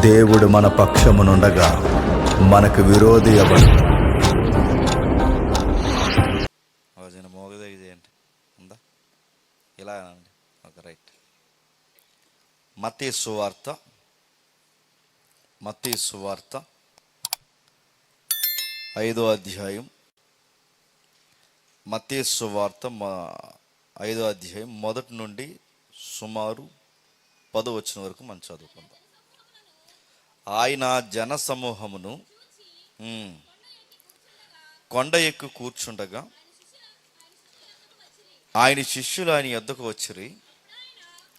దేవుడు మన పక్షమునుండగా మనకు విరోధి ఎవడు? మోగదేంటి ఉందా ఇలా అండి. Okay, right. మత్తయి సువార్త 5వ అధ్యాయం. మత్తయి సువార్త 5వ అధ్యాయం మొదటి నుండి సుమారు 10వ వచనం వరకు మనం చదువుకుందాం. ఆయన జన సమూహమును కొండ ఎక్కి కూర్చుండగా ఆయన శిష్యులు ఆయన యొద్దకు వచ్చిరి.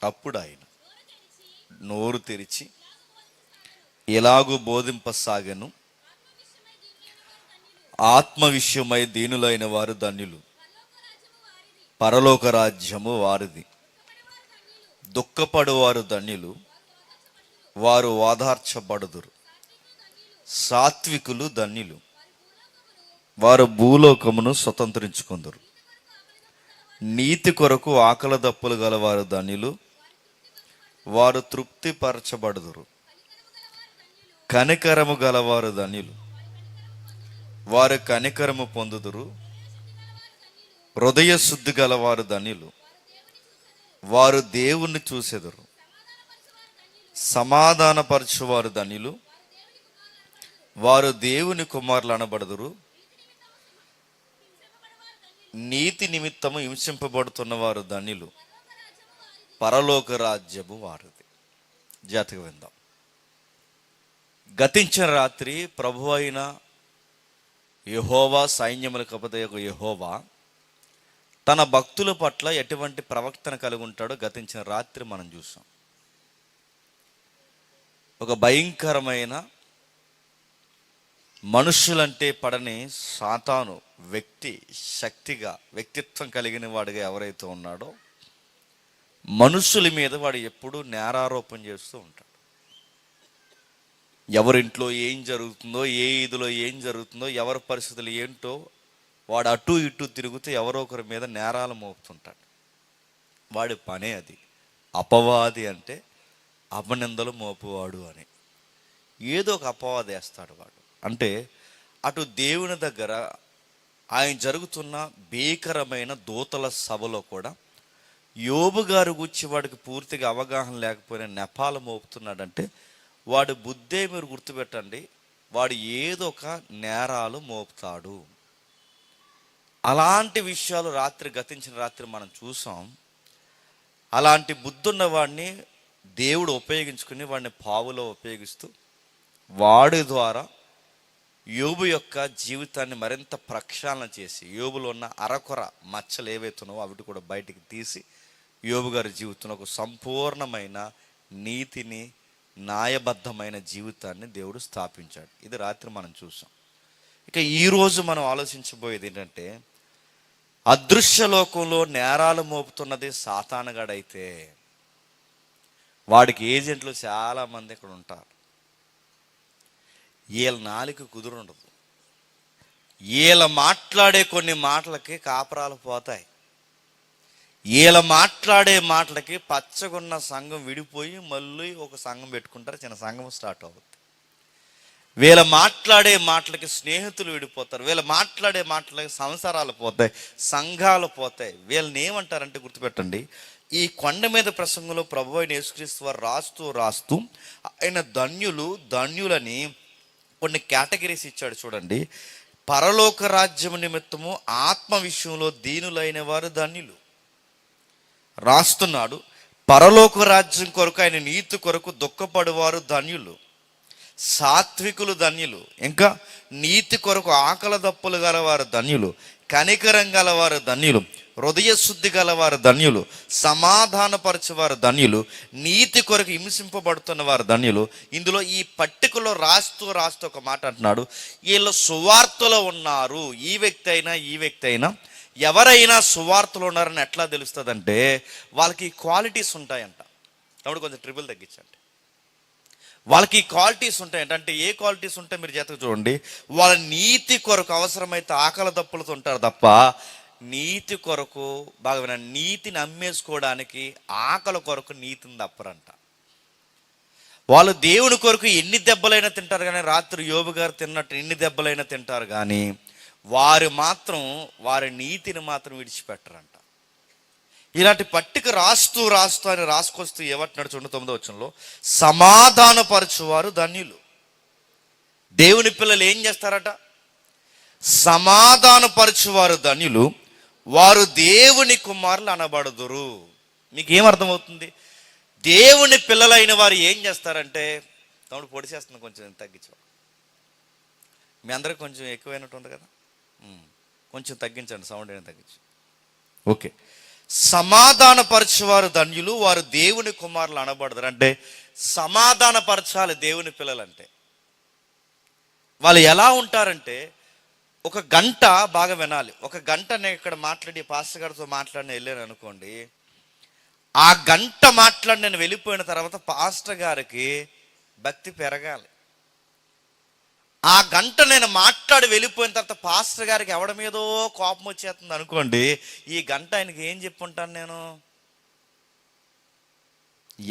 అప్పుడు ఆయన నోరు తెరిచి ఎలాగూ బోధింపసాగెను. ఆత్మ విషయమై దీనులైన వారు ధన్యులు, పరలోక రాజ్యము వారిది. దుఃఖపడువారు ధన్యులు, వారు ఓదార్చబడుదురు. సాత్వికులు ధన్యులు, వారు భూలోకమును స్వతంత్రించుకుందురు. నీతి కొరకు ఆకలి దప్పులు గలవారు ధన్యులు, వారు తృప్తిపరచబడుదురు. కనికరము గలవారు ధన్యులు, వారు కనికరము పొందుదురు. హృదయ శుద్ధి గలవారు ధన్యులు, వారు దేవుణ్ణి చూసెదరు. సమాధానపరచువారు ధన్యులు, వారు దేవుని కుమారులు అనబడుదురు. నీతి నిమిత్తము హింసింపబడుతున్న వారు ధన్యులు, పరలోక రాజ్యము వారిది. జాతక విందాం. గతించిన రాత్రి ప్రభు అయిన యెహోవా, సైన్యములకు అధిపతి యెహోవా తన భక్తుల పట్ల ఎటువంటి ప్రవక్తన కలిగి ఉంటాడో గతించిన రాత్రి మనం చూసాం. ఒక భయంకరమైన మనుషులంటే పడని సాతాను వ్యక్తిత్వం కలిగిన వాడిగా ఎవరైతే ఉన్నాడో మనుషుల మీద వాడు ఎప్పుడూ నేరారోపణ చేస్తూ ఉంటాడు. ఎవరింట్లో ఏం జరుగుతుందో, ఏ ఇదిలో ఏం జరుగుతుందో, ఎవరి పరిస్థితులు ఏంటో వాడు అటు ఇటు తిరుగుతూ ఎవరో ఒకరి మీద నేరాలు మోపుతుంటాడు. వాడి పనే అది. అపవాది అంటే అపనిందలు మోపువాడు అని. ఏదో ఒక అపవాది వేస్తాడు వాడు. అంటే అటు దేవుని దగ్గర ఆయన జరుగుతున్న భీకరమైన దూతల సభలో కూడా యోబు గారు గురించి వాడికి పూర్తిగా అవగాహన లేకపోయినా నెపాలు మోపుతున్నాడంటే వాడి బుద్ధే మీరు గుర్తుపెట్టండి, వాడు ఏదో ఒక నేరాలు మోపుతాడు. అలాంటి విషయాలు గతించిన రాత్రి మనం చూసాం. అలాంటి బుద్ధున్న వాడిని దేవుడు ఉపయోగించుకుని వాడిని పావులో ఉపయోగిస్తూ వాడి ద్వారా యోబు యొక్క జీవితాన్ని మరింత ప్రక్షాళన చేసి యోబులో ఉన్న అరకొర మచ్చలు ఏవైతున్నావో అవిటి కూడా బయటికి తీసి యోబు గారి జీవితంలో ఒక సంపూర్ణమైన నీతిని, న్యాయబద్ధమైన జీవితాన్ని దేవుడు స్థాపించాడు. ఇది రాత్రి మనం చూసాం. ఇక ఈరోజు మనం ఆలోచించబోయేది ఏంటంటే, అదృశ్య లోకంలో నేరాలు మోపుతున్నది సాతానుగాడైతే వాడికి ఏజెంట్లు చాలామంది ఇక్కడ ఉంటారు. వీళ్ళ నాలుగు కుదురుండదు. వీళ్ళ మాట్లాడే కొన్ని మాటలకి కాపరాలు పోతాయి. వీళ్ళ మాట్లాడే మాటలకి పచ్చగున్న సంఘం విడిపోయి మళ్ళీ ఒక సంఘం పెట్టుకుంటారు, చిన్న సంఘం స్టార్ట్ అవుతుంది. వీళ్ళ మాట్లాడే మాటలకి స్నేహితులు విడిపోతారు. వీళ్ళ మాట్లాడే మాటలకి సంసారాలు పోతాయి, సంఘాలు పోతాయి. వీళ్ళని ఏమంటారంటే గుర్తుపెట్టండి, ఈ కొండ మీద ప్రసంగంలో ప్రభువైన యేసుక్రీస్తు వారు రాస్తూ ఆయన ధన్యులని కొన్ని కేటగిరీస్ ఇచ్చాడు. చూడండి, పరలోక రాజ్యము నిమిత్తము ఆత్మ విషయంలో దీనులైన వారు ధన్యులు రాస్తున్నాడు. పరలోక రాజ్యం కొరకు, ఆయన నీతి కొరకు దుఃఖపడువారు ధన్యులు. సాత్వికులు ధన్యులు. ఇంకా నీతి కొరకు ఆకలి దప్పులు గలవారు ధన్యులు. కనికరం గలవారు ధన్యులు. హృదయ శుద్ధి గలవారు ధన్యులు. సమాధానపరచేవారు ధన్యులు. నీతి కొరకు హింసింపబడుతున్న వారు ధన్యులు. ఇందులో ఈ పట్టికలో రాస్తూ ఒక మాట అంటున్నాడు, వీళ్ళు సువార్తలో ఉన్నారు. ఈ వ్యక్తి అయినా ఎవరైనా సువార్తలో ఉన్నారని ఎట్లా తెలుస్తుందంటే వాళ్ళకి క్వాలిటీస్ ఉంటాయంట. కాబట్టి కొంచెం ట్రిబుల్ తగ్గించండి. వాళ్ళకి క్వాలిటీస్ ఉంటాయంట. అంటే ఏ క్వాలిటీస్ ఉంటాయి మీరు చేతకు చూడండి. వాళ్ళ నీతి కొరకు అవసరమైతే ఆకలి దప్పులతో ఉంటారు తప్ప నీతి కొరకు బాగా నీతిని అమ్మేసుకోవడానికి ఆకలి కొరకు నీతిని తప్పరంట. వాళ్ళు దేవుని కొరకు ఎన్ని దెబ్బలైనా తింటారు, కానీ రాత్రి యోబు గారు తిన్నట్టు ఎన్ని దెబ్బలైనా తింటారు, కానీ వారు మాత్రం వారి నీతిని మాత్రం విడిచిపెట్టరంట. ఇలాంటి పట్టిక రాస్తూ అని రాసుకొస్తూ ఏమంటున్నాడు చూడండి 9వ వచనంలో, సమాధానపరచువారు ధన్యులు. దేవుని పిల్లలు ఏం చేస్తారట? సమాధానపరచువారు ధన్యులు, వారు దేవుని కుమారులు అనబడుదురు. మీకు ఏమర్థమవుతుంది? దేవుని పిల్లలైన వారు ఏం చేస్తారంటే, తమ్ముడు పొడి చేస్తుంది, కొంచెం తగ్గించు. మీ అందరికి కొంచెం ఎక్కువైనట్టు ఉంది కదా, కొంచెం తగ్గించండి, సౌండ్ అయినా తగ్గించు. ఓకే. సమాధానపరచువారు ధన్యులు, వారు దేవుని కుమారులు అనబడతారు. అంటే సమాధానపరచాలి దేవుని పిల్లలంటే. వాళ్ళు ఎలా ఉంటారంటే, ఒక గంట బాగా వినాలి. ఒక గంట నేను ఇక్కడ మాట్లాడి పాస్టర్ గారితో మాట్లాడిన వెళ్ళాను అనుకోండి, ఆ గంట మాట్లాడి నేను వెళ్ళిపోయిన తర్వాత పాస్టర్ గారికి భక్తి పెరగాలి. ఆ గంట నేను మాట్లాడి వెళ్ళిపోయిన తర్వాత పాస్టర్ గారికి ఎవడ మీదో కోపం వచ్చేస్తుంది అనుకోండి, ఈ గంట ఆయనకి ఏం చెప్పుంటాను నేను?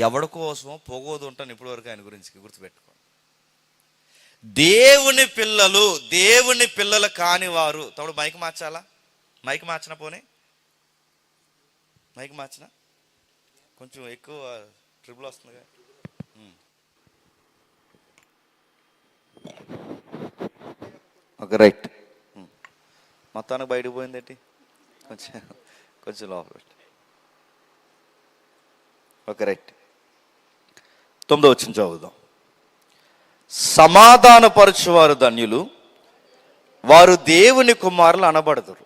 ఎవడి కోసమో పొగోదు ఉంటాను ఇప్పటివరకు ఆయన గురించి. గుర్తుపెట్టుకోండి, దేవుని పిల్లలు కాని వారు. తమ్ముడు మైక్ మార్చాలా? మైక్ మార్చిన పోనీ, మైక్ మార్చిన కొంచెం ఎక్కువ ట్రిబుల్ వస్తుందిగా. Okay, right. మొత్తానికి బయటకు పోయింది ఏంటి? కొంచెం లోపల పెట్టి. Okay, right. 9వ వచనం చదువుదాం. సమాధానపరచువారు ధన్యులు, వారు దేవుని కుమారులు అనబడదురు.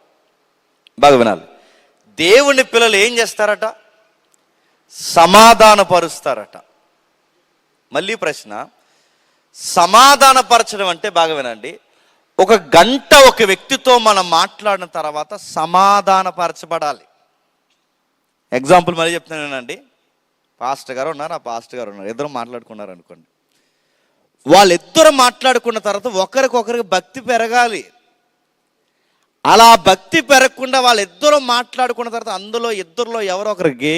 బాగా వినాలి. దేవుని పిల్లలు ఏం చేస్తారట? సమాధానపరుస్తారట. మళ్ళీ ప్రశ్న, సమాధానపరచడం అంటే బాగా వినండి, ఒక గంట ఒక వ్యక్తితో మనం మాట్లాడిన తర్వాత సమాధానపరచబడాలి. ఎగ్జాంపుల్ మళ్ళీ చెప్తున్నానండి. పాస్టర్ గారు ఉన్నారు, ఆ పాస్టర్ గారు ఉన్నారు, ఇద్దరు మాట్లాడుకున్నారు అనుకోండి. వాళ్ళిద్దరు మాట్లాడుకున్న తర్వాత ఒకరికొకరికి భక్తి పెరగాలి. అలా భక్తి పెరగకుండా వాళ్ళిద్దరూ మాట్లాడుకున్న తర్వాత అందులో ఇద్దరిలో ఎవరో ఒకరికి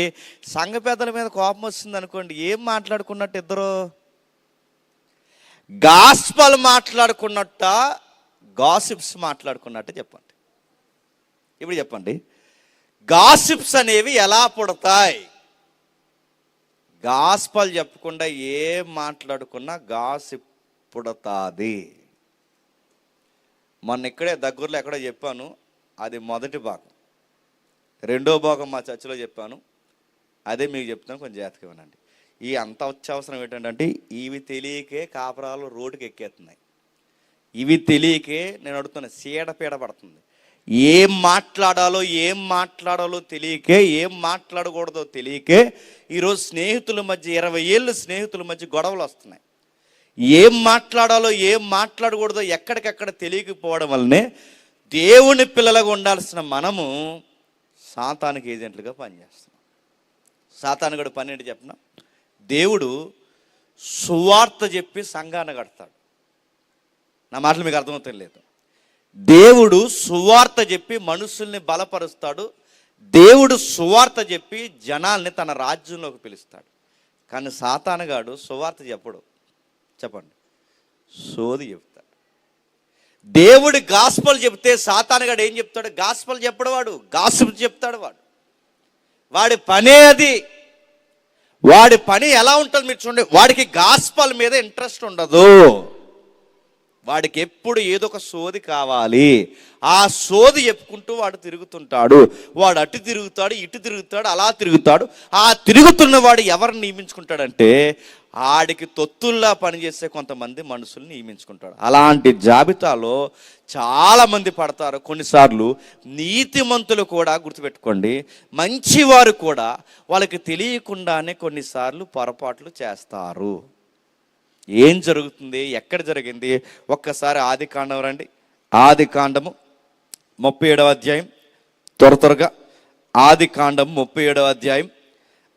సంఘ పెద్దల మీద కోపం వస్తుంది అనుకోండి, ఏం మాట్లాడుకున్నట్టు? ఇద్దరు గాస్పల్ మాట్లాడుకున్నట్ట, గాసిప్స్ మాట్లాడుకున్నట్టు? చెప్పండి. ఇప్పుడు చెప్పండి, గాసిప్స్ అనేవి ఎలా పుడతాయి? గాస్పల్ చెప్పకుండా ఏం మాట్లాడుకున్నా గాసిప్ పుడతాది. మొన్న ఇక్కడే దగ్గరలో ఎక్కడో చెప్పాను, అది మొదటి భాగం. రెండో భాగం మా చర్చిలో చెప్పాను, అదే మీకు చెప్తాను, కొంచెం జాగ్రత్తగా వినండి. ఈ అంత అత్యవసరం ఏంటంటే, ఇవి తెలియకే కాపురాలు రోడ్డుకి ఎక్కేస్తున్నాయి. ఇవి తెలియకే నేను అడుగుతున్నా, చీడపీడ పడుతుంది. ఏం మాట్లాడాలో తెలియకే, ఏం మాట్లాడకూడదో తెలియకే ఈరోజు స్నేహితుల మధ్య 20 ఏళ్ళు స్నేహితుల మధ్య గొడవలు వస్తున్నాయి. ఏం మాట్లాడాలో ఏం మాట్లాడకూడదో ఎక్కడికక్కడ తెలియకపోవడం వల్లనే దేవుని పిల్లలుగా ఉండాల్సిన మనము సాతానికి ఏజెంట్లుగా పనిచేస్తున్నాం. సాతానుగడు పని ఏంటి చెప్పిన? దేవుడు సువార్త చెప్పి సంఘాన్ని కడతాడు. నా మాటలు మీకు అర్థమవుతాం లేదు. దేవుడు సువార్త చెప్పి మనుషుల్ని బలపరుస్తాడు. దేవుడు సువార్త చెప్పి జనాల్ని తన రాజ్యంలోకి పిలుస్తాడు. కానీ సాతానుగాడు సువార్త చెప్పడు. చెప్పండి, సోది చెప్తాడు. దేవుడు గాస్పల్ చెప్తే సాతానుగాడు ఏం చెప్తాడు? గాస్పల్ చెప్పడు, వాడు గాసిప్ చెప్తాడు. వాడి పనే అది. వాడి పని ఎలా ఉంటుంది మీరు చూడండి. వాడికి గాస్పల్ మీద ఇంట్రెస్ట్ ఉండదు. వాడికి ఎప్పుడు ఏదో ఒక సోది కావాలి. ఆ సోది చెప్పుకుంటూ వాడు తిరుగుతుంటాడు. వాడు అటు తిరుగుతాడు, ఇటు తిరుగుతాడు, అలా తిరుగుతాడు. ఆ తిరుగుతున్న వాడు ఎవరిని నియమించుకుంటాడంటే, ఆడికి తొత్తుల్లా పనిచేసే కొంతమంది మనుషుల్ని నియమించుకుంటాడు. అలాంటి జాబితాలో చాలామంది పడతారు. కొన్నిసార్లు నీతిమంతులు కూడా, గుర్తుపెట్టుకోండి, మంచివారు కూడా వాళ్ళకి తెలియకుండానే కొన్నిసార్లు పొరపాట్లు చేస్తారు. ఏం జరుగుతుంది? ఎక్కడ జరిగింది? ఒక్కసారి ఆదికాండం రండి. ఆదికాండము 37వ అధ్యాయం, త్వరగా ఆదికాండం 37వ అధ్యాయం,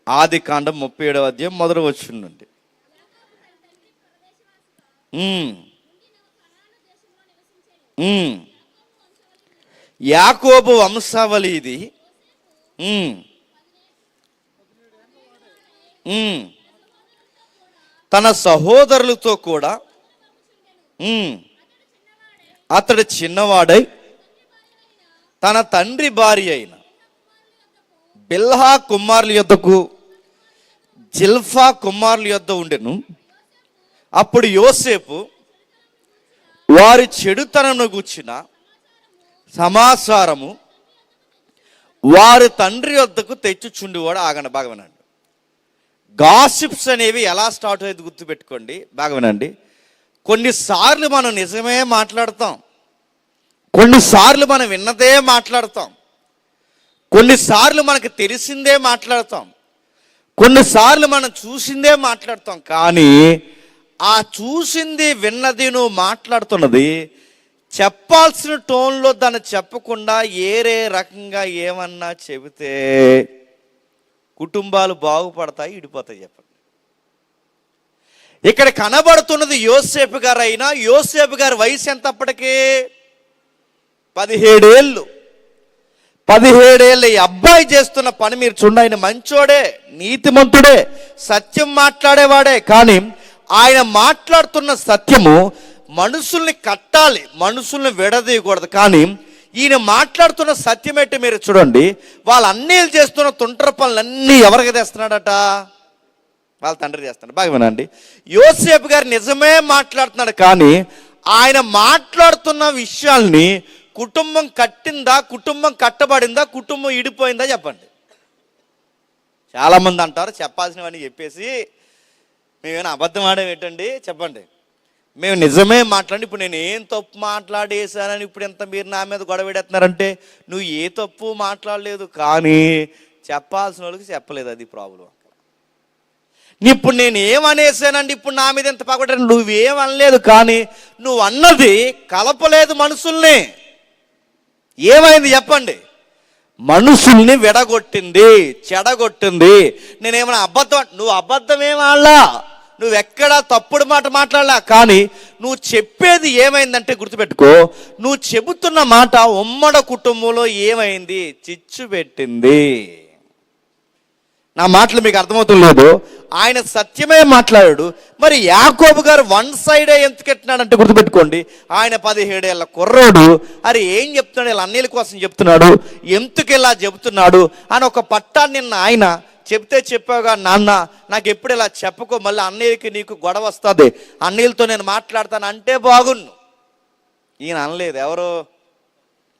ఆదికాండం 37వ అధ్యాయం మొదటి వచనం నుండి. యాకోబు వంశావళి ఇది. తన సహోదరులతో కూడా అతడు చిన్నవాడై తన తండ్రి భార్య అయిన బిల్హా కుమారుల యొద్దకు జిల్ఫా కుమారుల యొద్ద ఉండెను. అప్పుడు యోసేపు వారి చెడుతనను గూర్చిన సమాచారము వారి తండ్రి వద్దకు తెచ్చుచుండేవాడు. ఆగండి, బాగా వినండి. గాసిప్స్ అనేవి ఎలా స్టార్ట్ అయ్యేది గుర్తుపెట్టుకోండి, బాగా వినండి. కొన్నిసార్లు మనం నిజమే మాట్లాడతాం, కొన్నిసార్లు మనం విన్నదే మాట్లాడతాం, కొన్నిసార్లు మనకు తెలిసిందే మాట్లాడతాం, కొన్నిసార్లు మనం చూసిందే మాట్లాడతాం. కానీ ఆ చూసింది విన్నది నువ్వు మాట్లాడుతున్నది చెప్పాల్సిన టోన్లో దాన్ని చెప్పకుండా ఏరే రకంగా ఏమన్నా చెబితే కుటుంబాలు బాగుపడతాయి, ఇడిపోతాయి. చెప్పండి. ఇక్కడ కనబడుతున్నది యోసేపు గారు అయినా, యోసేపు గారి వయసు ఎంత అప్పటికి? 17 ఏళ్ళు. 17 ఏళ్ళ ఈ అబ్బాయి చేస్తున్న పని మీరు చూడండి. ఆయన మంచోడే, నీతిమంతుడే, సత్యం మాట్లాడేవాడే. కానీ ఆయన మాట్లాడుతున్న సత్యము మనుషుల్ని కట్టాలి, మనుషుల్ని విడదీయకూడదు. కానీ ఈయన మాట్లాడుతున్న సత్యం ఏంటి మీరు చూడండి. వాళ్ళ అన్నీలు చేస్తున్న తుంటర పనులన్నీ ఎవరికి తెస్తున్నాడట? వాళ్ళ తండ్రి చేస్తున్నాడు. బాగా వినండి. యోసేపు గారు నిజమే మాట్లాడుతున్నాడు, కానీ ఆయన మాట్లాడుతున్న విషయాల్ని కుటుంబం కట్టిందా, కుటుంబం కట్టబడిందా, కుటుంబం ఇడిపోయిందా? చెప్పండి. చాలామంది అంటారు చెప్పాల్సినవన్నీ చెప్పేసి మేమేమైనా అబద్ధం ఆడేమేటండి? చెప్పండి. మేము నిజమే మాట్లాడి ఇప్పుడు నేను ఏం తప్పు మాట్లాడేశానని ఇప్పుడు ఎంత మీరు నా మీద గొడవెడుతున్నారంటే నువ్వు ఏ తప్పు మాట్లాడలేదు, కానీ చెప్పాల్సిన వాళ్ళకి చెప్పలేదు. అది ప్రాబ్లం. ఇప్పుడు నేను ఏమనేసానండి ఇప్పుడు నా మీద ఎంత పగబడ్డాను? నువ్వేమనలేదు, కానీ నువ్వు అన్నది కలపలేదు మనుషుల్ని. ఏమైంది చెప్పండి? మనుషుల్ని విడగొట్టింది, చెడగొట్టింది. నేనేమన్నా అబద్ధం? నువ్వు అబద్ధమేమాళ్ళా, నువ్వెక్కడా తప్పుడు మాట మాట్లాడలా. కానీ నువ్వు చెప్పేది ఏమైందంటే గుర్తుపెట్టుకో, నువ్వు చెబుతున్న మాట ఉమ్మడి కుటుంబంలో ఏమైంది? చిచ్చు పెట్టింది. నా మాటలు మీకు అర్థమవుతుంది. ఆయన సత్యమే మాట్లాడాడు. మరి యాకోబు గారు వన్ సైడే ఎందుకు ఎట్టినాడంటే గుర్తుపెట్టుకోండి, ఆయన 17 ఏళ్ళ కుర్రోడు. అరే ఏం చెప్తున్నాడు? ఇలా అన్నీల కోసం చెప్తున్నాడు, ఎందుకు ఇలా చెబుతున్నాడు అని ఒక పట్టాన్ని నిన్న ఆయన చెప్తే చెప్పావుగా, నాన్న నాకు ఎప్పుడు ఇలా చెప్పకో, మళ్ళీ అన్నయ్యకి నీకు గొడవ వస్తుంది, అన్నయ్యలతో నేను మాట్లాడతాను అంటే బాగున్ను. ఈయన అనలేదు. ఎవరు?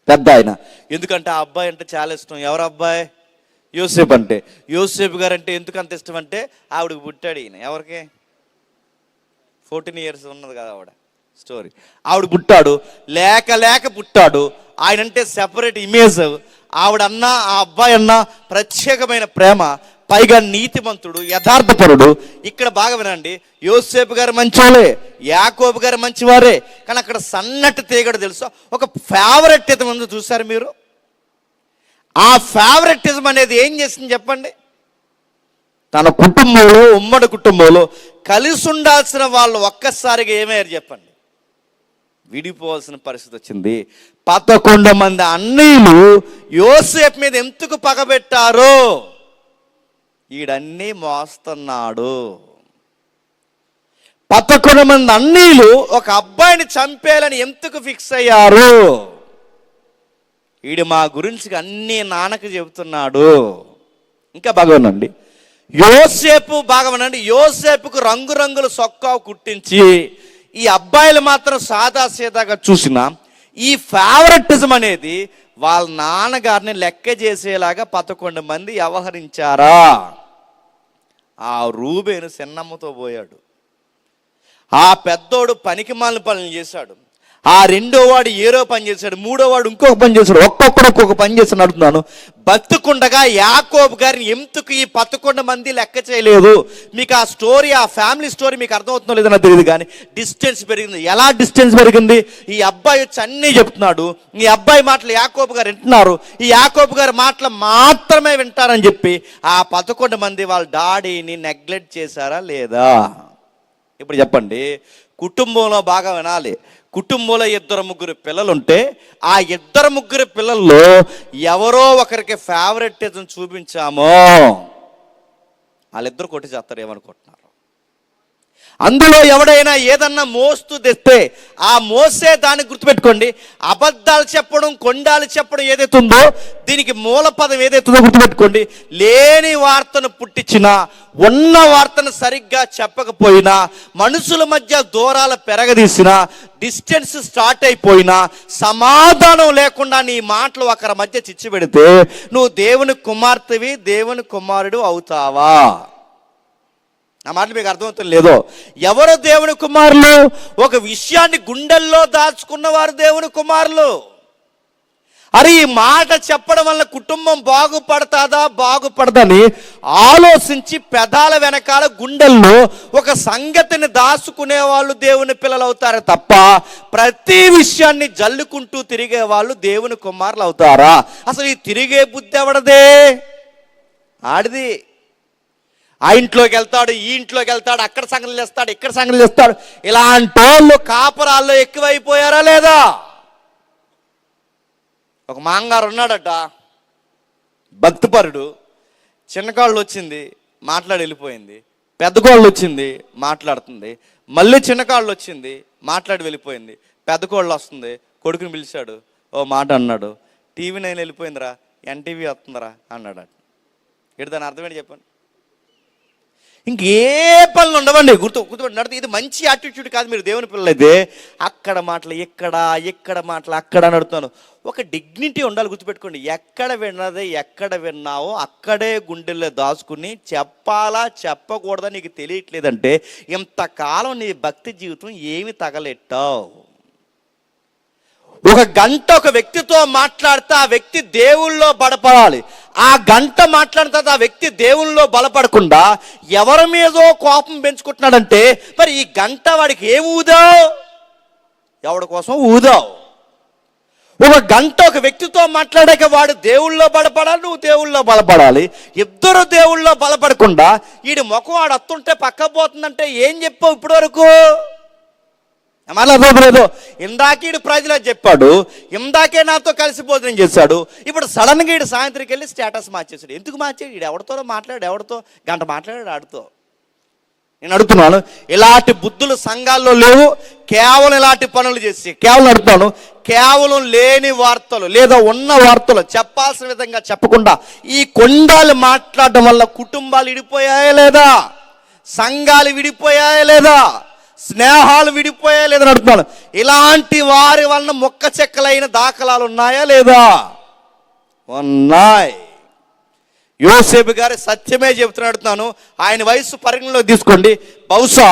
పెద్ద ఆయన. ఎందుకంటే ఆ అబ్బాయి అంటే చాలా ఇష్టం. ఎవరు అబ్బాయి? యోసేపు అంటే. యోసేపు గారు అంటే ఎందుకు అంత ఇష్టం అంటే ఆవిడకి పుట్టాడు ఈయన. ఎవరికి? 14 years ఉన్నది కదా ఆవిడ స్టోరీ. ఆవిడ పుట్టాడు, లేక లేక పుట్టాడు. ఆయన అంటే సెపరేట్ ఇమేజ్. ఆవిడన్నా ఆ అబ్బాయి అన్నా ప్రత్యేకమైన ప్రేమ, పైగా నీతిమంతుడు, యథార్థపరుడు. ఇక్కడ బాగా వినండి, యోసేపు గారు మంచివారే, యాకోబు గారు మంచివారే, కానీ అక్కడ సన్నటి తీగడు తెలుసు. ఒక ఫేవరెటిజం ఉంది చూసారు మీరు? ఆ ఫేవరెటిజం అనేది ఏం చేసింది చెప్పండి? తన కుటుంబంలో, ఉమ్మడి కుటుంబంలో కలిసి ఉండాల్సిన వాళ్ళు ఒక్కసారిగా ఏమయ్యారు చెప్పండి? విడిపోవాల్సిన పరిస్థితి వచ్చింది. 11 మంది అన్నీలు యోసేపు మీద ఎందుకు పగబెట్టారు? ఈడన్నీ మోస్తున్నాడు. 11 మంది అన్నీలు ఒక అబ్బాయిని చంపేయాలని ఎందుకు ఫిక్స్ అయ్యారు? వీడు మా గురించి అన్నీ నాన్నకు చెబుతున్నాడు. ఇంకా బాగానండి, యోసేపు బాగానండి, యోసేపుకు రంగురంగుల సొక్కా కుట్టించి ఈ అబ్బాయిలు మాత్రం సాదా సీదాగా చూసిన ఈ ఫేవరెటిజం అనేది వాళ్ళ నాన్నగారిని లెక్క చేసేలాగా 11 మంది వ్యవహరించారా? ఆ రూబేను చిన్నమ్మతో పోయాడు, ఆ పెద్దోడు పనికి మాలిన పనులు చేశాడు, ఆ రెండో వాడు ఏరో పని చేశాడు, మూడో వాడు ఇంకొక పని చేశాడు, ఒక్కొక్కడు ఒక్కొక్క పని చేసి అడుగుతున్నాను. బతుకుండగా యాకోబు గారిని ఎందుకు ఈ 11 మంది లెక్క చేయలేదు? మీకు ఆ స్టోరీ, ఆ ఫ్యామిలీ స్టోరీ మీకు అర్థమవుతుందో లేదో నాకు తెలియదు, కానీ డిస్టెన్స్ పెరిగింది. ఎలా డిస్టెన్స్ పెరిగింది? ఈ అబ్బాయి వచ్చి అన్నీ చెప్తున్నాడు, ఈ అబ్బాయి మాటలు యాకోబు గారు వింటున్నారు, ఈ యాకోబు గారి మాటలు మాత్రమే వింటారని చెప్పి ఆ 11 మంది వాళ్ళ డాడీని నెగ్లెక్ట్ చేశారా లేదా? ఇప్పుడు చెప్పండి. కుటుంబంలో బాగా వినాలి. కుటుంబంలో 2-3 పిల్లలు ఉంటే ఆ 2-3 పిల్లల్లో ఎవరో ఒకరికి ఫేవరెటిజం చూపించామో వాళ్ళిద్దరు కొట్టి చేస్తారు. ఏమనుకుంటున్నారు? అందులో ఎవడైనా ఏదన్నా మోస్తూ తెస్తే ఆ మోసే దాన్ని గుర్తుపెట్టుకోండి. అబద్ధాలు చెప్పడం, కొండాలు చెప్పడం ఏదైతే ఉందో దీనికి మూల పదం ఏదైతే ఉందో గుర్తుపెట్టుకోండి. లేని వార్తను పుట్టించినా, ఉన్న వార్తను సరిగ్గా చెప్పకపోయినా, మనుషుల మధ్య దూరాలు పెరగదీసినా, డిస్టెన్స్ స్టార్ట్ అయిపోయినా, సమాధానం లేకుండా నీ మాటలు ఒకరి మధ్య చిచ్చు పెడితే నువ్వు దేవుని కుమార్తెవి, దేవుని కుమారుడు అవుతావా? నా మాటలు మీకు అర్థమవుతుంది లేదో? ఎవరు దేవుని కుమారులు? ఒక విషయాన్ని గుండెల్లో దాచుకున్నవారు దేవుని కుమారులు. అరే ఈ మాట చెప్పడం వల్ల కుటుంబం బాగుపడతాదా బాగుపడదని ఆలోచించి పెదాల వెనకాల గుండెల్లో ఒక సంగతిని దాచుకునే వాళ్ళు దేవుని పిల్లలు అవుతారు తప్ప ప్రతి విషయాన్ని జల్లుకుంటూ తిరిగే వాళ్ళు దేవుని కుమారులు అవుతారా? అసలు ఈ తిరిగే బుద్ధి ఎవడదే? ఆడిది. ఆ ఇంట్లోకి వెళ్తాడు, ఈ ఇంట్లోకి వెళ్తాడు, అక్కడ సంగతులు చేస్తాడు, ఇక్కడ సంగతులు చేస్తాడు. ఇలాంటి వాళ్ళు కాపురాల్లో ఎక్కువైపోయారా లేదా? ఒక మాంగారు ఉన్నాడట, భక్తిపరుడు. చిన్నకాళ్ళు వచ్చింది, మాట్లాడి వెళ్ళిపోయింది. పెద్ద కోళ్ళు వచ్చింది, మాట్లాడుతుంది. మళ్ళీ చిన్నకాళ్ళు వచ్చింది, మాట్లాడి వెళ్ళిపోయింది. పెద్ద కోళ్ళు వస్తుంది, కొడుకుని పిలిచాడు, ఓ మాట అన్నాడు. టీవీ 9 వెళ్ళిపోయిందిరా, ఎన్టీవీ వస్తుందిరా అన్నాడు. ఇటు దాని అర్థం ఏంటి చెప్పండి? ఇంకే పనులు ఉండవండి. గుర్తుపెట్టి ఇది మంచి యాటిట్యూడ్ కాదు. మీరు దేవుని పిల్లలైతే అక్కడ మాటలు ఇక్కడ మాటలు అక్కడ నడుతున్నాను. ఒక డిగ్నిటీ ఉండాలి. గుర్తుపెట్టుకోండి, ఎక్కడ విన్నదే ఎక్కడ విన్నావో అక్కడే గుండెల్లో దాచుకుని చెప్పాలా చెప్పకూడదా నీకు తెలియట్లేదంటే ఇంతకాలం నీ భక్తి జీవితం ఏమి తగలెట్టావు? ఒక గంట ఒక వ్యక్తితో మాట్లాడితే ఆ వ్యక్తి దేవుళ్ళో బలపడాలి. ఆ గంట మాట్లాడిన తర్వాత ఆ వ్యక్తి దేవుళ్ళో బలపడకుండా ఎవరి మీదో కోపం పెంచుకుంటున్నాడంటే మరి ఈ గంట వాడికి ఏమి ఊదావు? ఎవడి కోసం ఊదావు? ఒక గంట ఒక వ్యక్తితో మాట్లాడాక వాడు దేవుళ్ళో బలపడాలి, నువ్వు దేవుళ్ళో బలపడాలి. ఇద్దరు దేవుళ్ళో బలపడకుండా వీడి ముఖం వాడు అత్తుంటే పక్క పోతుందంటే ఏం చెప్పావు ఇప్పటి వరకు? మళ్ళీ లేదు, ఇందాకే ప్రజలు చెప్పాడు, ఇందాకే నాతో కలిసి భోజనం చేశాడు, ఇప్పుడు సడన్గా వీడు సాయంత్రంకి వెళ్ళి స్టేటస్ మార్చేశాడు. ఎందుకు మార్చాడు? వీడు ఎవరితో మాట్లాడాడు? ఎవరితో గంట మాట్లాడాడు? ఆడితో. నేను అడుగుతున్నాను, ఇలాంటి బుద్ధులు సంఘాల్లో లేవు. కేవలం ఇలాంటి పనులు చేసి కేవలం అడుగుతాను, కేవలం లేని వార్తలు లేదా ఉన్న వార్తలు చెప్పాల్సిన విధంగా చెప్పకుండా ఈ కొండాలు మాట్లాడడం వల్ల కుటుంబాలు విడిపోయాయా లేదా? సంఘాలు విడిపోయాయా లేదా? స్నేహాలు విడిపోయా లేదని అడుగుతున్నాను. ఇలాంటి వారి వలన మొక్క చెక్కలైన దాఖలాలు ఉన్నాయా లేదా? ఉన్నాయి. యోసేపు గారి సత్యమే చెబుతున్నాను. ఆయన వయసు పరిగణలో తీసుకోండి. బహుశా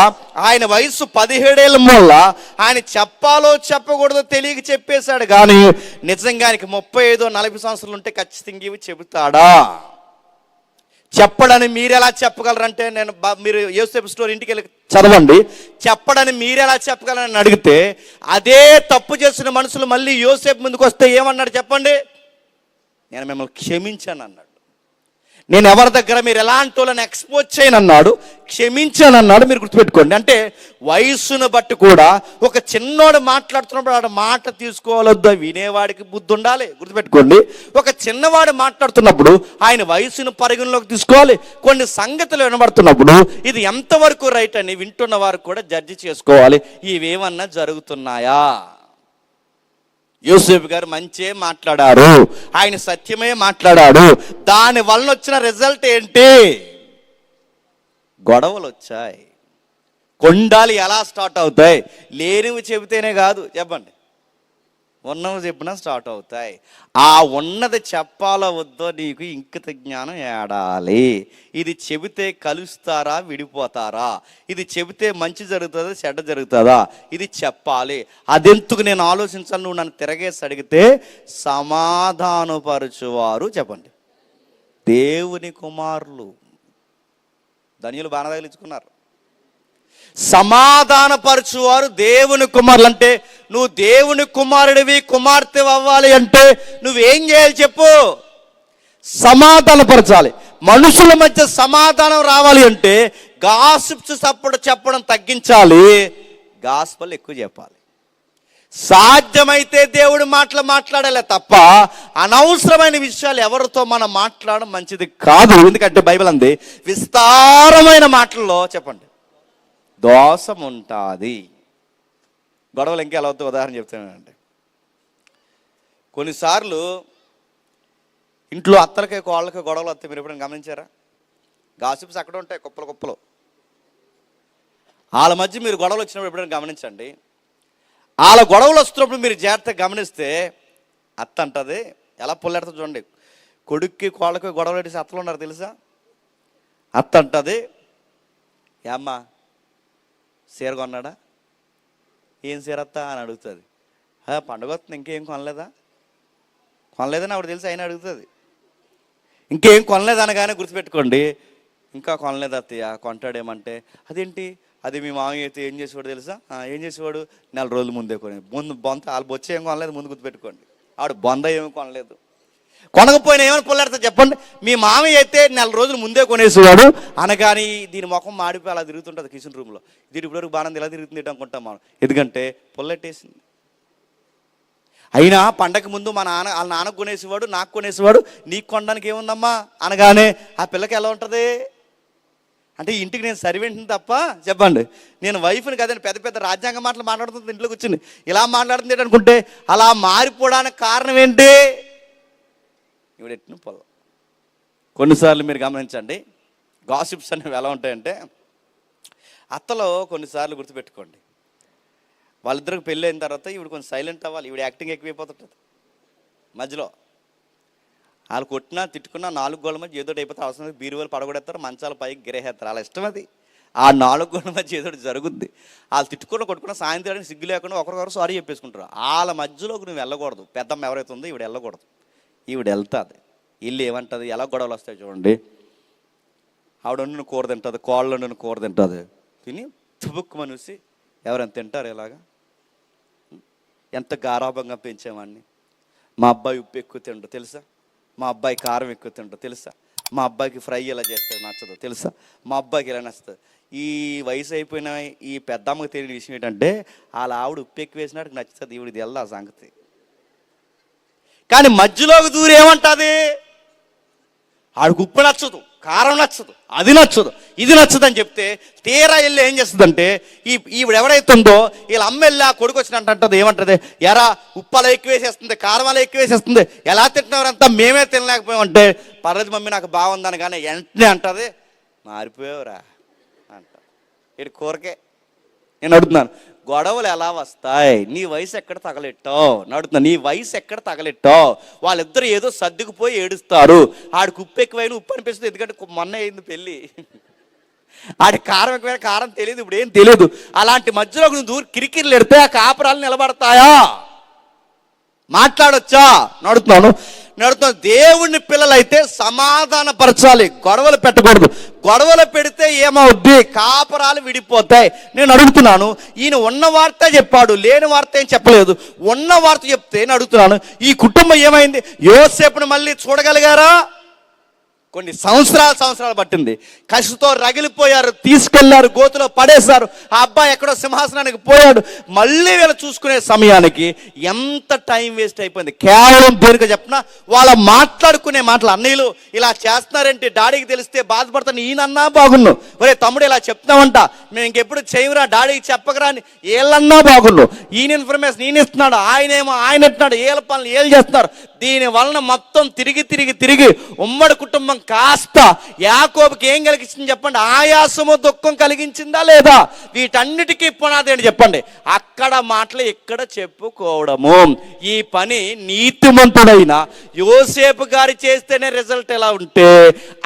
ఆయన వయసు 17 ఏళ్ళ వల్ల ఆయన చెప్పాలో చెప్పకూడదో తెలియక చెప్పేశాడు. కానీ నిజంగా ఆయనకి 35-40 సంవత్సరాలు ఉంటే ఖచ్చితంగా ఇవి చెబుతాడా? చెప్పడని మీరు ఎలా చెప్పగలరంటే, మీరు యోసేపు స్టోరీ ఇంటికి వెళ్ళి చదవండి. చెప్పడని మీరు ఎలా చెప్పగలరని అడిగితే అదే తప్పు చేసిన మనుషులు మళ్ళీ యోసేపు ముందుకు వస్తే ఏమన్నాడు చెప్పండి? నేను మిమ్మల్ని క్షమించాను అన్నాడు. నేను ఎవరి దగ్గర మీరు ఎలాంటి వాళ్ళని ఎక్స్పోజ్ చేయను అన్నాడు, క్షమించాను అన్నాడు. మీరు గుర్తుపెట్టుకోండి. అంటే వయస్సును బట్టి కూడా ఒక చిన్నోడు మాట్లాడుతున్నప్పుడు ఆడ మాట తీసుకోవాలొద్దా వినేవాడికి బుద్ధి ఉండాలి. గుర్తుపెట్టుకోండి, ఒక చిన్నవాడు మాట్లాడుతున్నప్పుడు ఆయన వయసును పరిగణలోకి తీసుకోవాలి. కొన్ని సంగతులు వినబడుతున్నప్పుడు ఇది ఎంతవరకు రైట్ అని వింటున్న వారు కూడా జడ్జి చేసుకోవాలి. ఇవేమన్నా జరుగుతున్నాయా? యోసేపు గారు మంచే మాట్లాడారు, ఆయన సత్యమే మాట్లాడాడు. దాని వలన వచ్చిన రిజల్ట్ ఏంటి? గొడవలు వచ్చాయి. కొండాలు ఎలా స్టార్ట్ అవుతాయి? లేనివి చెబితేనే కాదు, చెప్పండి, ఉన్నవి చెప్పినా స్టార్ట్ అవుతాయి. ఆ ఉన్నది చెప్పాలో వద్దో నీకు ఇంకిత జ్ఞానం ఏడాలి. ఇది చెబితే కలుస్తారా విడిపోతారా? ఇది చెబితే మంచి జరుగుతుందా చెడ్డ జరుగుతుందా? ఇది చెప్పాలి. అదెందుకు నేను ఆలోచించాలి? నువ్వు నన్ను తిరగేసి అడిగితే సమాధానపరచువారు చెప్పండి దేవుని కుమారులు. ధన్యులు బాగా తగిలించుకున్నారు. సమాధానపరచువారు దేవుని కుమారులు. అంటే నువ్వు దేవుని కుమారుడివి, కుమార్తె అవ్వాలి అంటే నువ్వేం చేయాలి చెప్పు? సమాధానపరచాలి. మనుషుల మధ్య సమాధానం రావాలి అంటే గాసిప్స్ చెప్పడం తగ్గించాలి, గాస్పల్ ఎక్కువ చెప్పాలి. సాధ్యమైతే దేవుడి మాటలు మాట్లాడాలి తప్ప అనవసరమైన విషయాలు ఎవరితో మనం మాట్లాడడం మంచిది కాదు. ఎందుకంటే బైబిల్ అంది విస్తారమైన మాటల్లో చెప్పండి దోషం ఉంటుంది. గొడవలు ఇంకా ఎలా అవుతాయి ఉదాహరణ చెప్తానండి. కొన్నిసార్లు ఇంట్లో అత్తలకి కోళ్ళకి గొడవలు వస్తాయి. మీరు ఎప్పుడైనా గమనించారా? గాసిప్స్ అక్కడ ఉంటాయి కుప్పలు కుప్పలు. వాళ్ళ మధ్య మీరు గొడవలు వచ్చినప్పుడు ఎప్పుడైనా గమనించండి. వాళ్ళ గొడవలు వస్తున్నప్పుడు మీరు జాగ్రత్తగా గమనిస్తే అత్త అంటది, ఎలా పుల్లెడతా చూడండి. కొడుక్కి కోళ్ళకి గొడవలు పెట్టేసి అత్తలు ఉన్నారు తెలుసా? అత్త అంటది, ఏమ్మా చీర కొన్నాడా? ఏం చీర అత్త అని అడుగుతుంది. పండుగ వస్తుంది, ఇంకేం కొనలేదని ఆవిడ తెలిసి అయినా అడుగుతుంది. ఇంకేం కొనలేదనగానే గుర్తుపెట్టుకోండి, ఇంకా కొనలేదు అత్తయ్య, కొంటాడేమంటే అదేంటి, అది మీ మామయ్య అయితే ఏం చేసేవాడు తెలుసా? ఏం చేసేవాడు, నెల రోజుల ముందే కొని ముందు బొంత వాళ్ళు బొచ్చే ఏం కొనలేదు ముందు గుర్తుపెట్టుకోండి. ఆవిడ బొంద ఏమి కొనలేదు. కొనకపోయినా ఏమైనా పొల్లాడుతా చెప్పండి. మీ మామయ్య అయితే నెల రోజులు ముందే కొనేసేవాడు అనగాని దీని ముఖం మాడిపోయి అలా తిరుగుతుంటుంది కిచెన్ రూమ్లో. దీని ఇప్పటివరకు బాగా ఇలా తిరుగుతుంది అనుకుంటాం మనం, ఎందుకంటే పొల్లెట్టేసింది. అయినా పండగ ముందు మా నాన్న వాళ్ళ నాన్నకు కొనేసేవాడు, నాకు కొనేసేవాడు, నీకు కొనడానికి ఏముందమ్మా అనగానే ఆ పిల్లకి ఎలా ఉంటుంది అంటే, ఇంటికి నేను సర్వెంట్ని తప్ప చెప్పండి, నేను వైఫ్ని కదండి, పెద్ద పెద్ద రాజ్యాంగ మాటలు మాట్లాడుతుంది ఇంట్లో కూర్చుని ఇలా మాట్లాడుతుంది అనుకుంటే అలా మారిపోవడానికి కారణం ఏంటి? ఇవిడెట్టిన పొలం. కొన్నిసార్లు మీరు గమనించండి, గాసిప్స్ అనేవి ఎలా ఉంటాయంటే, అత్తలో కొన్నిసార్లు గుర్తుపెట్టుకోండి, వాళ్ళిద్దరికి పెళ్ళి అయిన తర్వాత ఈవిడ కొంచెం సైలెంట్ అవ్వాలి. ఈవిడ యాక్టింగ్ ఎక్కువైపోతుంటుంది మధ్యలో. వాళ్ళు కొట్టినా తిట్టుకున్నా 4 గోళ్ళ మధ్య ఏదో అయిపోతే అవసరం బీరువాలు పడగొడేస్తారు, మంచాల పైకి గిరేస్తారు. అలా ఇష్టం అది. ఆ 4 గోళ్ళ మధ్య ఏదో జరుగుద్ది. వాళ్ళు తిట్టుకున్న కొట్టుకున్న సాయంత్రానికి సిగ్గు లేకుండా ఒకరికొకరు సారీ చెప్పేసుకుంటారు. వాళ్ళ మధ్యలోకి నువ్వు వెళ్ళకూడదు. పెద్దమ్మ ఎవరైతే ఉందో ఈవిడ వెళ్ళకూడదు. ఈవిడ వెళ్తుంది. ఇల్లు ఏమంటుంది, ఎలా గొడవలు వస్తాయి చూడండి. ఆవిడ వండిన కూర తింటుంది, కోళ్ళు వండిన కూర తింటుంది. తిని తుబుక్కు మనిసి ఎవరైనా తింటారు ఇలాగా? ఎంత గారాభంగా పెంచేవాడిని. మా అబ్బాయి ఉప్పు ఎక్కువ తిండు తెలుసా, మా అబ్బాయి కారం ఎక్కువ తిండు తెలుసా, మా అబ్బాయికి ఫ్రై ఇలా చేస్తే నచ్చదు తెలుసా, మా అబ్బాయికి ఇలా నచ్చుతుంది. ఈ వయసు అయిపోయిన ఈ పెద్దమ్మకి తెలియని విషయం ఏంటంటే, వాళ్ళ ఆవిడ ఉప్పు ఎక్కువ వేసినట్టు నచ్చుతుంది, ఈవిడిది వెళ్ళా సంగతి. కానీ మధ్యలోకి దూరం ఏమంటుంది, ఆడికి ఉప్పు నచ్చదు, కారం నచ్చదు, అది నచ్చదు, ఇది నచ్చదు అని చెప్తే తీరా వెళ్ళి ఏం చేస్తుందంటే, ఈవిడ ఎవరైతుందో వీళ్ళ అమ్మ వెళ్ళి ఆ కొడుకు వచ్చినట్టు ఏమంటుంది, ఎరా ఉప్పు అలా ఎక్కువ వేసేస్తుంది, కారం అలా ఎక్కువ వేసేస్తుంది, ఎలా తింటున్నారంతా మేమే తినలేకపోయామంటే, పర్లేదు మమ్మీ నాకు బాగుందని కానీ వెంటనే అంటుంది, మారిపోయావురా అంట. ఇటు కూరకే. నేను అడుగుతున్నాను, గొడవలు ఎలా వస్తాయి? నీ వయసు ఎక్కడ తగలెట్టావు నడుతున్నా, నీ వయసు ఎక్కడ తగలెట్టావు? వాళ్ళిద్దరు ఏదో సర్దుకుపోయి ఏడుస్తారు. ఆడికి ఉప్పు ఎక్కువైనా ఉప్పు అనిపిస్తుంది, ఎందుకంటే మొన్న అయింది పెళ్ళి. ఆడి కారం ఎక్కువైనా కారం తెలియదు, ఇప్పుడు ఏం తెలియదు. అలాంటి మధ్యలో నువ్వు దూరం కిరికిరిలు ఎడితే ఆ కాపురాలు నిలబడతాయా? మాట్లాడొచ్చా? నడుతున్నాను. దేవుని పిల్లలైతే సమాధానపరచాలి, గొడవలు పెట్టకూడదు. గొడవలు పెడితే ఏమవుద్ది, కాపురాలు విడిపోతాయి. నేను అడుగుతున్నాను, ఈయన ఉన్న వార్త చెప్పాడు, లేని వార్త ఏం చెప్పలేదు. ఉన్న వార్త చెప్తే నేను అడుగుతున్నాను, ఈ కుటుంబం ఏమైంది? యోసేపుని మళ్ళీ చూడగలిగారా? కొన్ని సంవత్సరాలు పట్టింది. కసితో రగిలిపోయారు, తీసుకెళ్లారు, గోతులో పడేశారు. ఆ అబ్బాయి ఎక్కడో సింహాసనానికి పోయాడు. మళ్ళీ వీళ్ళు చూసుకునే సమయానికి ఎంత టైం వేస్ట్ అయిపోయింది. కేవలం దేనికో చెప్పిన, వాళ్ళ మాట్లాడుకునే మాటలు. అన్నయ్యలు ఇలా చేస్తున్నారంటే డాడీకి తెలిస్తే బాధపడతాను, ఈయనన్నా బాగున్నావు, ఒరే తమ్ముడు ఇలా చెప్తామంట, మేము ఇంకెప్పుడు చేయవురా, డాడీకి చెప్పకరా అని ఏళ్ళన్నా బాగున్నావు. ఈయన ఇన్ఫర్మేషన్ ఈయన ఇస్తున్నాడు, ఆయనేమో ఆయన ఇస్తున్నాడు, ఏళ్ళ పనులు ఏళ్ళు చేస్తున్నారు. దీని వలన మొత్తం తిరిగి ఉమ్మడి కుటుంబం కాస్త యాకోబుకి ఏం కలిగించింది చెప్పండి? ఆయాసము, దుఃఖం కలిగించిందా లేదా? వీటన్నిటికీ పునాది ఏంటి చెప్పండి? అక్కడ మాటలు ఇక్కడ చెప్పుకోవడము. ఈ పని నీతిమంతుడైన యోసేపు గారి చేస్తేనే రిజల్ట్ ఎలా ఉంటే,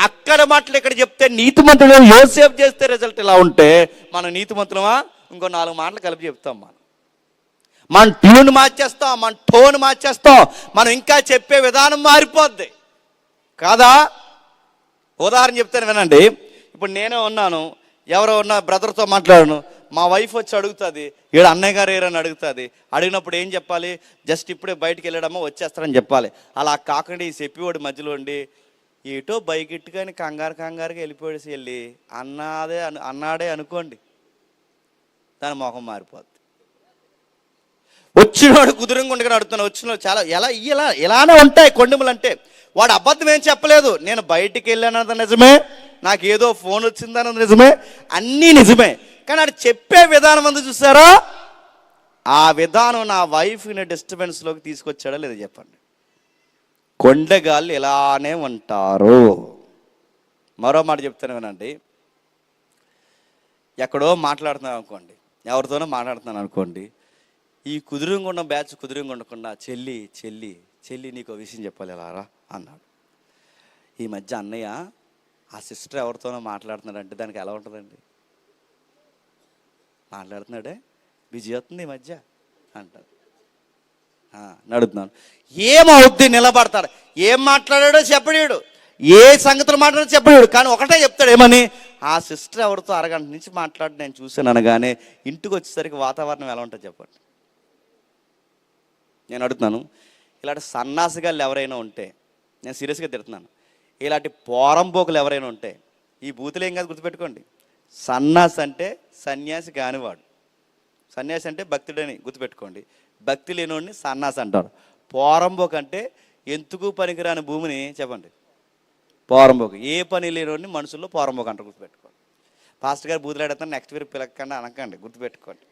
అక్కడ మాటలు ఇక్కడ చెప్తే నీతిమంతుడు యోసేపు చేస్తే రిజల్ట్ ఎలా ఉంటే, మనం నీతిమంతులమా? ఇంకో 4 మాటలు కలిపి చెప్తాం. మన ట్యూన్ మార్చేస్తాం, మన టోన్ మార్చేస్తాం, మనం ఇంకా చెప్పే విధానం మారిపోద్ది కాదా? ఉదాహరణ చెప్తాను వినండి. ఇప్పుడు నేనే ఉన్నాను, ఎవరో ఉన్న బ్రదర్తో మాట్లాడాను, మా వైఫ్ వచ్చి అడుగుతుంది, ఈడు అన్నయ్య గారు ఏరని అడుగుతుంది. అడిగినప్పుడు ఏం చెప్పాలి? జస్ట్ ఇప్పుడే బయటికి వెళ్ళడమో వచ్చేస్తారని చెప్పాలి. అలా కాకుండా ఈ చెప్పివాడు మధ్యలో ఉండి ఏటో బైకిట్టుగాని కంగారుగా వెళ్ళిపోయేసి వెళ్ళి అన్నాడే అనుకోండి, దాని మొహం మారిపోద్ది. వచ్చినవాడు కుదురంగా ఉండగా అడుగుతాను, వచ్చిన చాలా ఇలానే ఉంటాయి కొండములు. అంటే వాడు అబద్ధం ఏం చెప్పలేదు, నేను బయటికి వెళ్ళానన్నది నిజమే, నాకు ఏదో ఫోన్ వచ్చిందన్నది నిజమే, అన్నీ నిజమే. కానీ అది చెప్పే విధానం అందు చూసారా, ఆ విధానం నా వైఫ్ని డిస్టర్బెన్స్లోకి తీసుకొచ్చాడో లేదో చెప్పండి. కొండగాళ్ళు ఇలానే ఉంటారు. మరో మాట చెప్తాను వినండి. ఎక్కడో మాట్లాడుతున్నాను అనుకోండి, ఎవరితోనో మాట్లాడుతున్నాను అనుకోండి, ఈ కుదురుంగుండ బ్యాచ్ కుదురుంగుండకుండా చెల్లి చెల్లి చెల్లి నీకు విషయం చెప్పాలి ఎలారా అన్నాడు. ఈ మధ్య అన్నయ్య ఆ సిస్టర్ ఎవరితోనో మాట్లాడుతున్నాడంటే దానికి ఎలా ఉంటుందండి? మాట్లాడుతున్నాడే బిజీ అవుతుంది ఈ మధ్య అంటారు. నడుతున్నాను, ఏమవుద్ది నిలబడతాడు, ఏం మాట్లాడాడో చెప్పడాడు, ఏ సంగతులు మాట్లాడో చెప్పడాడు, కానీ ఒకటే చెప్తాడు ఏమని, ఆ సిస్టర్ ఎవరితో అరగంట నుంచి మాట్లాడి నేను చూశాను అనగానే ఇంటికి వచ్చేసరికి వాతావరణం ఎలా ఉంటుంది చెప్పండి. నేను అడుగుతున్నాను, ఇలాంటి సన్నాసిగాళ్ళు ఎవరైనా ఉంటే, నేను సీరియస్గా తిడుతున్నాను, ఇలాంటి పోరంబోకులు ఎవరైనా ఉంటే ఈ బూతులు ఏం కాదు గుర్తుపెట్టుకోండి. సన్నాసి అంటే సన్యాసి కానివాడు, సన్యాసి అంటే భక్తుడని గుర్తుపెట్టుకోండి. భక్తి లేనివాడిని సన్నాసి అంటారు. పోరంబోకు అంటే ఎందుకు పనికిరాని భూమిని చెప్పండి పోరంబోకు. ఏ పని లేనివాడిని మనుషుల్లో పోరంబోకు అంటారు, గుర్తుపెట్టుకోండి. పాస్టర్ గారు బూతులు ఆడతాను నెక్స్ట్ వీక్ పిలకండి అనకండి, గుర్తుపెట్టుకోండి.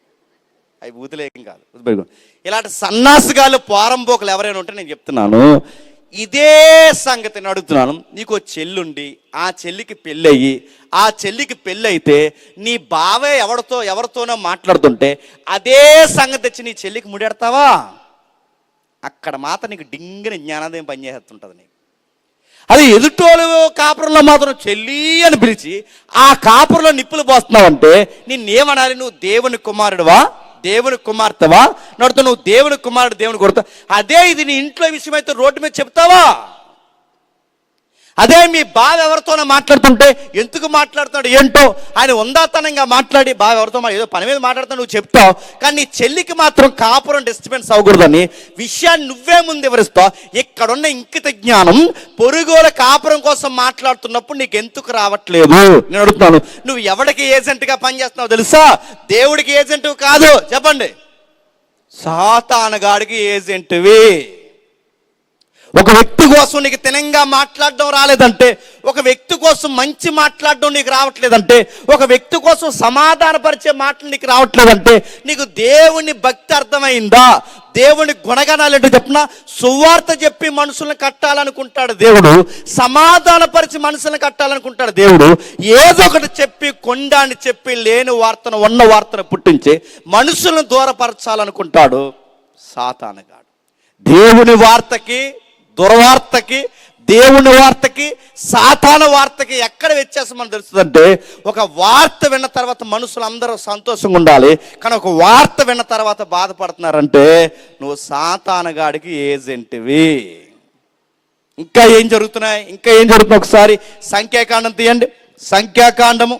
అవి బూతులు ఏం కాదు, గుర్తుపెట్టుకోండి. ఇలాంటి సన్నాసిగాళ్ళు పోరంబోకులు ఎవరైనా ఉంటే నేను చెప్తున్నాను, ఇదే సంగతిని అడుగుతున్నాను. నీకు చెల్లుండి ఆ చెల్లికి పెళ్ళయ్యి, ఆ చెల్లికి పెళ్ళి అయితే నీ బావే ఎవరితోనో మాట్లాడుతుంటే అదే సంగతి తెచ్చి నీ చెల్లికి ముడెడతావా? అక్కడ మాత్రం నీకు డింగిని జ్ఞానోదయం పనిచేస్తుంటుంది నీకు. అది ఎదుటోళ్ళు కాపురంలో మాత్రం చెల్లి అని పిలిచి ఆ కాపురంలో నిప్పులు పోస్తున్నావంటే నిన్నేమనాలి? నువ్వు దేవుని కుమారుడువా, దేవుని కుమార్తెవా? నడుతూ నువ్వు దేవుని కుమారుడు, దేవుని కొడుతా. అదే ఇది నీ ఇంట్లో విషయం అయితే రోడ్డు మీద చెప్తావా? అదే మీ బావ ఎవరితోనో మాట్లాడుతుంటే ఎందుకు మాట్లాడుతున్నాడు ఏంటో ఆయన ఉందాతనంగా మాట్లాడి బావ ఎవరితో ఏదో పని మీద మాట్లాడుతావు నువ్వు చెప్తావు, కానీ నీ చెల్లికి మాత్రం కాపురం డిస్టర్బెన్స్ అవ్వకూడదని విషయాన్ని నువ్వే ముందు వివరిస్తావు. ఇక్కడున్న ఇంకిత జ్ఞానం పొరుగుల కాపురం కోసం మాట్లాడుతున్నప్పుడు నీకు ఎందుకు రావట్లేదు? నేను అడుగుతున్నాను, నువ్వు ఎవరికి ఏజెంట్గా పనిచేస్తున్నావు తెలుసా? దేవుడికి ఏజెంట్ కాదు, చెప్పండి, సాతానుగాడికి ఏజెంట్వి. ఒక వ్యక్తి కోసం నీకు తినంగా మాట్లాడడం రాలేదంటే, ఒక వ్యక్తి కోసం మంచి మాట్లాడడం నీకు రావట్లేదంటే, ఒక వ్యక్తి కోసం సమాధానపరిచే మాటలు నీకు రావట్లేదంటే నీకు దేవుని భక్తి అర్థమైందా? దేవుని గుణగణాలు ఏంటో చెప్పిన, సువార్త చెప్పి మనుషులను కట్టాలనుకుంటాడు దేవుడు, సమాధానపరిచి మనుషులను కట్టాలనుకుంటాడు దేవుడు. ఏదో ఒకటి చెప్పి కొండాన్ని చెప్పి లేని వార్తను ఉన్న వార్తను పుట్టించి మనుషులను దూరపరచాలనుకుంటాడు సాతానుగాడు. దేవుని వార్తకి దుర్వార్తకి, దేవుని వార్తకి సాతాను వార్తకి ఎక్కడ వ్యత్యాసం అని తెలుస్తుందంటే, ఒక వార్త విన్న తర్వాత మనుషులు అందరూ సంతోషంగా ఉండాలి, కానీ ఒక వార్త విన్న తర్వాత బాధపడుతున్నారంటే నువ్వు సాతానుగాడికి ఏజెంట్వి. ఇంకా ఏం జరుగుతున్నాయి ఒకసారి సంఖ్యాకాండం తీయండి. సంఖ్యాకాండము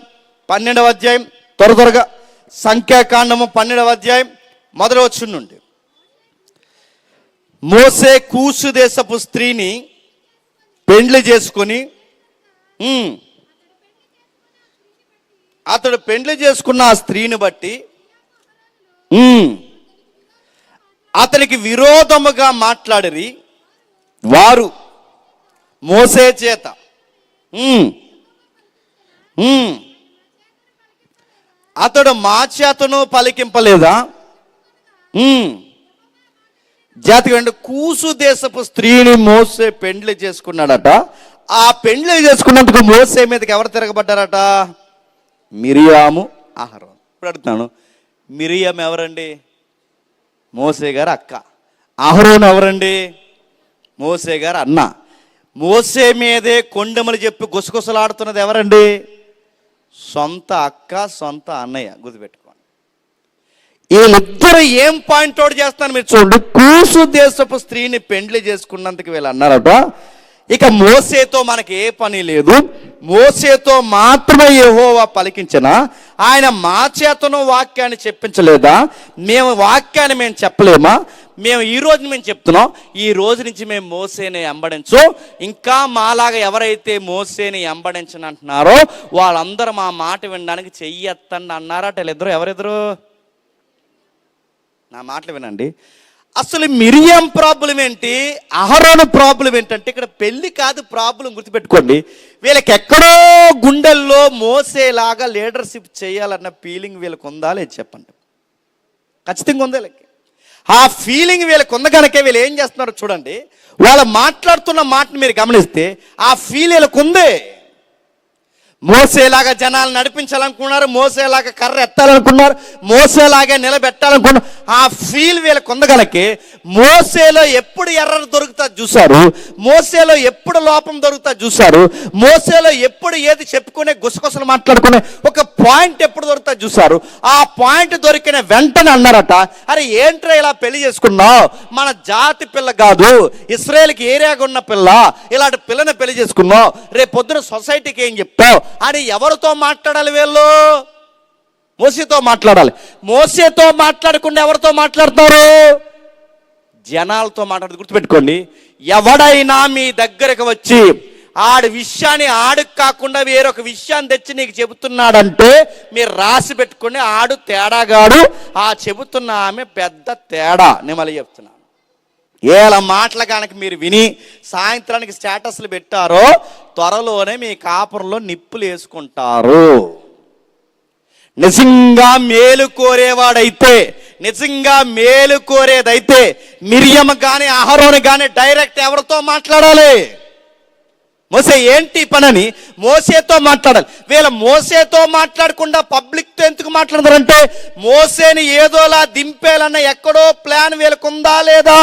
12వ అధ్యాయం, త్వరగా సంఖ్యాకాండము 12వ అధ్యాయం మొదటి వచనం నుండి. మోసే కూసు దేశపు స్త్రీని పెండ్లి చేసుకొని, అతడు పెండ్లి చేసుకున్న ఆ స్త్రీని బట్టి అతనికి విరోధముగా మాట్లాడిరి వారు మోసే చేత. అతడు మా చేతను పలికింపలేదా? జాతికి కూసు దేశపు స్త్రీని మోసే పెండ్లి చేసుకున్నాడట. ఆ పెండ్లి చేసుకున్నందుకు మోసే మీదకి ఎవరు తిరగబడ్డారట? మిరియాము, అహరోను. ఇప్పుడు అడుగుతాను, మిరియాము ఎవరండి? మోసే గారు అక్క. అహరోను ఎవరండి? మోసే గారు అన్న. మోసే మీదే కొండమని చెప్పి గుసగుసలాడుతున్నది ఎవరండి? సొంత అక్క, సొంత అన్నయ్య. గుర్తుపెట్టుకోండి. వీళ్ళిద్దరు ఏం పాయింట్ అవుట్ చేస్తాను మీరు చూడండి. కూసు దేశపు స్త్రీని పెండ్లి చేసుకున్నందుకు వీళ్ళు అన్నారట, ఇక మోసేతో మనకి ఏ పని లేదు, మోసేతో మాత్రమే యెహోవా పలికించిన, ఆయన మా చేతను వాక్యాన్ని చెప్పించలేదా? మేము వాక్యాన్ని మేము చెప్పలేమా? మేము చెప్తున్నాం, ఈ రోజు నుంచి మేము మోసేని వెంబడించు, ఇంకా మాలాగా ఎవరైతే మోసేని వెంబడించని అంటున్నారో వాళ్ళందరూ మా మాట వినడానికి చెయ్యెత్తండి అన్నారట. వీళ్ళిద్దరు ఎవరిద్దరు? నా మాటలు వినండి. అసలు మిరియం ప్రాబ్లం ఏంటి, అహరోను ప్రాబ్లం ఏంటంటే ఇక్కడ పెళ్లి కాదు ప్రాబ్లం, గుర్తుపెట్టుకోండి. వీళ్ళకి ఎక్కడో గుండెల్లో మోసేలాగా లీడర్షిప్ చేయాలన్న ఫీలింగ్ వీళ్ళకి ఉందా లేదు చెప్పండి. ఖచ్చితంగా ఉంది వీళ్ళకి. ఆ ఫీలింగ్ వీళ్ళకి ఉంది కనుక వీళ్ళు ఏం చేస్తున్నారో చూడండి. వాళ్ళు మాట్లాడుతున్న మాటను మీరు గమనిస్తే ఆ ఫీల్ వీళ్ళకి ఉంది. మోసేలాగా జనాలు నడిపించాలనుకున్నారు, మోసేలాగా కర్ర ఎత్తాలనుకున్నారు, మోసేలాగా నిలబెట్టాలనుకున్నారు. ఆ ఫీల్ వీళ్ళకి ఉంది కనుక మోసేలో ఎప్పుడు ఎర్రర్ దొరుకుతా చూశారు, మోసేలో ఎప్పుడు లోపం దొరుకుతా చూశారు, మోసేలో ఎప్పుడు ఏది చెప్పుకునే గుసగుసలు మాట్లాడుకునే ఒక పాయింట్ ఎప్పుడు దొరుకుతా చూశారు. ఆ పాయింట్ దొరికిన వెంటనే అన్నారట, అరే ఏంట్రా ఇలా పెళ్లి చేసుకున్నావు, మన జాతి పిల్ల కాదు, ఇస్రాయేల్కి ఏరియాగా ఉన్న పిల్ల, ఇలాంటి పిల్లని పెళ్లి చేసుకున్నావు, రేపు పొద్దున సొసైటీకి ఏం చెప్తావు అని ఎవరితో మాట్లాడాలి వీళ్ళు? మోసేతో మాట్లాడాలి. మోసేతో మాట్లాడకుండా ఎవరితో మాట్లాడతారు? జనాలతో మాట్లాడదు. గుర్తుపెట్టుకోండి, ఎవడైనా మీ దగ్గరకు వచ్చి ఆడి విషయాన్ని ఆడుకు కాకుండా వేరొక విషయాన్ని తెచ్చి నీకు చెబుతున్నాడంటే మీరు రాసి పెట్టుకోండి, ఆడు తేడాగాడు, ఆ చెబుతున్న ఆమె పెద్ద తేడా. నేను మళ్ళీ చెప్తున్నాను, ఏళ్ళ మాటలు కనుక మీరు విని సాయంత్రానికి స్టేటస్లు పెట్టారో త్వరలోనే మీ కాపురంలో నిప్పులు వేసుకుంటారు. నిజంగా మేలు కోరేవాడైతే, నిజంగా మేలు కోరేదైతే మిరియము కానీ అహరోను కానీ డైరెక్ట్ ఎవరితో మాట్లాడాలి? మోసే ఏంటి పనని మోసేతో మాట్లాడాలి. వీళ్ళ మోసేతో మాట్లాడకుండా పబ్లిక్తో ఎందుకు మాట్లాడతారంటే మోసేని ఏదోలా దింపేయాలన్న ఎక్కడో ప్లాన్ వీళ్ళకుందా లేదా?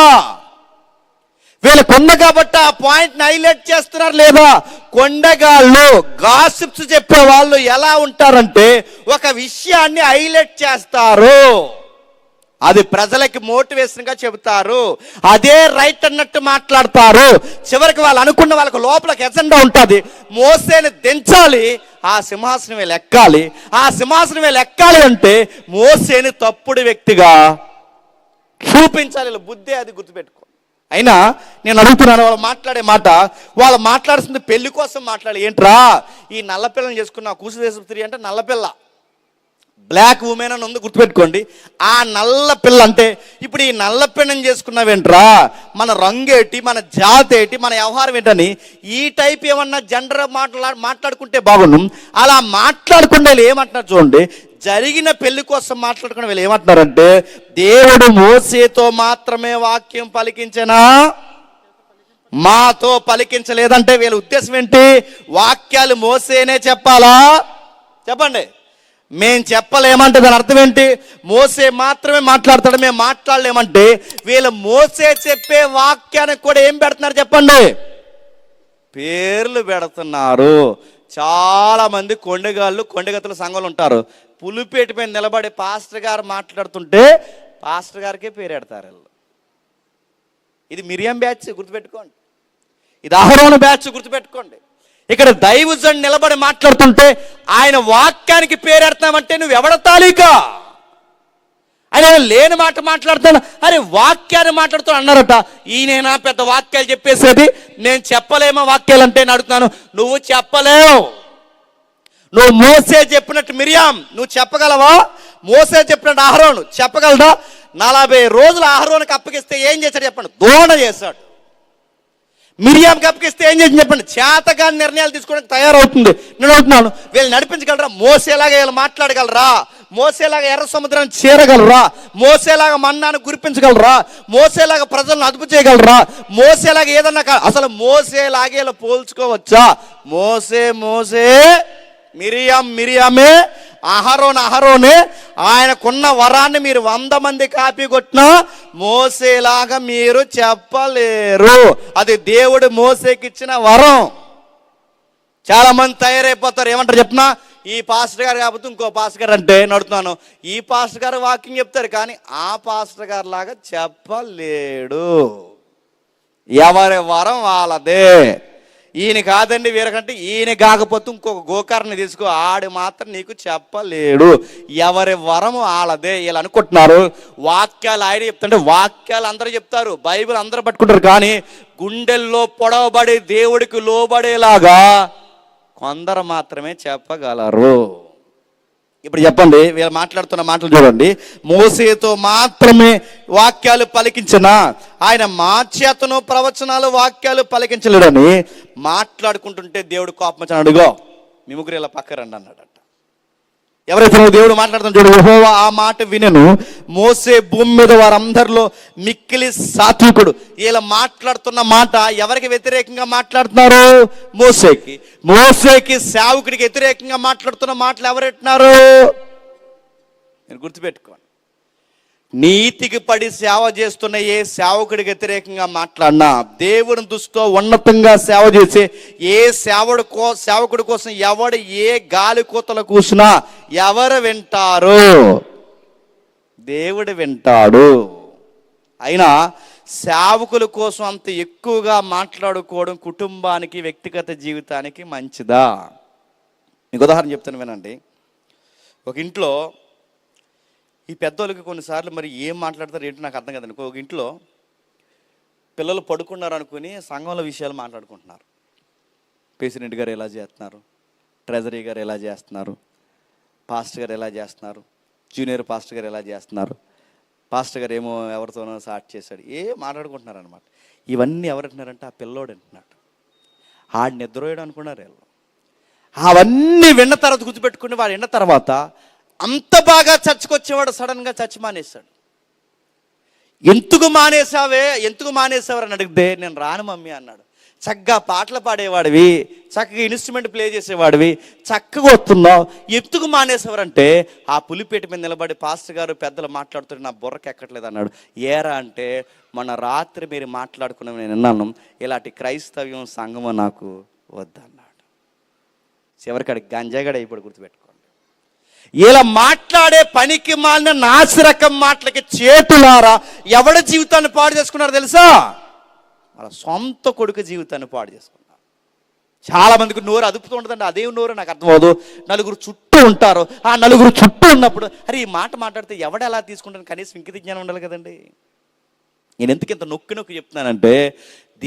వీళ్ళకుంది కాబట్టి ఆ పాయింట్ని హైలైట్ చేస్తున్నారు లేదా? కొండగాళ్ళు గాసిప్స్ చెప్పే వాళ్ళు ఎలా ఉంటారంటే ఒక విషయాన్ని హైలైట్ చేస్తారు, అది ప్రజలకి మోటివేషన్గా చెబుతారు, అదే రైట్ అన్నట్టు మాట్లాడతారు. చివరికి వాళ్ళు అనుకున్న వాళ్ళకి లోపలికి ఎజెండా ఉంటుంది, మోసేని దించాలి, ఆ సింహాసనం వీళ్ళు ఎక్కాలి. ఆ సింహాసనం వీళ్ళు ఎక్కాలి అంటే మోసేని తప్పుడు వ్యక్తిగా చూపించాలి. బుద్ధి అది గుర్తుపెట్టుకో. అయినా నేను అడుగుతున్నాను, వాళ్ళు మాట్లాడే మాట, వాళ్ళు మాట్లాడుతుంది పెళ్లి కోసం మాట్లాడి ఏంట్రా ఈ నల్లపిల్లని చేసుకున్న కూసుదేశ స్త్రీ అంటే నల్లపిల్ల, బ్లాక్ ఉమెన్ అని ఉంది, గుర్తుపెట్టుకోండి. ఆ నల్ల పిల్ల అంటే ఇప్పుడు ఈ నల్ల పిల్లని చేసుకున్నావేంట్రా, మన రంగేటి, మన జాతి ఏంటి, మన వ్యవహారం ఏంటని ఈ టైప్ ఏమన్నా జెండర్ మాట్లాడుకుంటే బాగుండు. అలా మాట్లాడకుండా వీళ్ళు ఏమంటున్నారు చూడండి, జరిగిన పెళ్లి కోసం మాట్లాడుకుని వీళ్ళు ఏమంటున్నారంటే దేవుడు మోసేతో మాత్రమే వాక్యం పలికించనా, మాతో పలికించలేదంటే వీళ్ళ ఉద్దేశం ఏంటి? వాక్యాలు మోసేనే చెప్పాలా? చెప్పండి. మేం చెప్పలేమంటే దాని అర్థం ఏంటి? మోసే మాత్రమే మాట్లాడతాడు, మేము మాట్లాడలేమంటే వీళ్ళు మోసే చెప్పే వాక్యానికి కూడా ఏం పెడుతున్నారు చెప్పండి? పేర్లు పెడుతున్నారు. చాలా మంది కొండగాళ్ళు, కొండగతుల సంఘాలు ఉంటారు, పులిపేట పైన నిలబడి పాస్టర్ గారు మాట్లాడుతుంటే పాస్టర్ గారికే పేరు పెడతారు వీళ్ళు. ఇది మిరియం బ్యాచ్, గుర్తుపెట్టుకోండి. ఇది అహరోను బ్యాచ్, గుర్తుపెట్టుకోండి. ఇక్కడ దైవజనుడు నిలబడి మాట్లాడుతుంటే ఆయన వాక్యానికి పేరు పెడతామంటే నువ్వు ఎవడ తాలీకా? ఆయన లేని మాట మాట్లాడుతాను, అరే వాక్యాన్ని మాట్లాడుతూ అన్నారట. ఈయనేనా పెద్ద వాక్యాలు చెప్పేసేది? నేను చెప్పలేమో వాక్యాలు అంటే అడుగుతున్నాను. నువ్వు చెప్పలేవు. నువ్వు మోసే చెప్పినట్టు మిరియాం నువ్వు చెప్పగలవా? మోసే చెప్పినట్టు అహరోను చెప్పగలదా? 40 రోజులు అహరోనుకి అప్పగిస్తే ఏం చేశాడు చెప్పండి? దోణ చేశాడు. మిరియాంకి అప్పగిస్తే ఏం చేసింది చెప్పండి? చేతగాని నిర్ణయాలు తీసుకోవడానికి తయారవుతుంది. నేను అడుగుతున్నాను, వీళ్ళు నడిపించగలరా? మోసేలాగా వీళ్ళు మాట్లాడగలరా? మోసేలాగా ఎర్ర సముద్రాన్ని చేరగలరా? మోసేలాగా మన్నాను కురిపించగలరా? మోసేలాగా ప్రజలను అదుపు చేయగలరా? మోసేలాగా ఏదన్నా అసలు మోసేలాగే ఇలా పోల్చుకోవచ్చా? మోసే మిరియామే, అహరోనే. ఆయనకున్న వరాన్ని మీరు 100 మంది కాపీ కొట్టినా మోసేలాగా మీరు చెప్పలేరు. అది దేవుడు మోసేకి ఇచ్చిన వరం. చాలా మంది తయారైపోతారు, ఏమంటారు చెప్పినా, ఈ పాస్టర్ గారు కాకపోతే ఇంకో పాస్టర్ గారు అంటే నడుతున్నాను, ఈ పాస్టర్ గారు వాకింగ్ చెప్తారు కానీ ఆ పాస్టర్ గారు లాగా చెప్పలేడు. ఎవరి వరం వాళ్ళదే. ఈయన కాదండి వీరకంటే, ఈయన కాకపోతే ఇంకొక గోకారని తీసుకో, ఆడు మాత్రం నీకు చెప్పలేడు. ఎవరి వరం వాళ్ళదే. వీళ్ళు అనుకుంటున్నారు వాక్యాలు ఆయన చెప్తుంటే వాక్యాలు అందరూ చెప్తారు, బైబిల్ అందరూ పట్టుకుంటారు, కానీ గుండెల్లో పొడవబడి దేవుడికి లోబడేలాగా కొందరు మాత్రమే చెప్పగలరు. ఇప్పుడు చెప్పండి, వీళ్ళు మాట్లాడుతున్న మాటలు చూడండి. మోసేతో మాత్రమే వాక్యాలు పలికించిన ఆయన మా చేతను ప్రవచనాలు వాక్యాలు పలికించలేడని మాట్లాడుకుంటుంటే దేవుడు కోపం వచ్చి అడుగో మీ ముగ్గురు ఇలా పక్కరండి అన్నాడట. ఎవరైతే దేవుడు మాట్లాడుతున్నా చూడు, యెహోవా ఆ మాట వినెను. మోసే భూమి మీద వారందరిలో మిక్కిలి సాత్వికుడు. ఇలా మాట్లాడుతున్న మాట ఎవరికి వ్యతిరేకంగా మాట్లాడుతున్నారు? మోసేకి. మోసేకి సేవకుడికి వ్యతిరేకంగా మాట్లాడుతున్న మాటలు ఎవరెట్టినారు? నేను గుర్తుపెట్టుకోండి, నీతికి పడి సేవ చేస్తున్న ఏ సేవకుడికి వ్యతిరేకంగా మాట్లాడినా, దేవుని దృష్టిలో ఉన్నతంగా సేవ చేసే ఏ సేవకుడి కోసం ఎవడు ఏ గాలి కూతలు కూసినా ఎవరు వింటారు? దేవుడు వింటాడు. అయినా సేవకుల కోసం అంత ఎక్కువగా మాట్లాడుకోవడం కుటుంబానికి వ్యక్తిగత జీవితానికి మంచిదా? మీకు ఉదాహరణ చెప్తాను వినండి. ఒక ఇంట్లో ఈ పెద్దోళ్ళకి కొన్నిసార్లు మరి ఏం మాట్లాడతారు ఏంటో నాకు అర్థం కదండి. ఒక ఇంట్లో పిల్లలు పడుకున్నారు అనుకుని సంఘంలో విషయాలు మాట్లాడుకుంటున్నారు. ప్రెసిడెంట్ గారు ఎలా చేస్తున్నారు, ట్రెజరీ గారు ఎలా చేస్తున్నారు, పాస్టర్ గారు ఎలా చేస్తున్నారు, జూనియర్ పాస్టర్ గారు ఎలా చేస్తున్నారు, పాస్టర్ గారు ఏమో ఎవరితోనో స్టార్ట్ చేశాడు, మాట్లాడుకుంటున్నారు అనమాట. ఇవన్నీ ఎవరంటున్నారంటే ఆ పిల్లోడు అంటున్నాడు. ఆడు నిద్రపోయాడు అనుకున్నారు వీళ్ళు. అవన్నీ విన్న తర్వాత గుర్తుపెట్టుకుని వాడు విన్న తర్వాత అంత బాగా చర్చకు వచ్చేవాడు సడన్గా చర్చ మానేశాడు. ఎందుకు మానేసావని అడిగితే నేను రాను మమ్మీ అన్నాడు. చక్కగా పాటలు పాడేవాడివి, చక్కగా ఇన్స్ట్రుమెంట్ ప్లే చేసేవాడివి, చక్కగా వస్తున్నావు, ఎందుకు మానేసేవారంటే ఆ పులిపేట మీద నిలబడి పాస్టర్ గారు పెద్దలు మాట్లాడుతుంటే నా బుర్రకి ఎక్కట్లేదు అన్నాడు. ఏరా అంటే మొన్న రాత్రి మీరు మాట్లాడుకున్నాం నేను విన్నాను, ఇలాంటి క్రైస్తవ్యం సంఘము నాకు వద్దన్నాడు. చివరికి గంజాగడ అయిపోయి గుర్తుపెట్టుకోండి. ఇలా మాట్లాడే పనికి మాలిన నాసిరకం మాటలకి చేతులారా ఎవడ జీవితాన్ని పాడు చేసుకున్నారో తెలుసా? వాళ్ళ సొంత కొడుకు జీవితాన్ని పాడు చేసుకున్నారు. చాలా మందికి నోరు అదుపుతూ ఉంటుందండి. అదే నోరు నాకు అర్థమవుదు. నలుగురు చుట్టూ ఉంటారు. ఆ నలుగురు చుట్టూ ఉన్నప్పుడు అరే ఈ మాట మాట్లాడితే ఎవడ ఎలా తీసుకుంటాను, కనీసం ఇంకిత జ్ఞానం ఉండాలి కదండి. నేను ఎందుకు ఇంత నొక్కి చెప్తున్నానంటే,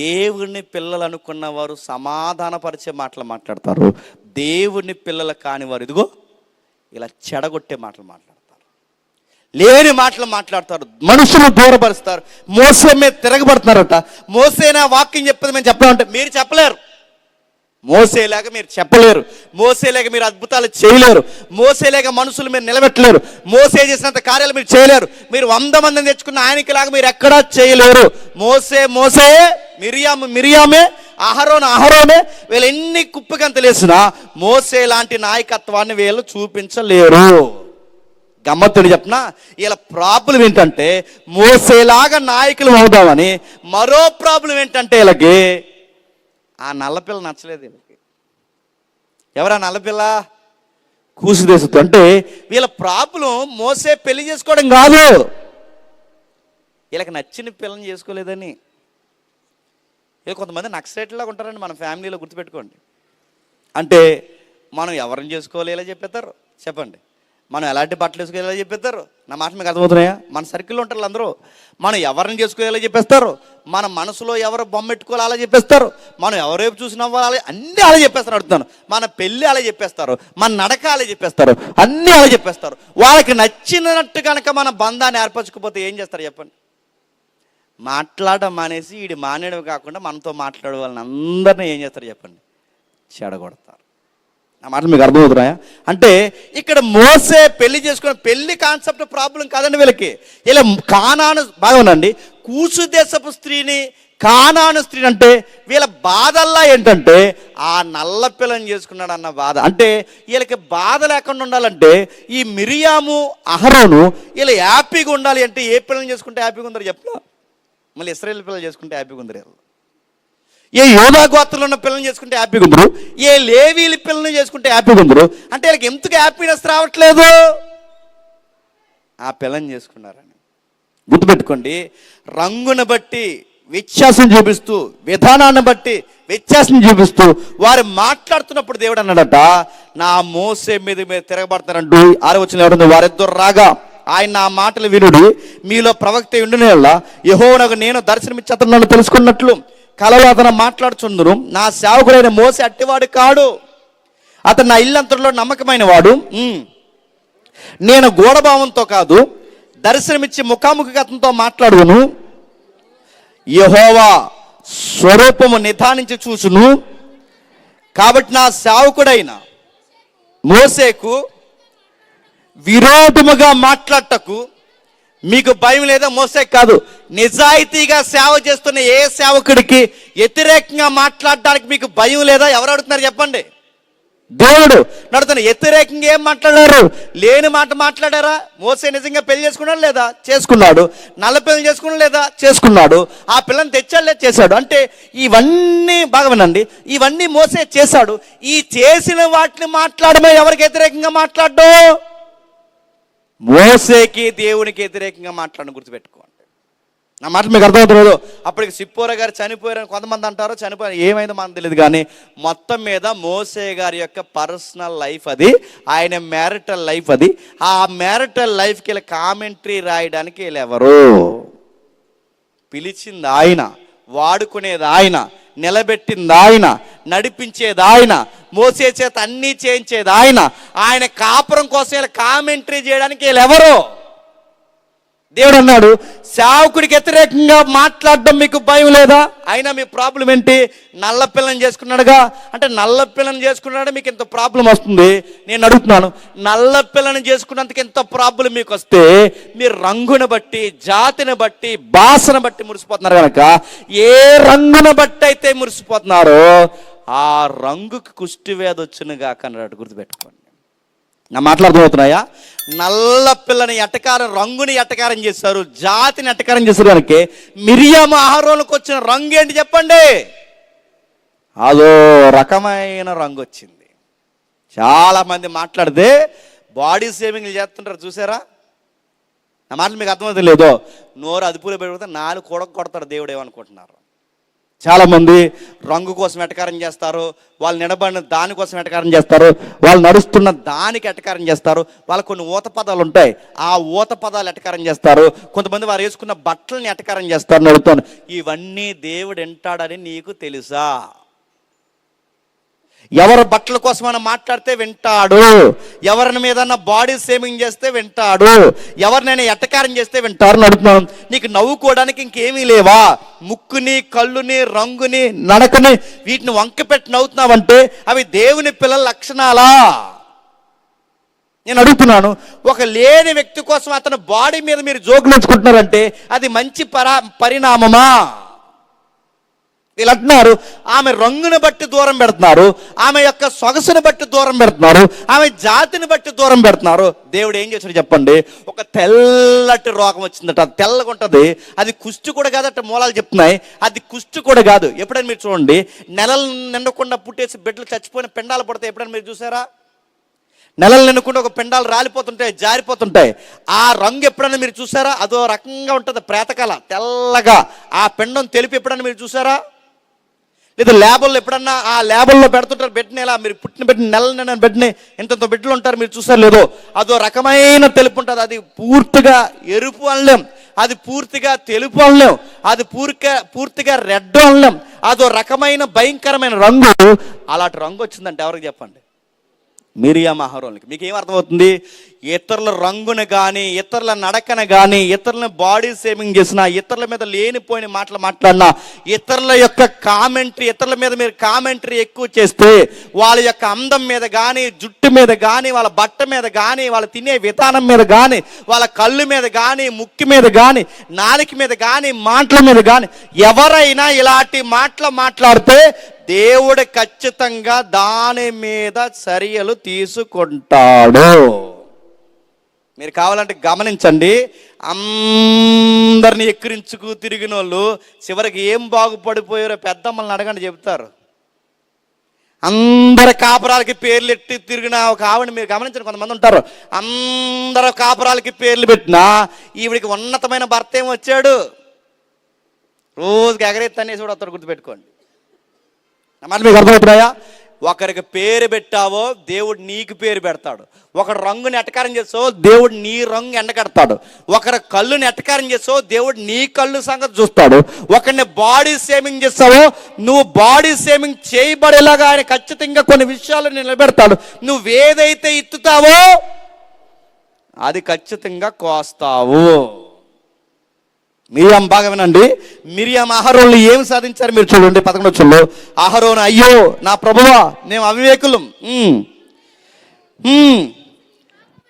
దేవుని పిల్లలు అనుకున్న వారు సమాధానపరిచే మాటలు మాట్లాడతారు. దేవుని పిల్లలు కాని వారు ఇదిగో ఇలా చెడగొట్టే మాటలు మాట్లాడతారు, లేని మాటలు మాట్లాడతారు, మనుషులు దూరపరుస్తారు. మోసే మీద తిరగబడుతున్నారట. మోసేనా వాక్యం చెప్పేది మేము చెప్పామంటే మీరు చెప్పలేరు. మోసేలాగా మీరు చెప్పలేరు. మోసేలాగా మీరు అద్భుతాలు చేయలేరు. మోసేలాగా మనుషులు మీరు నిలబెట్టలేరు. మోసే చేసినంత కార్యాలు మీరు చేయలేరు. మీరు 100 మందిని తెచ్చుకున్న ఆయనకిలాగా మీరు ఎక్కడా చేయలేరు. మోసే మిరియామే, అహరోనే వీళ్ళు ఎన్ని కుప్పగంతలు వేసినా మోసే లాంటి నాయకత్వాన్ని వీళ్ళు చూపించలేరు. గమ్మత్తుని చెప్పిన వీళ్ళ ప్రాబ్లం ఏంటంటే మోసేలాగా నాయకులు అవుదామని. మరో ప్రాబ్లం ఏంటంటే వీళ్ళకి ఆ నల్లపిల్ల నచ్చలేదు. వీళ్ళకి ఎవరా నల్లపిల్ల? కూసుదేశతో. అంటే వీళ్ళ ప్రాబ్లం మోసే పెళ్లి చేసుకోవడం కాదు, వీళ్ళకి నచ్చిన పిల్లని చేసుకోలేదని. వీళ్ళు కొంతమంది నక్సలైట్లాగా ఉంటారండి మన ఫ్యామిలీలో, గుర్తుపెట్టుకోండి. అంటే మనం ఎవరిని చేసుకోవాలి ఎలా చెప్పేస్తారు చెప్పండి, మనం ఎలాంటి బట్టలు వేసుకోవాలి ఎలా చెప్పేస్తారు? నా మాట మీకు అర్థమవుతున్నాయా? మన సర్కిల్లో ఉంటారు అందరూ. మనం ఎవరిని చేసుకోవాలో చెప్పేస్తారు, మన మనసులో ఎవరు బొమ్మ పెట్టుకోవాలి అలా చెప్పేస్తారు, మనం ఎవరైపు చూసినా వాళ్ళు అన్నీ అలా చెప్పేస్తారు. అడుగుతాను, మన పెళ్ళి అలా చెప్పేస్తారు, మన నడక అలా చెప్పేస్తారు, అన్నీ అలా చెప్పేస్తారు. వాళ్ళకి నచ్చినట్టు కనుక మన బంధాన్ని ఏర్పరచుకోకపోతే ఏం చేస్తారు చెప్పండి? మాట్లాడడం మానేసి వీడి మానేయడం కాకుండా మనతో మాట్లాడే వాళ్ళని అందరినీ ఏం చేస్తారు చెప్పండి? చెడగొడతారు. నా మాటలు మీకు అర్థమవుతున్నాయా? అంటే ఇక్కడ మోసే పెళ్లి చేసుకున్న పెళ్లి కాన్సెప్ట్ ప్రాబ్లం కాదండి వీళ్ళకి. ఇలా కానాను బాగా ఉందండి, కూసు దేశపు స్త్రీని కానాను స్త్రీని అంటే వీళ్ళ బాధల్లా ఏంటంటే ఆ నల్ల పిల్లని చేసుకున్నాడు అన్న బాధ. అంటే వీళ్ళకి బాధ లేకుండా ఉండాలంటే ఈ మిరియాము అహరోను వీళ్ళు హ్యాపీగా ఉండాలి అంటే ఏ పిల్లని చేసుకుంటే హ్యాపీగా ఉందరు చెప్పిన? మళ్ళీ ఇశ్రాయేలు పిల్లలు చేసుకుంటే హ్యాపీగా ఉందరు. ఏ యోధా గోత్రంలో ఉన్న పిల్లల్ని చేసుకుంటే హ్యాపీగా ఉందరు, ఏ లేవీల పిల్లల్ని చేసుకుంటే హ్యాపీగా ఉందరు. అంటే వీళ్ళకి ఎందుకు హ్యాపీనెస్ రావట్లేదు? ఆ పిల్లని చేసుకున్నారని. గుర్తుపెట్టుకోండి, రంగును బట్టి వ్యత్యాసం చూపిస్తూ, విధానాన్ని బట్టి వ్యత్యాసం చూపిస్తూ వారు మాట్లాడుతున్నప్పుడు దేవుడు అన్నాడట, నా మోసే మీద తిరగబడతారంటూ 6వ వచనంలో ఎవరు? వారిద్దరు రాగా ఆయన నా మాటలు వినుడి, మీలో ప్రవక్త ఉండిన యెహోవానగు నేను దర్శనమిచ్చి అతను నన్ను తెలుసుకున్నట్లు కలలో అతను మాట్లాడుచుందును. నా సేవకుడైన మోసే అట్టివాడు కాడు, అతను నా ఇల్లంతలో నమ్మకమైన వాడు, నేను గూఢభావంతో కాదు, దర్శనమిచ్చి ముఖాముఖి అతనితో మాట్లాడును, యెహోవా స్వరూపము నిధానించి చూసును. కాబట్టి నా సేవకుడైన మోసేకు విరోధముగా మాట్లాడటకు మీకు భయం లేదా? మోసే కాదు, నిజాయితీగా సేవ చేస్తున్న ఏ సేవకుడికి వ్యతిరేకంగా మాట్లాడడానికి మీకు భయం లేదా? ఎవరు అడుగుతున్నారు చెప్పండి? దేవుడు నడుతున్న. వ్యతిరేకంగా ఏం మాట్లాడారు? లేని మాట మాట్లాడారా? మోసే నిజంగా పెళ్లి చేసుకున్నాడు లేదా? చేసుకున్నాడు. నల్ల పిల్లని చేసుకున్నాడు లేదా? చేసుకున్నాడు. ఆ పిల్లని తెచ్చాడు లేదా? చేశాడు. అంటే ఇవన్నీ బాగా వినండి, ఇవన్నీ మోసే చేశాడు. ఈ చేసిన వాటిని మాట్లాడమే ఎవరికి వ్యతిరేకంగా మాట్లాడడం? మోసేకి దేవునికి వ్యతిరేకంగా మాట్లాడడం గుర్తుపెట్టుకోండి. నా మాట మీకు అర్థమవుతున్నదో? అప్పటికి సిప్పోరా గారు చనిపోయారని కొంతమంది అంటారు, చనిపోయారు, ఏమైందో మనకు తెలియదు. కానీ మొత్తం మీద మోసే గారి యొక్క పర్సనల్ లైఫ్ అది, ఆయన మ్యారిటల్ లైఫ్ అది. ఆ మ్యారిటల్ లైఫ్కి ఇలా కామెంటరీ రాయడానికి వీళ్ళు ఎవరు? పిలిచింది ఆయన, వాడుకునేది ఆయన, నిలబెట్టింది ఆయన, నడిపించేది ఆయన, మోసే చేత అన్నీ చేయించేది ఆయన. ఆయన కాపురం కోసం ఇలా కామెంటరీ చేయడానికి వీళ్ళు ఎవరు? దేవుడు అన్నాడు, సేవకుడికి వ్యతిరేకంగా మాట్లాడడం మీకు భయం లేదా? అయినా మీ ప్రాబ్లం ఏంటి? నల్ల పిల్లని చేసుకున్నాడుగా. అంటే నల్ల పిల్లని చేసుకున్నాడు, మీకు ఎంత ప్రాబ్లం వస్తుంది? నేను అడుగుతున్నాను, నల్ల పిల్లని చేసుకున్నందుకు ఎంత ప్రాబ్లం మీకు వస్తే, మీరు రంగును బట్టి, జాతిని బట్టి, భాషను బట్టి మురిసిపోతున్నారు కనుక, ఏ రంగును బట్టి అయితే మురిసిపోతున్నారో ఆ రంగుకి కుష్టివ్యాధి వచ్చునుగా కన్నాడు. గుర్తుపెట్టుకోండి. నా మాట్లాడుతున్నాయా? నల్ల పిల్లని ఎటకారం, రంగుని ఎటకారం చేశారు, జాతిని ఎటకారం చేశారు కనుక మిరియాము ఆహారంలోకి వచ్చిన రంగు ఏంటి చెప్పండి? అదో రకమైన రంగు వచ్చింది. చాలా మంది మాట్లాడితే బాడీ షేవింగ్లు చేస్తుంటారు, చూసారా? నా మాటలు మీకు అర్థమవుతుంది లేదో? నోరు అదుపులో పెడితే నాలుగు కొడతాడు దేవుడు ఏమనుకుంటున్నారు? చాలామంది రంగు కోసం ఎటకారం చేస్తారు, వాళ్ళు నిలబడిన దానికోసం ఎటకారం చేస్తారు, వాళ్ళు నడుస్తున్న దానికి ఎటకారం చేస్తారు. వాళ్ళకు కొన్ని ఊత పదాలు ఉంటాయి, ఆ ఊత పదాలు ఎటకారం చేస్తారు. కొంతమంది వారు వేసుకున్న బట్టలని ఎటకారం చేస్తారు, నడుతాను. ఇవన్నీ దేవుడు వింటాడని నీకు తెలుసా? ఎవరు బట్టల కోసమైనా మాట్లాడితే వింటాడు, ఎవరిని మీద బాడీ షేమింగ్ చేస్తే వింటాడు, ఎవరినైనా ఎట్టకారం చేస్తే వింటారు. నడుపుతున్నాం. నీకు నవ్వుకోవడానికి ఇంకేమీ లేవా? ముక్కుని, కళ్ళుని, రంగుని, నడకని వీటిని వంక పెట్టి నవ్వుతున్నావంటే అవి దేవుని పిల్లల లక్షణాలా? నేను అడుగుతున్నాను, ఒక లేని వ్యక్తి కోసం అతని బాడీ మీద మీరు జోకులేసుకుంటున్నారంటే అది మంచి పరిణామమా? వీళ్ళు అంటున్నారు, ఆమె రంగుని బట్టి దూరం పెడుతున్నారు, ఆమె యొక్క సొగసుని బట్టి దూరం పెడుతున్నారు, ఆమె జాతిని బట్టి దూరం పెడుతున్నారు. దేవుడు ఏం చేశాడు చెప్పండి? ఒక తెల్లటి రోగం వచ్చిందట, అది తెల్లగా ఉంటుంది. అది కుష్టి కూడా కాదట, మూలాలు చెప్తున్నాయి. అది కుష్టి కూడా కాదు. ఎప్పుడైనా మీరు చూడండి, నెలలు నిండకుండా పుట్టేసి బిడ్డలు చచ్చిపోయిన పిండాలు పడతాయి. ఎప్పుడైనా మీరు చూసారా? నెలలు నిండకుండా ఒక పిండాలు రాలిపోతుంటాయి, జారిపోతుంటాయి. ఆ రంగు ఎప్పుడైనా మీరు చూసారా? అదో రకంగా ఉంటుంది, ప్రేతకల తెల్లగా. ఆ పిండం తెలిపి ఎప్పుడైనా మీరు చూసారా? లేదా ల్యాబుల్లో ఎప్పుడన్నా ఆ ల్యాబుల్లో పెడుతుంటారు బిడ్డని, ఎలా మీరు పుట్టిన బిడ్డని, నెల బిడ్డని ఇంత బిడ్డలు ఉంటారు, మీరు చూసారు లేదో? అదో రకమైన తెలుపు ఉంటుంది. అది పూర్తిగా ఎరుపు అనలేం, అది పూర్తిగా తెలుపు అనలేం, అది పూర్తిగా రెడ్ అనలేం. అదో రకమైన భయంకరమైన రంగు. అలాంటి రంగు వచ్చిందంటే ఎవరికి చెప్పండి? మిరియాము ఆహారంలోకి. మీకు ఏం అర్థమవుతుంది? ఇతరుల రంగును కానీ, ఇతరుల నడకను కానీ, ఇతరులను బాడీ షేమింగ్ చేసినా, ఇతరుల మీద లేనిపోయిన మాటలు మాట్లాడినా, ఇతరుల యొక్క కామెంటరీ, ఇతరుల మీద మీరు కామెంటరీ ఎక్కువ చేస్తే, వాళ్ళ యొక్క అందం మీద కానీ, జుట్టు మీద కానీ, వాళ్ళ బట్ట మీద కానీ, వాళ్ళ తినే విధానం మీద కానీ, వాళ్ళ కళ్ళు మీద కానీ, ముక్కు మీద కానీ, నాలుక మీద కానీ, మాటల మీద కానీ ఎవరైనా ఇలాంటి మాటలు మాట్లాడితే దేవుడు ఖచ్చితంగా దాని మీద చర్యలు తీసుకుంటాడు. మీరు కావాలంటే గమనించండి, అందరిని ఎక్కిరించుకు తిరిగిన వాళ్ళు చివరికి ఏం బాగుపడిపోయారో పెద్దమ్మల్ని అడగండి, చెబుతారు. అందరి కాపురాలకి పేర్లు ఎట్టి తిరిగిన ఒక ఆవిడ మీరు గమనించండి. కొంతమంది ఉంటారు, అందరు కాపురాలకి పేర్లు పెట్టినా ఈవిడికి ఉన్నతమైన భర్త ఏమి వచ్చాడు, రోజుకి ఎగరెత్తనేసి కూడా వస్తాడు. గుర్తుపెట్టుకోండి. మాట మీకు అర్థమవుతున్నాయా? ఒకరికి పేరు పెట్టావో దేవుడు నీకు పేరు పెడతాడు. ఒకరు రంగుని ఎటకారం చేసావో దేవుడు నీ రంగు ఎండకడతాడు. ఒకరి కళ్ళుని ఎటకారం చేసావో దేవుడు నీ కళ్ళు సంగతి చూస్తాడు. ఒకరిని బాడీ షేమింగ్ చేస్తావో నువ్వు బాడీ షేమింగ్ చేయబడేలాగా ఆయన ఖచ్చితంగా కొన్ని విషయాలు నిలబెడతాడు. నువ్వేదైతే ఎత్తుతావో అది ఖచ్చితంగా కోస్తావు. మిరియాం బాగా వినండి. మిరియాం అహరోను ఏం సాధించారు మీరు చూడండి 11వ వచనంలో. అహరోను, అయ్యో నా ప్రభువా, మేము అవివేకులం,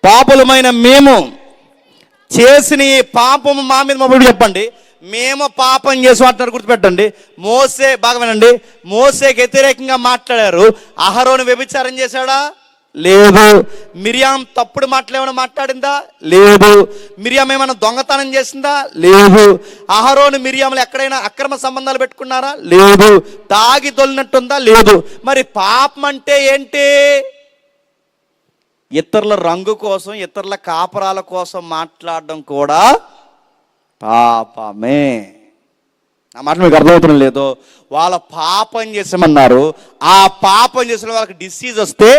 పాపులమైన మేము చేసిన ఈ పాపము మా మీద మమ్మల్ని చెప్పండి. మేము పాపం చేసి అంటున్నారు, గుర్తుపెట్టండి. మోసే బాగా వినండి, మోసేకి వ్యతిరేకంగా మాట్లాడారు. అహరోను వ్యభిచారం చేశాడా? లేదు. మిరియాం తప్పుడు మాటలు ఏమైనా మాట్లాడిందా? లేదు. మిరియాం ఏమైనా దొంగతనం చేసిందా? లేదు. అహరోను మిరియాములు ఎక్కడైనా అక్రమ సంబంధాలు పెట్టుకున్నారా? లేదు. తాగి దొల్లినట్టుందా? లేదు. మరి పాపం అంటే ఏంటి? ఇతరుల రంగు కోసం, ఇతరుల కాపరాల కోసం మాట్లాడడం కూడా పాపమే. ఆ మాట మీకు అర్థమవుతున్న లేదో? వాళ్ళ పాపం చేసామన్నారు. ఆ పాపం చేసిన వాళ్ళకి డిసీజ్ వస్తే,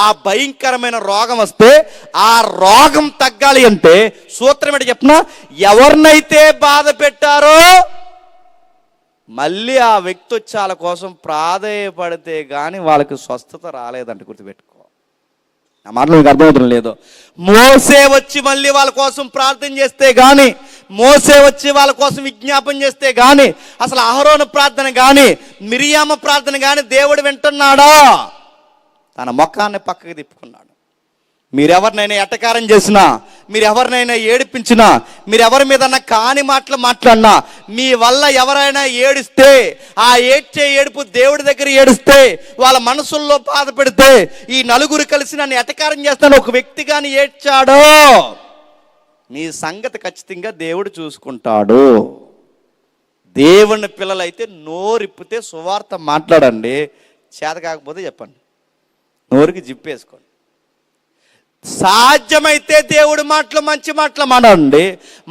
ఆ భయంకరమైన రోగం వస్తే, ఆ రోగం తగ్గాలి అంటే సూత్రం ఏంటి చెప్పిన? ఎవరినైతే బాధ పెట్టారో మళ్ళీ ఆ వ్యక్తి వచ్చి వాళ్ళ కోసం ప్రాధేయపడితే కానీ వాళ్ళకి స్వస్థత రాలేదంటే గుర్తుపెట్టుకో. ఆ మాటలు మీకు అర్థమవుతుంది లేదు? మోసే వచ్చి మళ్ళీ వాళ్ళ కోసం ప్రార్థన చేస్తే కానీ, మోసే వచ్చి వాళ్ళ కోసం విజ్ఞాపన చేస్తే కానీ, అసలు అహరోను ప్రార్థన కానీ మిరియామ ప్రార్థన కానీ దేవుడు వింటున్నాడా? తన ముఖాన్ని పక్కకి తిప్పుకున్నాడు. మీరెవరినైనా ఎటకారం చేసినా, మీరెవరినైనా ఏడిపించినా, మీరెవరి మీద కాని మాటలు మాట్లాడినా, మీ వల్ల ఎవరైనా ఏడిస్తే, ఆ ఏడ్చే ఏడుపు దేవుడి దగ్గర ఏడిస్తే, వాళ్ళ మనసుల్లో బాధ పెడితే, ఈ నలుగురు కలిసి నన్ను ఎటకారం చేస్తాను ఒక వ్యక్తి కానీ ఏడ్చాడో, మీ సంగతి ఖచ్చితంగా దేవుడు చూసుకుంటాడు. దేవుని పిల్లలైతే నోరిప్పితే సువార్త మాట్లాడండి, చేత కాకపోతే చెప్పండి, నోరుకి జిప్పేసుకోండి. సాధ్యమైతే దేవుడి మాటలు మంచి మాటలు మాట్లాడండి.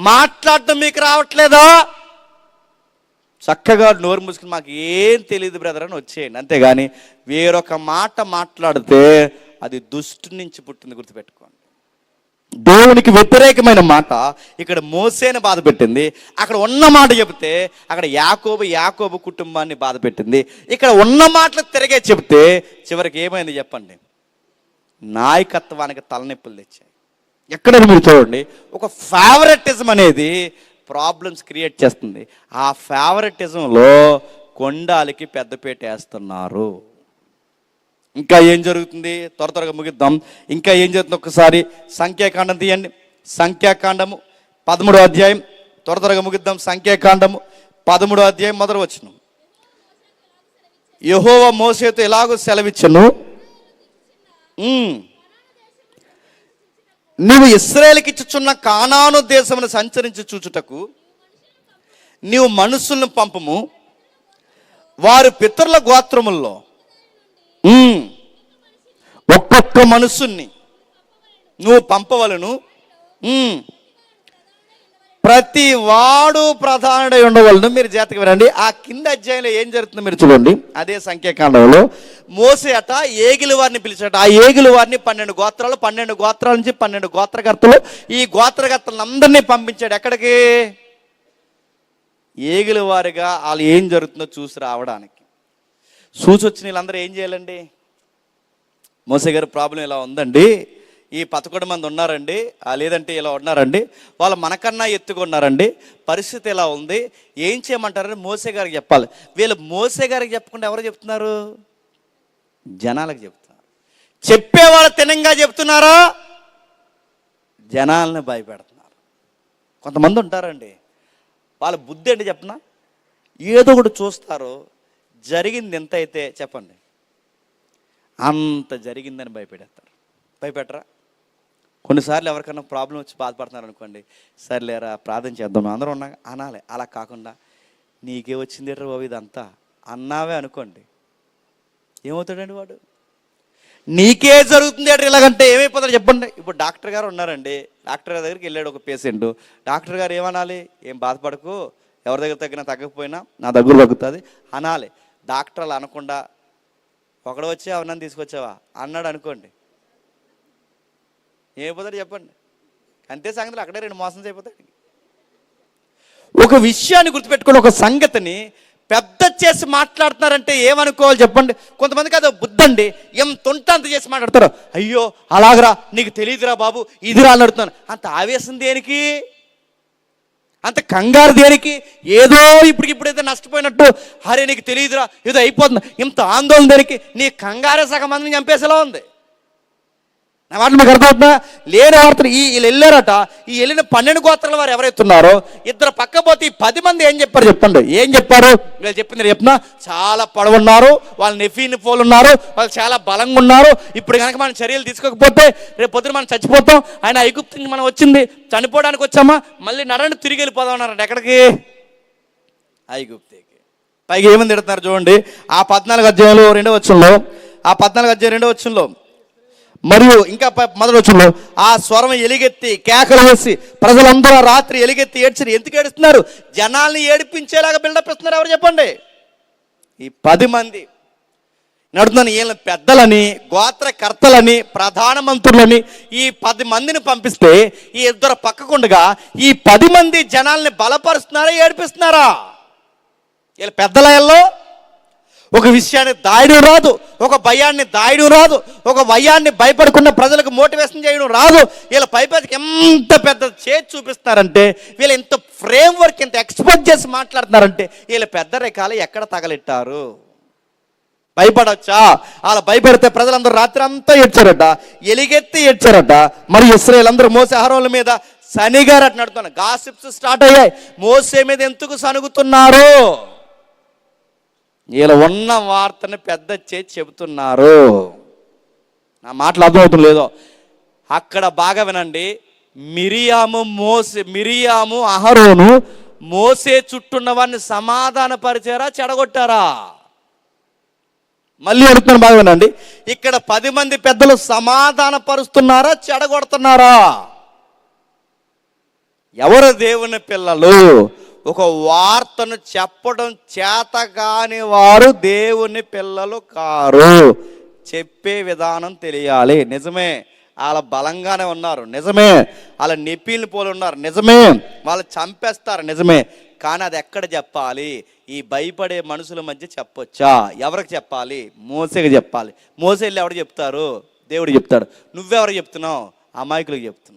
మాట్లాడటం మీకు రావట్లేదా? చక్కగా నోరు మూసుకుని మాకు ఏం తెలియదు బ్రదర్ అని వచ్చేయండి, అంతేగాని వేరొక మాట మాట్లాడితే అది దుష్టు నుంచి పుట్టింది, గుర్తుపెట్టుకోండి. దేవునికి వ్యతిరేకమైన మాట ఇక్కడ మోసేని బాధ పెట్టింది. అక్కడ ఉన్న మాట చెబితే అక్కడ యాకోబు కుటుంబాన్ని బాధ పెట్టింది. ఇక్కడ ఉన్న మాటలు తిరిగే చెబితే చివరికి ఏమైంది చెప్పండి? నాయకత్వానికి తలనొప్పులు తెచ్చాయి. ఎక్కడైనా మీరు చూడండి, ఒక ఫేవరెటిజం అనేది ప్రాబ్లమ్స్ క్రియేట్ చేస్తుంది. ఆ ఫేవరెటిజంలో కొండాలకి పెద్దపీట వేస్తున్నారు. ఇంకా ఏం జరుగుతుంది? త్వరగా ముగిద్దాం. ఇంకా ఏం జరుగుతుంది ఒకసారి సంఖ్యాకాండం తీయండి. సంఖ్యాకాండము 13వ అధ్యాయం, త్వరగా ముగిద్దాం. సంఖ్యాకాండము 13వ అధ్యాయం మొదటి వచనం. యెహోవా మోసేతో ఎలాగో సెలవిచ్చెను, నీవు ఇశ్రాయేలుకి ఇచ్చుచున్న కానాను దేశమును సంచరించి చూచుటకు నీవు మనుషులను పంపము, వారి పితరుల గోత్రముల్లో ఒక్కొక్క మనుషుల్ని నువ్వు పంపవలను, ప్రతి వాడు ప్రధానుడై ఉండవలను. మీరు జాగ్రత్తగా వినండి. ఆ కింద అధ్యాయంలో ఏం జరుగుతుందో మీరు చూడండి. అదే సంఖ్యాకాండంలో మోసే అట ఏగిలి వారిని పిలిచాట. ఆ ఏగిలి వారిని 12 గోత్రాలు, 12 గోత్రాల నుంచి 12 గోత్రకర్తలు, ఈ గోత్రకర్తలందరినీ పంపించాడు. ఎక్కడికి? ఏగిలి వారిగా వాళ్ళు ఏం జరుగుతుందో చూసి రావడానికి. చూసి వచ్చిన వీళ్ళందరూ ఏం చేయాలండి? మోసే గారి ప్రాబ్లం ఇలా ఉందండి, ఈ 11 మంది ఉన్నారండి, లేదంటే ఇలా ఉన్నారండి, వాళ్ళు మనకన్నా ఎత్తుగా ఉన్నారండి, పరిస్థితి ఎలా ఉంది, ఏం చేయమంటారని మోసే గారికి చెప్పాలి. వీళ్ళు మోసే గారికి చెప్పకుండా ఎవరు చెప్తున్నారు? జనాలకు చెప్తున్నారు. చెప్పేవాళ్ళు తినంగా చెప్తున్నారా? జనాలను భయపెడుతున్నారు. కొంతమంది ఉంటారండి, వాళ్ళ బుద్ధి ఏంటి చెప్పనా, ఏదో ఒకటి చూస్తారు, జరిగింది ఎంత అయితే చెప్పండి అంత జరిగిందని భయపెడతారు. భయపెట్టరా? కొన్నిసార్లు ఎవరికైనా ప్రాబ్లం వచ్చి బాధపడుతున్నారు అనుకోండి, సర్లేరా ప్రార్థన చేద్దాం అందరూ ఉన్నా అనాలి. అలా కాకుండా నీకే వచ్చింది రా బాబు ఇదంతా అన్నావే అనుకోండి, ఏమవుతాడండి వాడు? నీకే జరుగుతుంది అంటే ఇలాగంటే ఏమైపోతాడు చెప్పండి. ఇప్పుడు డాక్టర్ గారు ఉన్నారండి, డాక్టర్ గారి దగ్గరికి వెళ్ళాడు ఒక పేషెంట్. డాక్టర్ గారు ఏమనాలి? ఏం బాధపడకు, ఎవరి దగ్గర తగ్గినా తగ్గకపోయినా నా దగ్గర తగ్గుతుంది అనాలి. డాక్టర్ అలా అనకుండా ఒకడు వచ్చి అవన్నీ తీసుకొచ్చావా అన్నాడు అనుకోండి, ఏమైపోతాడు చెప్పండి? అంతే సంగతులు, అక్కడే 2 మోసం అయిపోతాడు. ఒక విషయాన్ని గుర్తుపెట్టుకుని, ఒక సంగతిని పెద్ద చేసి మాట్లాడుతున్నారంటే ఏమనుకోవాలి చెప్పండి. కొంతమందికి అదో బుద్ధి అండి, ఎంత ఉంటే అంత చేసి మాట్లాడతారు. అయ్యో అలాగరా, నీకు తెలియదురా బాబు, ఇదిరా అని అడుగుతున్నాను. అంత ఆవేశం దేనికి, అంత కంగారు దేనికి? ఏదో ఇప్పుడైతే నష్టపోయినట్టు, అరే నీకు తెలియదురా, ఏదో అయిపోతుంది, ఇంత ఆందోళన దేనికి? నీ కంగారే సగం మందిని చంపేసేలా ఉంది. నా మాట మీకు అర్థమవుతుందా? లేని వార్తలు వీళ్ళు వెళ్ళారట. ఈ వెళ్ళిన 12 గోత్రాల వారు ఎవరైతే ఉన్నారో, ఇద్దరు పక్క పోతే ఈ 10 మంది ఏం చెప్పారు చెప్పండి? ఏం చెప్పారు? వీళ్ళు చెప్పింది చెప్తున్నా, చాలా పొడవున్నారు, వాళ్ళు నెఫీని పోలు ఉన్నారు, వాళ్ళు చాలా బలంగా ఉన్నారు. ఇప్పుడు కనుక మనం చర్యలు తీసుకోకపోతే రేపు పొద్దున మనం చచ్చిపోతాం. ఆయన ఐగుప్తు నుంచి మనం వచ్చింది చనిపోవడానికి వచ్చామా, మళ్ళీ నడని తిరిగి వెళ్ళిపోదాం అన్నారంట. ఎక్కడికి? ఐగుప్తుకి. పైగా ఏమని తిడుతున్నారు చూడండి, ఆ 14 అధ్యాయంలో 2వ వచనంలో, ఆ 14 అధ్యాయం 2వ వచనంలో మరియు ఇంకా మొదటి వచనంలో, ఆ స్వరం ఎలుగెత్తి కేకలు వేసి ప్రజలందరూ రాత్రి ఎలుగెత్తి ఏడ్చారు. ఎందుకు ఏడుస్తున్నారు? జనాల్ని ఏడిపించేలాగా బిల్డప్ ఇస్తున్నారు. ఎవరు చెప్పండి? ఈ 10 మంది. నడుతున్నాను, వీళ్ళని పెద్దలని, గోత్రకర్తలని, ప్రధానమంత్రులని ఈ 10 మందిని పంపిస్తే ఈ ఇద్దరు పక్కకుండగా ఈ 10 మంది జనాల్ని బలపరుస్తున్నారా, ఏడిపిస్తున్నారా? వీళ్ళ పెద్దలయల్లో ఒక విషయాన్ని దాయడం రాదు, ఒక భయాన్ని దాయడం రాదు, ఒక భయాన్ని భయపడకుండా ప్రజలకు మోటివేషన్ చేయడం రాదు. వీళ్ళ పైపైకి ఎంత పెద్ద చేతి చూపిస్తారంటే, వీళ్ళు ఎంత ఫ్రేమ్వర్క్, ఎంత ఎక్స్పోజ్ చేసి మాట్లాడుతున్నారంటే, వీళ్ళ పెద్ద రేఖలు ఎక్కడ తగలెట్టారు? భయపడొచ్చా? అలా భయపడితే ప్రజలందరూ రాత్రి అంతా ఏడ్చారట, ఎలిగెత్తి ఏడ్చారట. మరి ఇశ్రాయేలు అందరూ మోసే అహరోనుల మీద సనిగారట. నడుతున్నారు, గాసిప్స్ స్టార్ట్ అయ్యాయి. మోసే మీద ఎందుకు సనుగుతున్నారు? వీళ్ళు ఉన్న వార్తని పెద్ద చేసి చెబుతున్నారు. నా మాటలు అర్థమవుతుంది లేదో? అక్కడ బాగా వినండి. మిరియాము అహరోను మోసే చుట్టూన్న వారిని సమాధానపరిచారా, చెడగొట్టారా? మళ్ళీ అడుగుతున్నాను, బాగా వినండి. ఇక్కడ 10 మంది పెద్దలు సమాధానపరుస్తున్నారా, చెడగొడుతున్నారా? ఎవరు దేవుని పిల్లలు? ఒక వార్తను చెప్పడం చేత కాని వారు దేవుని పిల్లలు కారు. చెప్పే విధానం తెలియాలి. నిజమే, వాళ్ళ బలంగానే ఉన్నారు, నిజమే, వాళ్ళ నెప్పీలు పోలి ఉన్నారు, నిజమే, వాళ్ళు చంపేస్తారు, నిజమే. కానీ అది ఎక్కడ చెప్పాలి? ఈ భయపడే మనుషుల మధ్య చెప్పొచ్చా? ఎవరికి చెప్పాలి? మోసేకి చెప్పాలి. మోసే వెళ్ళి ఎవరు చెప్తారు? దేవుడు చెప్తాడు. నువ్వెవరు చెప్తున్నావు? అమాయకులకు చెప్తున్నావు.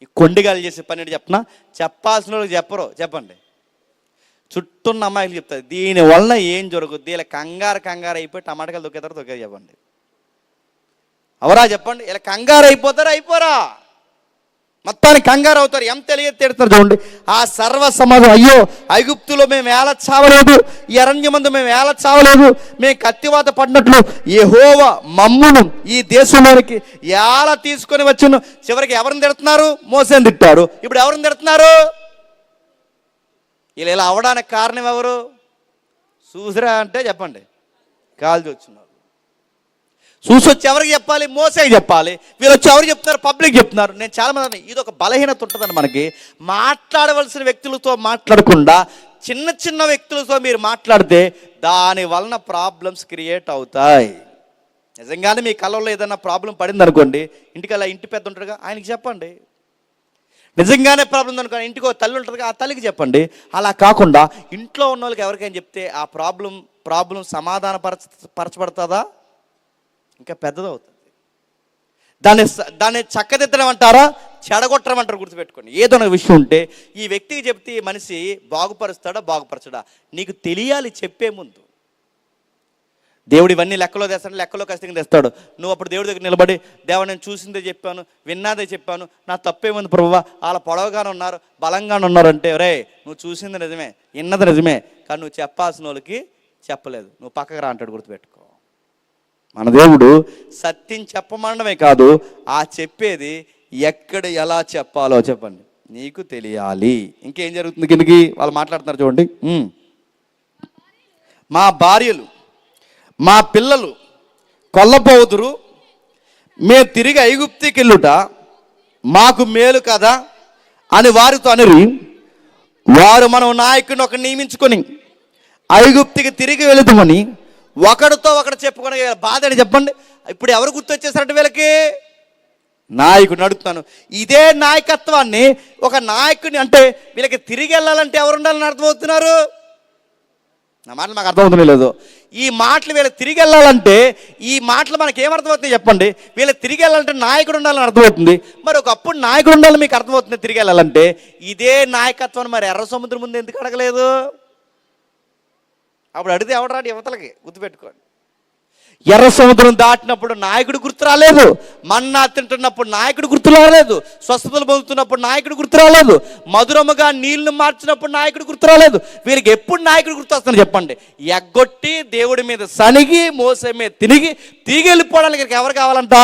ఈ కొండిగాలు చేసే పని ఏంటి చెప్పనా? చెప్పాల్సిన వాళ్ళకి చెప్పరు. చెప్పండి, చుట్టూన్న అమ్మాయిలు చెప్తారు. దీనివల్ల ఏం జరుగుద్ది? ఇలా కంగారు అయిపోయి టమాటాలు దొక్కేతారు, దొక్కేది. చెప్పండి, అవరా? చెప్పండి, ఇలా కంగారు అయిపోతారా, అయిపోరా? మొత్తానికి కంగారు అవుతారు. ఎంత తెలియెత్తారు చూడండి. ఆ సర్వ సమాజం, అయ్యో ఐగుప్తులో మేము ఏల చావలేదు, ఈ అరణ్యమందు మేము ఏల చావలేదు, మేము కత్తివాత పడినట్లు యెహోవా మమ్మును ఈ దేశంలోనికి ఏల తీసుకొని వచ్చును. చివరికి ఎవరిని తిడుతున్నారు? మోసేని తిట్టారు. ఇప్పుడు ఎవరిని తిడుతున్నారు? వీళ్ళు ఇలా అవడానికి కారణం ఎవరు? చూసిరా అంటే చెప్పండి, కాల్చి వచ్చినారు. చూసి వచ్చి ఎవరికి చెప్పాలి? మోసేకి చెప్పాలి. వీళ్ళు వచ్చి ఎవరు చెప్తున్నారు? పబ్లిక్ చెప్తున్నారు. నేను చాలా మంది, ఇది ఒక బలహీనత ఉంటుందండి మనకి. మాట్లాడవలసిన వ్యక్తులతో మాట్లాడకుండా చిన్న వ్యక్తులతో మీరు మాట్లాడితే దాని వలన ప్రాబ్లమ్స్ క్రియేట్ అవుతాయి. నిజంగానే మీ కళ్ళల్లో ఏదైనా ప్రాబ్లం పడింది అనుకోండి, ఇంటికల్లా ఇంటి పెద్ద ఉంటాడుగా, ఆయనకి చెప్పండి. నిజంగానే ప్రాబ్లం అనుకోండి, ఇంటికి ఒక తల్లి ఉంటుందిగా, ఆ తల్లికి చెప్పండి. అలా కాకుండా ఇంట్లో ఉన్న వాళ్ళకి ఎవరికైనా చెప్తే ఆ ప్రాబ్లం పరచబడుతుందా? ఇంకా పెద్దదవుతుంది. దాన్ని చక్కదిద్దడం అంటారా, చెడగొట్టడం అంటారు? గుర్తుపెట్టుకోండి. ఏదో ఒక విషయం ఉంటే ఈ వ్యక్తికి చెప్తే ఈ మనిషి బాగుపరుస్తాడా, బాగుపరచడా నీకు తెలియాలి చెప్పే ముందు. దేవుడు ఇవన్నీ లెక్కలో తెస్తాడు, లెక్కలో ఖచ్చితంగా తెస్తాడు. నువ్వు అప్పుడు దేవుడి దగ్గర నిలబడి, దేవా నేను చూసిందే చెప్పాను, విన్నాదే చెప్పాను, నా తప్పేముంది ప్రభువా, వాళ్ళ పొడవగానే ఉన్నారు, బలంగానే ఉన్నారు అంటే, రే నువ్వు చూసింది నిజమే, విన్నది నిజమే, కానీ నువ్వు చెప్పాల్సిన వాళ్ళకి చెప్పలేదు, నువ్వు పక్కకు రా అంటాడు. గుర్తుపెట్టుకో, మన దేవుడు సత్యం చెప్పమనడమే కాదు, ఆ చెప్పేది ఎక్కడ ఎలా చెప్పాలో చెప్పండి నీకు తెలియాలి. ఇంకేం జరుగుతుంది? కిందకి వాళ్ళు మాట్లాడుతున్నారు చూడండి. మా భార్యలు మా పిల్లలు కొల్లపోదురు, మేము తిరిగి ఐగుప్తికి వెళ్ళుట మాకు మేలు కదా అని వారితో అనిరి, వారు మనం నాయకుడిని ఒక నియమించుకొని ఐగుప్తికి తిరిగి వెళుతామని ఒకడితో ఒకడు చెప్పుకునే బాధ అని చెప్పండి. ఇప్పుడు ఎవరు గుర్తొచ్చేసారంటే వీళ్ళకి? నాయకుడు. నడుపుతాను ఇదే నాయకత్వాన్ని ఒక నాయకుడిని అంటే వీళ్ళకి తిరిగి వెళ్ళాలంటే ఎవరు ఉండాలని అర్థమవుతున్నారు? నా మాటలు మాకు అర్థమవుతుంది లేదు. ఈ మాటలు వీళ్ళకి తిరిగి వెళ్ళాలంటే ఈ మాటలు మనకి ఏమర్థమవుతుంది చెప్పండి? వీళ్ళకి తిరిగి వెళ్ళాలంటే నాయకుడు ఉండాలని అర్థమవుతుంది. మరి ఒకప్పుడు నాయకుడు ఉండాలని మీకు అర్థమవుతుంది తిరిగి వెళ్ళాలంటే. ఇదే నాయకత్వాన్ని మరి ఎర్ర సముద్రం ముందు ఎందుకు అడగలేదు? అప్పుడు అడిగితే ఎవడరాడు యువతలకి, గుర్తుపెట్టుకోండి. ఎర్ర సముద్రం దాటినప్పుడు నాయకుడు గుర్తు రాలేదు, మన్నా తింటున్నప్పుడు నాయకుడు గుర్తు రాలేదు, స్వస్థతలు పొందుతున్నప్పుడు నాయకుడు గుర్తు రాలేదు, మధురముగా నీళ్లు మార్చినప్పుడు నాయకుడు గుర్తు రాలేదు. వీరికి ఎప్పుడు నాయకుడు గుర్తు వస్తుంది చెప్పండి? ఎగ్గొట్టి దేవుడి మీద సనిగి మోసే మీద తిరిగి వెళ్ళిపోవడానికి వీళ్ళకి ఎవరు కావాలంట?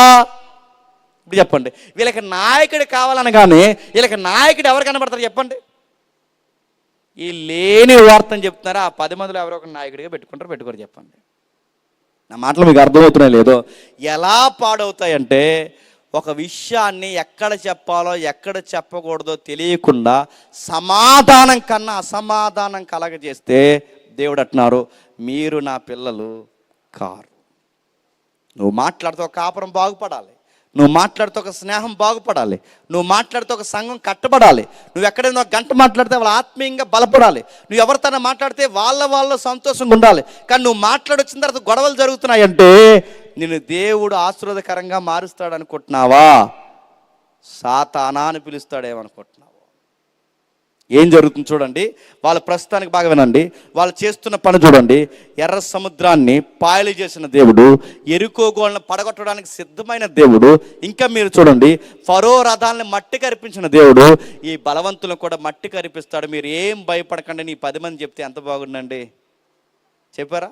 ఇప్పుడు చెప్పండి, వీళ్ళకి నాయకుడు కావాలనగానే వీళ్ళకి నాయకుడు ఎవరు కనబడతారు చెప్పండి? ఈ లేని వార్తను చెప్తున్నారా? ఆ 10 మందిలో ఎవరో ఒక నాయకుడిగా పెట్టుకోరు చెప్పండి. నా మాటలు మీకు అర్థమవుతున్నాయి లేదో? ఎలా పాడవుతాయంటే ఒక విషయాన్ని ఎక్కడ చెప్పాలో ఎక్కడ చెప్పకూడదో తెలియకుండా సమాధానం కన్నా అసమాధానం కలగజేస్తే దేవుడు అంటున్నారు, మీరు నా పిల్లలు కారు. నువ్వు మాట్లాడితే ఒక కాపురం బాగుపడాలి, నువ్వు మాట్లాడితే ఒక స్నేహం బాగుపడాలి, నువ్వు మాట్లాడితే ఒక సంఘం కట్టబడాలి, నువ్వు ఎక్కడైనా ఒక గంట మాట్లాడితే వాళ్ళు ఆత్మీయంగా బలపడాలి, నువ్వు ఎవరితోనే మాట్లాడితే వాళ్ళ సంతోషంగా ఉండాలి. కానీ నువ్వు మాట్లాడొచ్చిన తర్వాత గొడవలు జరుగుతున్నాయంటే నిన్ను దేవుడు ఆశీర్వాదకరంగా మారుస్తాడు అనుకుంటున్నావా? సాతానా అని పిలుస్తాడేమనుకుంటున్నావు? ఏం జరుగుతుంది చూడండి. వాళ్ళు ప్రస్తుతానికి బాగా వినండి, వాళ్ళు చేస్తున్న పని చూడండి. ఎర్ర సముద్రాన్ని పాయలు చేసిన దేవుడు, ఎరికో గోళ్ళను పడగొట్టడానికి సిద్ధమైన దేవుడు. ఇంకా మీరు చూడండి, ఫరో రథాలను మట్టి కరిపించిన దేవుడు ఈ బలవంతులను కూడా మట్టి కరిపిస్తాడు. మీరు ఏం భయపడకండి, నీ 10 మంది చెప్తే ఎంత బాగుండండి. చెప్పారా?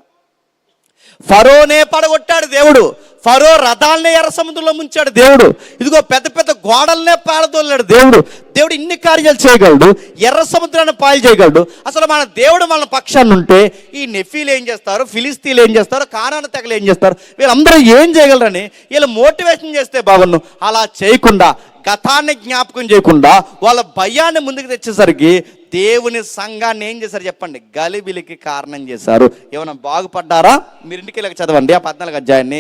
ఫరోనే పడగొట్టాడు దేవుడు, ఫరో రథాలనే ఎర్ర సముద్రంలో ముంచాడు దేవుడు, ఇదిగో పెద్ద గోడలనే పాలదోలాడు దేవుడు. దేవుడు ఇన్ని కార్యాలు చేయగలడు, ఎర్ర సముద్రాన్ని పాలు చేయగలడు. అసలు మన దేవుడు మన పక్షాన్ని ఉంటే ఈ నెఫీలు ఏం చేస్తారు, ఫిలిస్తీన్లు ఏం చేస్తారు, కానాను తెగలు ఏం చేస్తారు, వీళ్ళందరూ ఏం చేయగలరని వీళ్ళు మోటివేషన్ చేస్తే బాగున్ను. అలా చేయకుండా, గతాన్ని జ్ఞాపకం చేయకుండా వాళ్ళ భయాన్ని ముందుకు తెచ్చేసరికి దేవుని సంఘాన్ని ఏం చేశారు చెప్పండి? గలిబిలికి కారణం చేశారు. ఏమైనా బాగుపడ్డారా? మీరు ఇంటికి వెళ్ళక చదవండి ఆ 14వ అధ్యాయాన్ని.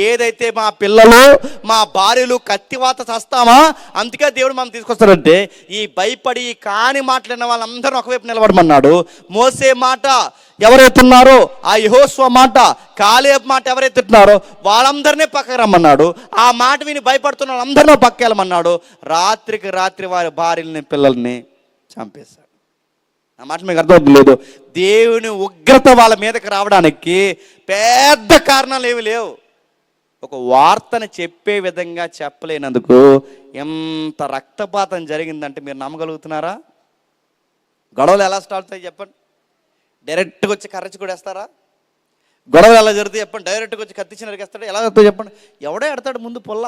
ఏదైతే మా పిల్లలు మా భార్యలు కత్తివాత చస్తామా, అందుకే దేవుడు మనం తీసుకొస్తాడంటే ఈ భయపడి కాని మాట్లాడిన వాళ్ళందరూ ఒకవైపు నిలబడమన్నాడు. మోసే మాట ఎవరైతున్నారో, ఆ యెహోషువ మాట, కాలేబు మాట ఎవరైతున్నారో వాళ్ళందరినీ పక్కకు రమ్మన్నాడు. ఆ మాట విని భయపడుతున్న వాళ్ళందరినీ పక్క వెళ్ళమన్నాడు. రాత్రికి రాత్రి వారి భార్యల్ని పిల్లల్ని చంపేశాడు. ఆ మాట మీకు అర్థమవుతుంది లేదు? దేవుని ఉగ్రత వాళ్ళ మీదకి రావడానికి పెద్ద కారణాలు ఏమి లేవు. ఒక వార్తను చెప్పే విధంగా చెప్పలేనందుకు ఎంత రక్తపాతం జరిగిందంటే మీరు నమ్మగలుగుతున్నారా? గొడవలు ఎలా స్టార్ట్ అవుతాయి చెప్పండి? డైరెక్ట్గా వచ్చి కర్రచి కూడా వేస్తారా? గొడవలు ఎలా జరుగుతాయి చెప్పండి? డైరెక్ట్గా వచ్చి కత్తిచ్చి నరికేస్తాడు? ఎలా జరుగుతాయి చెప్పండి? ఎవడే ఎడతాడు ముందు పొల్ల?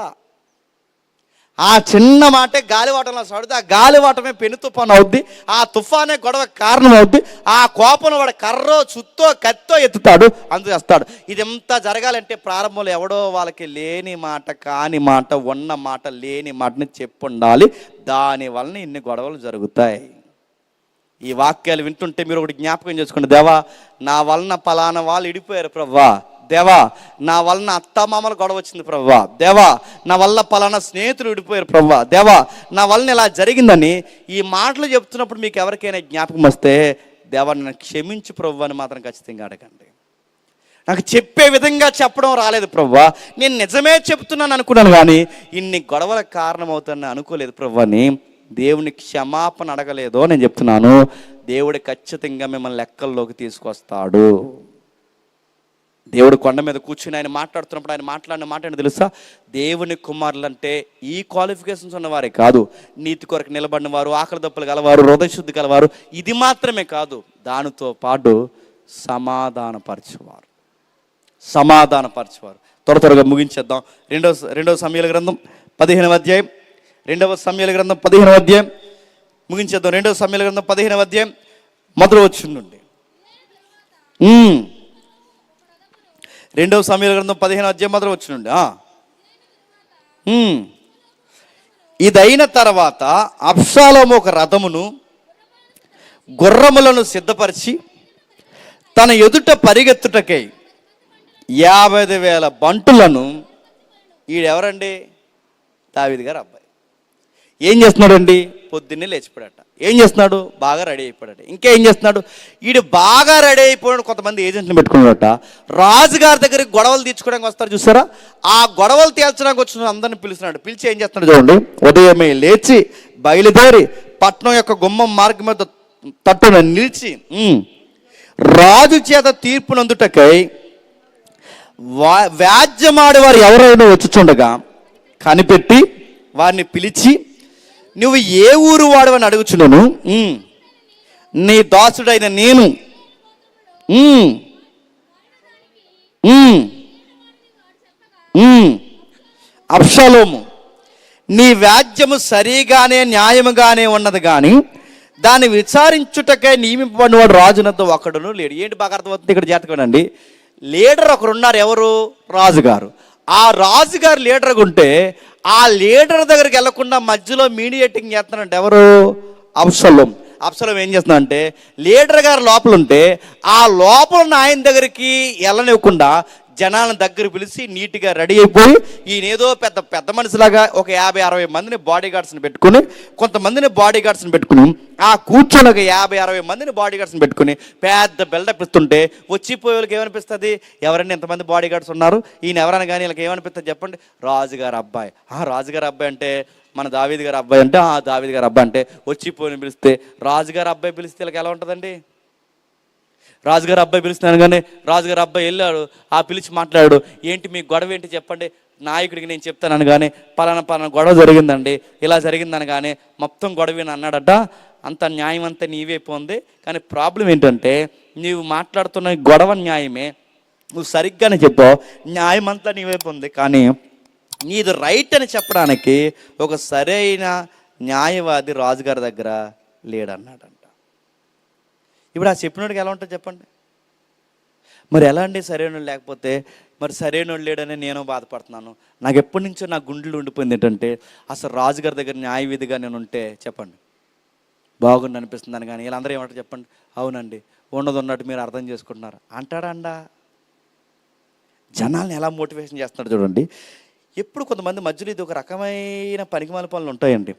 ఆ చిన్న మాటే గాలివాటంలో సాడితే ఆ గాలివాటమే పెను తుఫాను అవుద్ది, ఆ తుఫానే గొడవ కారణం అవుద్ది. ఆ కోపంలో వాడు కర్రో చుత్తో కత్తో ఎత్తుతాడు, అందుచేస్తాడు. ఇదంతా జరగాలంటే ప్రారంభంలో ఎవడో వాళ్ళకి లేని మాట, కాని మాట, ఉన్న మాట, లేని మాటని చెప్పుండాలి. దానివలన ఇన్ని గొడవలు జరుగుతాయి. ఈ వాక్యాలు వింటుంటే మీరు ఒకటి జ్ఞాపకం చేసుకోండి. దేవా, నా వలన పలానా వాళ్ళు ఇడిపోయారు ప్రభువా, దేవా నా వలన అత్తమామలు గొడవ వచ్చింది ప్రభువా, దేవా నా వల్ల పలానా స్నేహితులు విడిపోయారు ప్రభువా, దేవా నా వలన ఇలా జరిగిందని ఈ మాటలు చెప్తున్నప్పుడు మీకు ఎవరికైనా జ్ఞాపకం వస్తే, దేవా నన్ను క్షమించు ప్రభువా అని మాత్రం ఖచ్చితంగా అడగండి. నాకు చెప్పే విధంగా చెప్పడం రాలేదు ప్రభువా, నేను నిజమే చెప్తున్నాను అనుకున్నాను కానీ ఇన్ని గొడవలకు కారణమవుతానని అనుకోలేదు ప్రభువా అని దేవుని క్షమాపణ అడగలేదో నేను చెప్తున్నాను. దేవుడు ఖచ్చితంగా మిమ్మల్ని లెక్కల్లోకి తీసుకొస్తాడు. దేవుడు కొండ మీద కూర్చుని ఆయన మాట్లాడుతున్నప్పుడు ఆయన మాట్లాడిన మాట ఏంటో తెలుసా? దేవుని కుమారులు అంటే ఈ క్వాలిఫికేషన్స్ ఉన్నవారే కాదు, నీతి కొరకు నిలబడిన వారు, ఆకలి దప్పులు గలవారు, హృదయశుద్ధి గలవారు, ఇది మాత్రమే కాదు, దానితో పాటు సమాధానపరచువారు. త్వరగా ముగించేద్దాం. రెండవ సమూయేలు గ్రంథం 15వ అధ్యాయం, 2వ సమూయేలు గ్రంథం 15వ అధ్యాయం ముగించేద్దాం. 2వ సమూయేలు గ్రంథం 15వ అధ్యాయం మొదలు వచ్చిన నుండి 2వ సమూయేలు గ్రంథం 15వ అధ్యాయం మొదలు వచ్చిన నుండి ఇదైన తర్వాత అబ్షాలోము ఒక రథమును గుర్రములను సిద్ధపరిచి తన ఎదుట పరిగెత్తుటకై 50,000 బంటులను, ఈడెవరండి? దావీదు గారు అబ్బాయి. ఏం చేస్తున్నాడండి? పొద్దున్నే లేచిపోయాడట. ఏం చేస్తున్నాడు? బాగా రెడీ అయిపోయాడు. ఇంకేం చేస్తున్నాడు? వీడు బాగా రెడీ అయిపోయాడు. కొంతమంది ఏజెంట్లు పెట్టుకున్నాడట. రాజుగారి దగ్గరికి గొడవలు తీర్చుకోవడానికి వస్తారు చూసారా? ఆ గొడవలు తేల్చడానికి వచ్చిన అందరిని పిలుస్తున్నాడు. పిలిచి ఏం చేస్తున్నాడు చూడండి. ఉదయమే లేచి బయలుదేరి పట్నం యొక్క గుమ్మం మార్గం మీద తట్టున నిలిచి రాజు చేత తీర్పునందుటకై వ్యాజ్యమాడి వారు ఎవరైనా వచ్చుచుండగా కనిపెట్టి వారిని పిలిచి, నువ్వు ఏ ఊరు వాడవని అడుగుచున్నాను. నీ దాసుడైన నేను అబ్షాలోము నీ వ్యాజ్యము సరిగానే న్యాయముగానే ఉన్నది కానీ దాన్ని విచారించుటకై నియమింపబడిన వాడు రాజునంత ఒకడును లేడు. ఏంటి బాగా అర్థమవుతుంది ఇక్కడ జాతకండి? లీడర్ ఒకరున్నారు. ఎవరు? రాజుగారు. ఆ రాజుగారు లీడర్గా ఉంటే ఆ లీడర్ దగ్గరికి వెళ్లకుండా మధ్యలో మీడియేటింగ్ చేస్తున్నారంటే ఎవరు? అబ్షాలోం. అబ్షాలోం ఏం చేస్తున్నాడంటే లీడర్ గారు లోపల ఉంటే ఆ లోపల ఉన్న ఆయన దగ్గరికి వెళ్ళనివ్వకుండా జనాలను దగ్గర పిలిచి నీట్గా రెడీ అయిపోయి ఈయనేదో పెద్ద పెద్ద మనిషిలాగా ఒక 50-60 మందిని బాడీ గార్డ్స్ని పెట్టుకుని, కొంతమందిని బాడీ గార్డ్స్ని పెట్టుకుని, ఆ కూర్చొని ఒక 50-60 మందిని బాడీ గార్డ్స్ని పెట్టుకుని పెద్ద బిల్డప్ ఇస్తుంటే వచ్చిపోయే వాళ్ళకి ఏమనిపిస్తుంది? ఎవరైనా ఎంతమంది బాడీ గార్డ్స్ ఉన్నారు, ఈయన ఎవరైనా కానీ వీళ్ళకి ఏమనిపిస్తుంది చెప్పండి? రాజుగారి అబ్బాయి. రాజుగారి అబ్బాయి అంటే మన దావీదు గారి అబ్బాయి అంటే దావీదు గారి అబ్బాయి అంటే వచ్చిపోయిన పిలిస్తే రాజుగారి అబ్బాయి పిలిస్తే వీళ్ళకి ఎలా ఉంటుందండి? రాజుగారు అబ్బాయి పిలుస్తున్నాను కానీ రాజుగారు అబ్బాయి వెళ్ళాడు, ఆ పిలిచి మాట్లాడాడు. ఏంటి మీ గొడవ ఏంటి చెప్పండి, నాయకుడికి నేను చెప్తానని కానీ పలానా గొడవ జరిగిందండి, ఇలా జరిగిందని కానీ మొత్తం గొడవ అన్నాడట. అంత న్యాయం అంతా నీవే పోంది. కానీ ప్రాబ్లం ఏంటంటే నీవు మాట్లాడుతున్న గొడవ న్యాయమే, నువ్వు సరిగ్గానే చెప్పావు, న్యాయం అంతా నీవే పోంది. కానీ నీది రైట్ అని చెప్పడానికి ఒక సరైన న్యాయవాది రాజుగారి దగ్గర లేడన్నాడంట. ఇప్పుడు ఆ చెప్పినోడికి ఎలా ఉంటుంది చెప్పండి? మరి ఎలా అండి సరైనోడు లేకపోతే? మరి సరైనోడు లేడని నేను బాధపడుతున్నాను. నాకు ఎప్పటి నుంచో నా గుండెలు ఉండిపోయింది ఏంటంటే అసలు రాజుగారి దగ్గర న్యాయవిధిగా నేను ఉంటే చెప్పండి బాగుండి అనిపిస్తుందని. కానీ వీళ్ళందరూ ఏమంటారు చెప్పండి? అవునండి ఉన్నది ఉన్నట్టు మీరు అర్థం చేసుకుంటున్నారు అంటాడా? జనాల్ని ఎలా మోటివేషన్ చేస్తున్నాడు చూడండి. ఎప్పుడు కొంతమంది మధ్యలో ఇది ఒక రకమైన పనికిమాల పనులు ఉంటాయండి.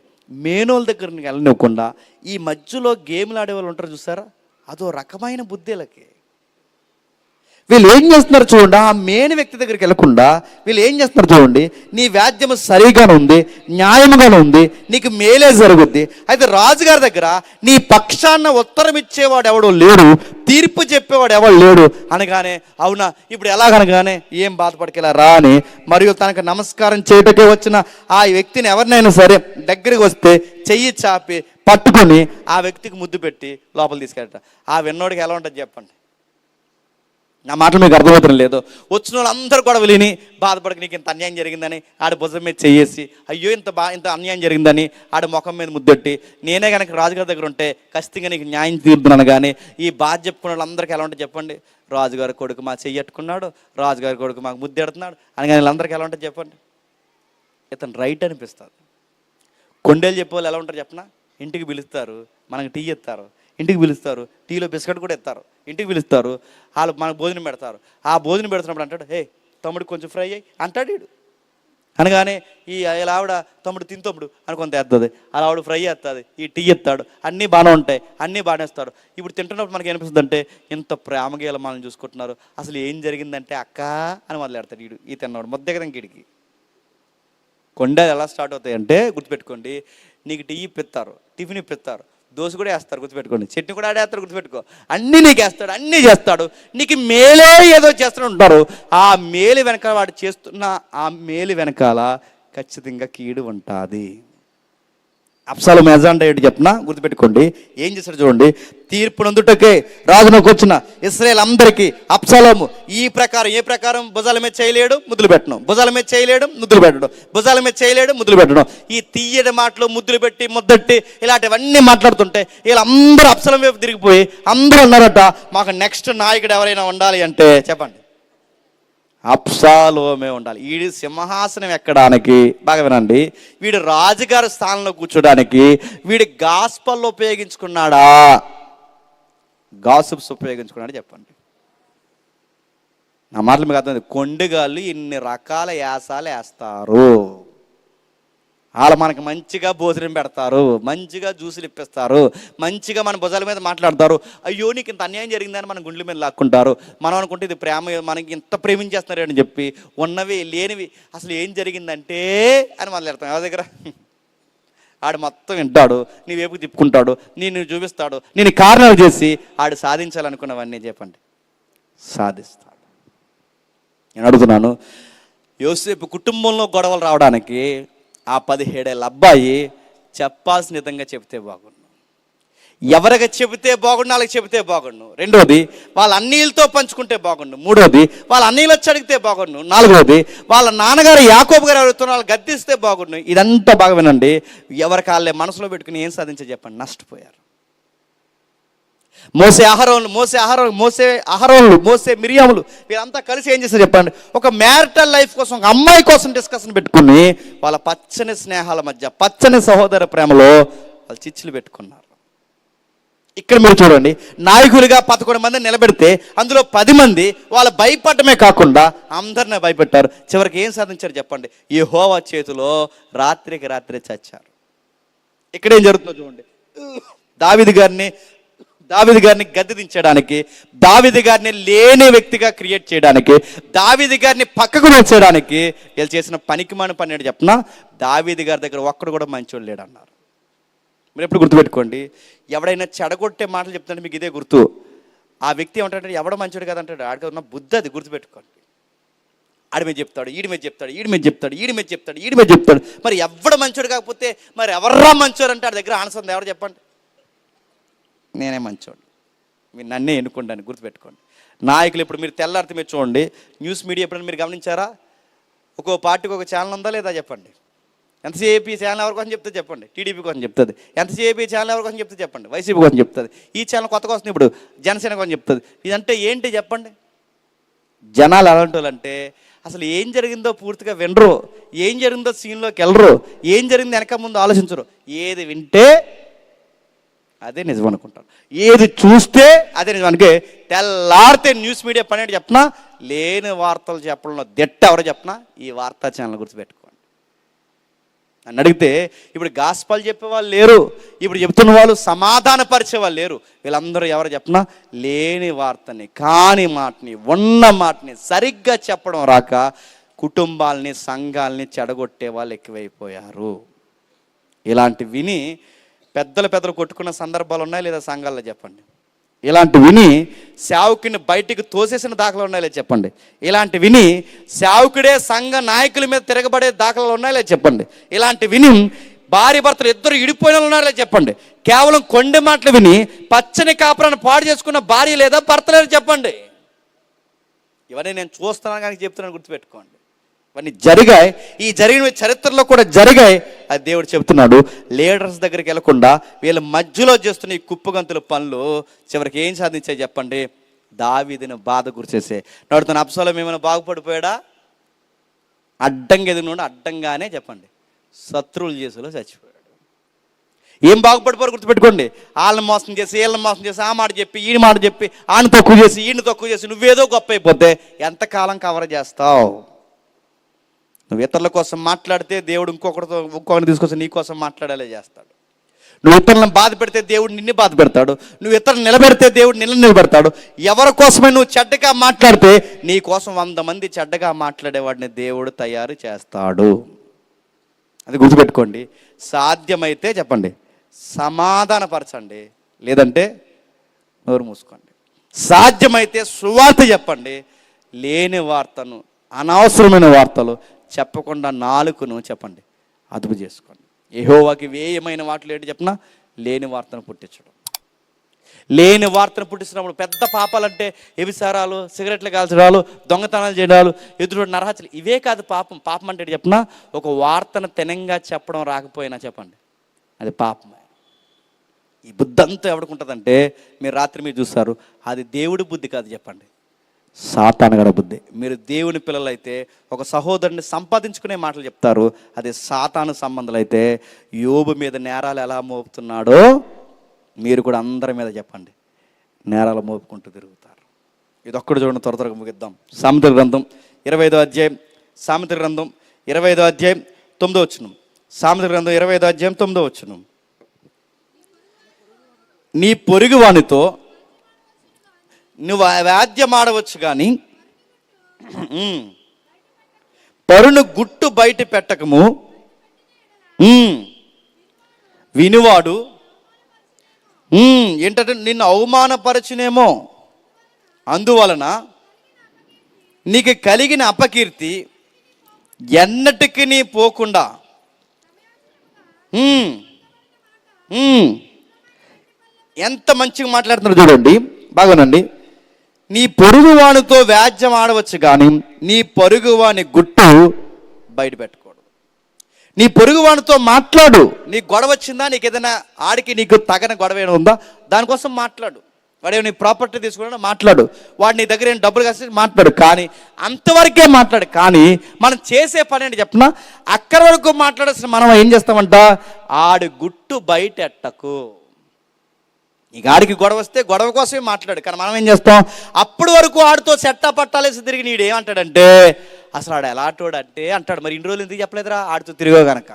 మేనోళ్ళ దగ్గరికి వెళ్ళనివ్వకుండా ఈ మధ్యలో గేమ్లు ఆడే వాళ్ళు ఉంటారు చూసారా, అదో రకమైన బుద్ధేలకి. వీళ్ళు ఏం చేస్తున్నారు చూడండి, ఆ మెయిన్ వ్యక్తి దగ్గరికి వెళ్ళకుండా వీళ్ళు ఏం చేస్తున్నారు చూడండి, నీ వ్యాజ్యము సరిగానే ఉంది, న్యాయముగానే ఉంది, నీకు మేలే జరుగుద్ది. అయితే రాజుగారి దగ్గర నీ పక్షాన ఉత్తరం ఇచ్చేవాడు ఎవడో లేడు, తీర్పు చెప్పేవాడు ఎవడు లేడు అనగానే అవునా ఇప్పుడు ఎలాగనగానే ఏం బాధపడకేలా రా అని మరియు తనకు నమస్కారం చేయటకే వచ్చిన ఆ వ్యక్తిని ఎవరినైనా సరే దగ్గరికి వస్తే చెయ్యి చాపి పట్టుకొని ఆ వ్యక్తికి ముద్దు పెట్టి లోపల తీసుకెళ్ళట. ఆ విన్నోడికి ఎలా ఉంటుంది చెప్పండి? నా మాటలు మీకు అర్థమవుతుంది లేదు. వచ్చిన వాళ్ళందరూ కూడా విని బాధపడక నీకు ఇంత అన్యాయం జరిగిందని ఆడి భుజం మీద చెయ్యేసి అయ్యో ఇంత అన్యాయం జరిగిందని ఆడి ముఖం మీద ముద్దెట్టి నేనే కనుక రాజుగారి దగ్గర ఉంటే ఖచ్చితంగా నీకు న్యాయం తీరుతున్నాను. కానీ ఈ బాధ చెప్పుకున్న వాళ్ళందరికీ ఎలా ఉంటుంది చెప్పండి? రాజుగారి కొడుకు మా చెయ్యట్టుకున్నాడు, రాజుగారి కొడుకు మాకు ముద్దెడుతున్నాడు అని కానీ వీళ్ళందరికీ ఎలా ఉంటుంది చెప్పండి? ఇతను రైట్ అనిపిస్తుంది. కొండేలు చెప్పేవాళ్ళు ఎలా ఉంటారు చెప్పనా? ఇంటికి పిలుస్తారు, మనకి టీ ఇస్తారు, ఇంటికి పిలుస్తారు, టీలో బిస్కెట్ కూడా ఇస్తారు, ఇంటికి పిలుస్తారు, వాళ్ళు మనకు భోజనం పెడతారు. ఆ భోజనం పెడుతున్నప్పుడు అంటాడు హే తమ్ముడు కొంచెం ఫ్రై అయ్యి అంటాడు వీడు అనగానే ఇలా ఆవిడ తమ్ముడు తింతమ్ముడు అని కొంత వేస్తుంది, అలా ఆవిడ ఫ్రై వేస్తుంది, ఈ టీ ఎత్తాడు, అన్నీ బాగానే ఉంటాయి, అన్నీ బాగానేస్తాడు. ఇప్పుడు తింటున్నప్పుడు మనకి ఏమనిపిస్తుంది అంటే ఇంత ప్రేమగేల మనల్ని చూసుకుంటున్నారు, అసలు ఏం జరిగిందంటే అక్క అని మొదలెడతాడు వీడు. ఈ తిన్నవాడు ముద్దగదం కిడికి. కొండలు ఎలా స్టార్ట్ అవుతాయి అంటే గుర్తుపెట్టుకోండి, నీకు టీ ఇప్పిస్తారు, టిఫిన్ ఇప్పిస్తారు, దోశ కూడా వేస్తారు గుర్తుపెట్టుకోండి, చట్నీ కూడా ఆడేస్తారు గుర్తుపెట్టుకో, అన్నీ నీకు వేస్తాడు, అన్నీ చేస్తాడు, నీకు మేలే ఏదో చేస్తూ ఉంటారు. ఆ మేలు వెనకాల వాడు చేస్తున్న ఆ మేలు వెనకాల ఖచ్చితంగా కీడు ఉంటుంది. అబ్షాలోము ఎజెండా ఏంటి చెప్పినా గుర్తుపెట్టుకోండి. ఏం చేశాడు చూడండి, తీర్పునందుటకే రాజునకు వచ్చిన ఇశ్రాయేలు అందరికీ అబ్షాలోము ఏ ప్రకారం భుజాల మీద చేయలేడు ముద్దులు పెట్టడం, భుజాల మీద చేయలేడు ముద్దులు పెట్టడం, భుజాల మీద చేయలేడు ముద్దులు పెట్టడం, ఈ తీయడి మాటలు ముద్దులు పెట్టి ముద్దట్టి ఇలాంటివన్నీ మాట్లాడుతుంటే వీళ్ళందరూ అబ్షాలోము వైపు తిరిగిపోయి అందరూ అన్నారట మాకు నెక్స్ట్ నాయకుడు ఎవరైనా ఉండాలి అంటే చెప్పండి అబ్షాలోమే ఉండాలి. వీడి సింహాసనం ఎక్కడానికి బాగా వినండి, వీడు రాజుగారి స్థానంలో కూర్చోడానికి వీడి గాస్పల్లో ఉపయోగించుకున్నాడా, గాసిప్స్ ఉపయోగించుకున్నాడా చెప్పండి? నా మాటలు మీకు అర్థమైంది. కొండగాళ్ళు ఇన్ని రకాల యాసాలు వేస్తారు. వాళ్ళు మనకి మంచిగా భోజనం పెడతారు, మంచిగా జ్యూసులు ఇప్పిస్తారు, మంచిగా మన భుజాల మీద మాట్లాడతారు. అయ్యో నీకు ఇంత అన్యాయం జరిగిందని మన గుండెల మీద లాక్కుంటారు. మనం అనుకుంటే ఇది ప్రేమ, మనకి ఇంత ప్రేమించేస్తున్నారు అని చెప్పి ఉన్నవి లేనివి అసలు ఏం జరిగిందంటే అని మొదలెడతాం. ఎవరి దగ్గర ఆడు మొత్తం వింటాడు, నీ వైపు తిప్పుకుంటాడు, నేను చూపిస్తాడు, నేను కారణాలు చేసి ఆడు సాధించాలనుకున్నవన్నీ చెప్పండి సాధిస్తాడు. నేను అడుగుతున్నాను, యోసేపు కుటుంబంలో గొడవలు రావడానికి ఆ 17 ఏళ్ళ అబ్బాయి చెప్పాల్సిన విధంగా చెబితే బాగుండు. ఎవరికి చెబితే బాగుండు, వాళ్ళకి చెబితే బాగుండు. రెండోది, వాళ్ళ అన్నీలతో పంచుకుంటే బాగుండు. మూడోది, వాళ్ళ అన్నీలు వచ్చి అడిగితే బాగుండు. నాలుగోది, వాళ్ళ నాన్నగారు యాకోబు గారు అడుగుతున్న వాళ్ళు గద్దిస్తే బాగుండు. ఇదంతా బాగా వినండి. ఎవరికి వాళ్ళే మనసులో పెట్టుకుని ఏం సాధించే చెప్పండి, నష్టపోయారు. మోసే అహరోన్లు, మోసే మిరియాములు వీరంతా కలిసి ఏం చేస్తారు చెప్పండి, ఒక మ్యారిటల్ లైఫ్ కోసం, ఒక అమ్మాయి కోసం డిస్కషన్ పెట్టుకుని వాళ్ళ పచ్చని స్నేహాల మధ్య, పచ్చని సహోదర ప్రేమలో వాళ్ళు చిచ్చులు పెట్టుకున్నారు. ఇక్కడ మీరు చూడండి, నాయకులుగా 11 మంది నిలబెడితే అందులో 10 మంది వాళ్ళు భయపడమే కాకుండా అందరినీ భయపెట్టారు. చివరికి ఏం సాధించారు చెప్పండి, యెహోవా చేతిలో రాత్రికి రాత్రే చచ్చారు. ఇక్కడ ఏం జరుగుతుందో చూడండి. దావీదు గారిని గద్దె దించడానికి, దావీదు గారిని లేని వ్యక్తిగా క్రియేట్ చేయడానికి, దావీదు గారిని పక్కకు వచ్చేయడానికి వీళ్ళు చేసిన పనికిమాలిన పని ఏంటి చెప్పనా, దావీదు గారి దగ్గర ఒక్కడు కూడా మంచోడు లేడు అన్నారు. మీరు ఎప్పుడు గుర్తుపెట్టుకోండి, ఎవడైనా చెడగొట్టే మాటలు చెప్తుంటే మీకు ఇదే గుర్తు. ఆ వ్యక్తి ఏమంటాడంటే ఎవడ మంచోడు కదంటాడు, ఆడికి ఉన్న బుద్ధి అది గుర్తుపెట్టుకోండి. ఆడి మీద చెప్తాడు, ఈడి మీద చెప్తాడు, ఈడి మీద చెప్తాడు, ఈడి మీద చెప్తాడు, ఈడి మీద చెప్తాడు. మరి ఎవడ మంచోడు కాకపోతే మరి ఎవర్రా మంచోడు అంటే ఆడి దగ్గర ఆన్సర్ ఎవరు చెప్పండి, నేనే మంచోడు, మీరు నన్నే ఎన్నుకోండి గుర్తుపెట్టుకోండి. నాయకులు ఇప్పుడు మీరు తెల్లారితే మీరు చూడండి, న్యూస్ మీడియా ఎప్పుడైనా మీరు గమనించారా, ఒక్కో పార్టీకి ఒక ఛానల్ ఉందా లేదా చెప్పండి. ఎంతసేపు ఈ ఛానల్ ఎవరి కోసం చెప్తే చెప్పండి, టీడీపీ కోసం చెప్తుంది. ఎంతసేపు ఈ ఛానల్ ఎవరి కోసం చెప్తే చెప్పండి, వైసీపీ కోసం చెప్తుంది. ఈ ఛానల్ కొత్తగా వస్తుంది ఇప్పుడు జనసేన కోసం చెప్తుంది. ఇదంటే ఏంటి చెప్పండి, జనాలు అలాంటి వాళ్ళు అంటే అసలు ఏం జరిగిందో పూర్తిగా వినరు, ఏం జరిగిందో సీన్లోకి వెళ్ళరు, ఏం జరిగిందో వెనక ముందు ఆలోచించరు. ఏది వింటే అదే నిజం అనుకుంటారు, ఏది చూస్తే అదే నిజం. అందుకే తెల్లారితే న్యూస్ మీడియా పని ఏంటి చెప్పనా, లేని వార్తలు చెప్పడంలో దిట్ట ఎవరో చెప్పనా, ఈ వార్తా ఛానల్ గుర్తుపెట్టుకోండి. నన్ను అడిగితే ఇప్పుడు గాస్పల్ చెప్పేవాళ్ళు లేరు, ఇప్పుడు చెప్తున్న వాళ్ళు సమాధానపరిచే వాళ్ళు లేరు. వీళ్ళందరూ ఎవరు చెప్పనా, లేని వార్తని, కాని మాటని, ఉన్న మాటని సరిగ్గా చెప్పడం రాక కుటుంబాలని, సంఘాలని చెడగొట్టే వాళ్ళు ఎక్కువైపోయారు. ఇలాంటి విని పెద్దలు కొట్టుకున్న సందర్భాలు ఉన్నాయి లేదా సంఘాల్లో చెప్పండి. ఇలాంటి విని సేవకుని బయటికి తోసేసిన దాఖలు ఉన్నాయి లేదా చెప్పండి. ఇలాంటి విని సేవకుడే సంఘ నాయకుల మీద తిరగబడే దాఖలు ఉన్నాయి లేదా చెప్పండి. ఇలాంటి విని భార్య భర్తలు ఇద్దరు ఇడిపోయిన ఉన్నారో లేదా చెప్పండి. కేవలం కొండె మాటలు విని పచ్చని కాపురాన్ని పాడు చేసుకున్న భార్య లేదా భర్త లేదా చెప్పండి. ఇవన్నీ నేను చూస్తున్నాను కానీ చెప్తున్నాను, గుర్తుపెట్టుకోండి. ఇవన్నీ జరిగాయి, ఈ జరిగిన చరిత్రలో కూడా జరిగాయి. అది దేవుడు చెబుతున్నాడు. లీడర్స్ దగ్గరికి వెళ్లకుండా వీళ్ళ మధ్యలో చేస్తున్న ఈ కుప్పగంతుల పనులు చివరికి ఏం సాధించాయి చెప్పండి, దావీదుని బాధ గురిచేసే. నడుతున్న అబ్షాలోము ఏమైనా బాగుపడిపోయాడా, అడ్డంగా ఎదుగునుండి అడ్డంగానే చెప్పండి శత్రువులు చేసులో చచ్చిపోయాడు. ఏం బాగుపడిపోయారు గుర్తుపెట్టుకోండి. వాళ్ళని మోసం చేసి, వీళ్ళని మోసం చేసి, ఆ మాట చెప్పి, ఈ మాట చెప్పి, ఆయన తక్కువ చేసి, ఈయన తక్కువ చేసి నువ్వేదో గొప్ప అయిపోతే ఎంతకాలం కవర్ చేస్తావు? నువ్వు ఇతరుల కోసం మాట్లాడితే దేవుడు ఇంకొకరిని తీసుకొచ్చి నీ కోసం మాట్లాడేలా చేస్తాడు. నువ్వు ఇతరులను బాధ పెడితే దేవుడు నిన్ను బాధ పెడతాడు. నువ్వు ఇతరులను నిలబెడితే దేవుడు నిన్ను నిలబెడతాడు. ఎవరి కోసమే నువ్వు చెడ్డగా మాట్లాడితే నీ కోసం 100 మంది చెడ్డగా మాట్లాడేవాడిని దేవుడు తయారు చేస్తాడు. అది గుర్తుపెట్టుకోండి. సాధ్యమైతే చెప్పండి సమాధానపరచండి, లేదంటే నోరు మూసుకోండి. సాధ్యమైతే సువార్త చెప్పండి, లేని వార్తను, అనవసరమైన వార్తలు చెప్పకుండా నాలుకను చెప్పండి అదుపు చేసుకోండి. యెహోవాకి వేయమైన వాటిలో ఏంటి చెప్పినా, లేని వార్తను పుట్టించడం. లేని వార్తను పుట్టించినప్పుడు పెద్ద పాపాలంటే వ్యభిచారాలు, సిగరెట్లు కాల్చడాలు, దొంగతనాలు చేయడాలు, ఎదురు నరహత్యలు, ఇవే కాదు పాపం. పాపం అంటే చెప్పినా ఒక వార్తను తెనంగా చెప్పడం రాకపోయినా చెప్పండి అది పాపమే. ఈ బుద్ధి అంతా ఎవడుకుంటుందంటే మీరు రాత్రి చూస్తారు, అది దేవుడి బుద్ధి కాదు చెప్పండి, సాతానుగాడి బుద్ధి. మీరు దేవుని పిల్లలైతే ఒక సహోదరుని సంపాదించుకునే మాటలు చెప్తారు, అది సాతాను సంబంధాలు అయితే యోబు మీద నేరాలు ఎలా మోపుతున్నాడో మీరు కూడా అందరి మీద చెప్పండి నేరాలు మోపుకుంటూ తిరుగుతారు. ఇది ఒక్కడు చూడండి, త్వరగా ముగిద్దాం. సామెతల గ్రంథం 25వ అధ్యాయం, సామెతల గ్రంథం 25వ అధ్యాయం 9వ వచనం. సామెతల గ్రంథం 25వ అధ్యాయం 9వ వచనం. నీ పొరుగు వానితో నువ్వు వ్యాధ్యమాడవచ్చు కానీ పరును గుట్టు బయట పెట్టకము. వినువాడు ఏంటంటే నిన్ను అవమానపరచునేమో, అందువలన నీకు కలిగిన అపకీర్తి ఎన్నటికి నీ పోకుండా. ఎంత మంచిగా మాట్లాడుతున్నారు చూడండి, బాగానండి. నీ పొరుగువానితో వ్యాజ్యం ఆడవచ్చు కానీ నీ పొరుగువాని గుట్టు బయట పెట్టుకోడు. నీ పొరుగువానితో మాట్లాడు. నీకు గొడవ వచ్చిందా, నీకు ఏదైనా ఆడికి నీకు తగని గొడవ ఏమైనా ఉందా, దానికోసం మాట్లాడు. వాడు నీ ప్రాపర్టీ తీసుకున్నా మాట్లాడు, వాడు నీ దగ్గర ఏం డబ్బులు కాసి మాట్లాడు, కానీ అంతవరకే మాట్లాడు. కానీ మనం చేసే పని ఏంటి చెప్పినా, అక్కడి వరకు మాట్లాడాల్సిన మనం ఏం చేస్తామంట, ఆడి గుట్టు బయట ఎట్టకు. ఇక ఆడికి గొడవ వస్తే గొడవ కోసమే మాట్లాడు, కానీ మనం ఏం చేస్తాం, అప్పటి వరకు ఆడితో సెట్టా పట్టాలేసి తిరిగి నీడు ఏమంటాడంటే, అసలు ఆడు ఎలాంటోడు అంటే అంటాడు. మరి ఇన్ని రోజులు ఎందుకు చెప్పలేదురా ఆడితో తిరిగో గనక.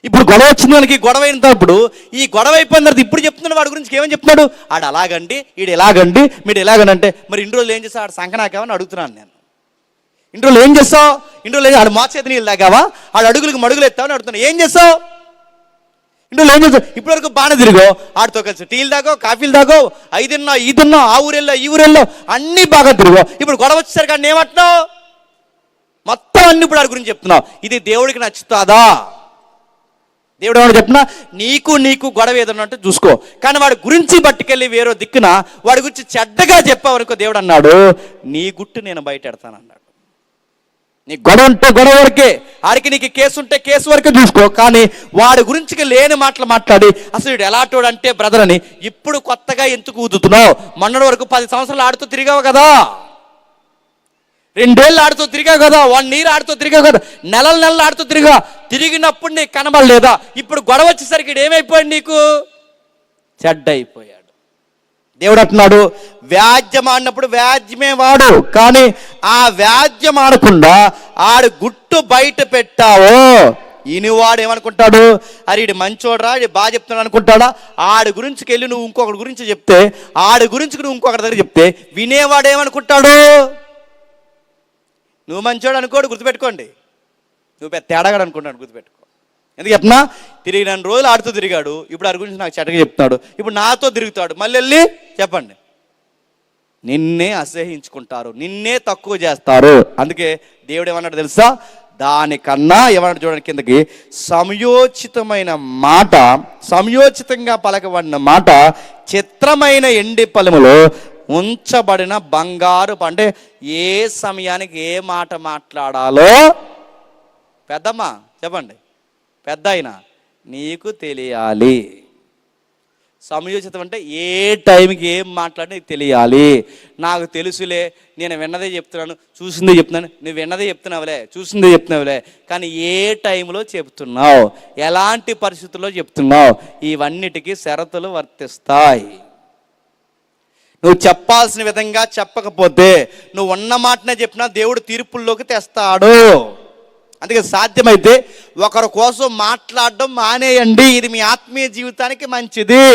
ఇప్పుడు గొడవ వచ్చింది మనకి, గొడవ అయినప్పుడు ఈ గొడవ అయిపోయిన తర్వాత ఇప్పుడు చెప్తున్నాడు వాడి గురించి. ఏమని చెప్తున్నాడు, ఆడు అలాగండి, ఈడు ఎలాగండి, మీరు ఎలాగంటే. మరి ఇన్ని రోజులు ఏం చేస్తావు, ఆడు సంకనాకేమని అడుగుతున్నాను నేను. ఇన్ని రోజులు ఏం చేస్తావు, ఇన్ని రోజులు ఆడు మోచేతి నీళ్ళు తాగావా, ఆడు అడుగులకు మడుగులు ఎత్తావని అడుగుతున్నాను. ఏం చేస్తావు, ఇన్ని రోజులు ఏం చేస్తావు. ఇప్పటి వరకు బాగానే తిరిగో, ఆడితో కలిసి టీలు తాగో, కాఫీలు తాగో, ఐదున్నా ఈదున్నా, ఆ ఊరెళ్ళో ఈ ఊరెళ్ళో అన్నీ బాగా తిరిగో. ఇప్పుడు గొడవ వచ్చేసరికి కానీ ఏమంటున్నావు, మొత్తం అన్ని ఇప్పుడు ఆడి గురించి చెప్తున్నావు. ఇది దేవుడికి నచ్చుతుందా? దేవుడు ఏమన్నా చెప్పినా, నీకు గొడవ ఏదన్నా అంటే చూసుకో, కానీ వాడి గురించి పట్టుకెళ్ళి వేరే దిక్కున వాడి గురించి చెడ్డగా చెప్పావనుకో, దేవుడు అన్నాడు నీ గుట్టు నేను బయట ఎడతానన్నాడు. నీ గొడవ ఉంటే గొడవ వరకే, ఆడికి నీకు కేసు ఉంటే కేసు వరకే చూసుకో, కానీ వాడి గురించి లేని మాటలు మాట్లాడి అసలు వీడు ఎలాంటోడు అంటే బ్రదర్ అని ఇప్పుడు కొత్తగా ఎందుకు ఊదుతున్నావు? మొన్నటి వరకు 10 సంవత్సరాలు ఆడుతూ తిరిగావు కదా, 2 ఏళ్ళు ఆడుతూ తిరిగావు కదా, 1 year ఆడుతూ తిరిగావు కదా, నెలలు ఆడుతూ తిరిగినప్పుడు నీకు కనబడలేదా? ఇప్పుడు గొడవ వచ్చేసరికి ఏమైపోయాడు, నీకు చెడ్డ అయిపోయాడు. దేవుడు అంటున్నాడు, వ్యాజ్యం ఆడినప్పుడు వ్యాజ్యమే వాడు, కానీ ఆ వ్యాజ్యం ఆడకుండా ఆడు గుట్టు బయట పెట్టావో ఈయనవాడు ఏమనుకుంటాడు, అరే ఇడు మంచోడరా, ఇది బాగా చెప్తున్నాడు అనుకుంటాడా? ఆడి గురించి వెళ్ళి నువ్వు ఇంకొకటి గురించి చెప్తే, ఆడి గురించి నువ్వు ఇంకొకటి దగ్గర చెప్తే వినేవాడు ఏమనుకుంటాడు, నువ్వు మంచోడు అనుకోడు, గుర్తుపెట్టుకోండి. నువ్వు పెద్ద తేడాగాడు అనుకుంటాడు, గుర్తుపెట్టుకో. ఎందుకు చెప్పినా, తిరిగి 2 రోజులు ఆడుతూ తిరిగాడు, ఇప్పుడు ఆడి గురించి నాకు చెడ్డగా చెప్తున్నాడు, ఇప్పుడు నాతో తిరుగుతాడు. మళ్ళీ వెళ్ళి చెప్పండి, నిన్నే అసహ్యించుకుంటారు, నిన్నే తక్కువ చేస్తారు. అందుకే దేవుడు ఏమన్నాడు తెలుసా, దానికన్నా ఏమన్నాడు చూడండి కిందకి, సంయోచితమైన మాట, సంయోచితంగా పలకబడిన మాట చిత్రమైన ఎండి పలములో ఉంచబడిన బంగారు. అంటే ఏ సమయానికి ఏ మాట మాట్లాడాలో పెద్దమ్మా చెప్పండి, పెద్ద అయినా నీకు తెలియాలి. సమయోచితం అంటే ఏ టైంకి ఏం మాట్లాడి నీకు తెలియాలి. నాకు తెలుసులే, నేను విన్నదే చెప్తున్నాను, చూసిందే చెప్తున్నాను, నువ్వు విన్నదే చెప్తున్నావులే, చూసిందే చెప్తున్నావులే, కానీ ఏ టైంలో చెప్తున్నావు, ఎలాంటి పరిస్థితుల్లో చెప్తున్నావు, ఇవన్నిటికీ షరతులు వర్తిస్తాయి. నువ్వు చెప్పాల్సిన విధంగా చెప్పకపోతే నువ్వు ఉన్న మాటనే చెప్పినా దేవుడు తీర్పుల్లోకి తెస్తాడు. అందుకే సాధ్యమైతే ఒకరి కోసం మాట్లాడడం మానేయండి, ఇది మీ ఆత్మీయ జీవితానికి మంచిది.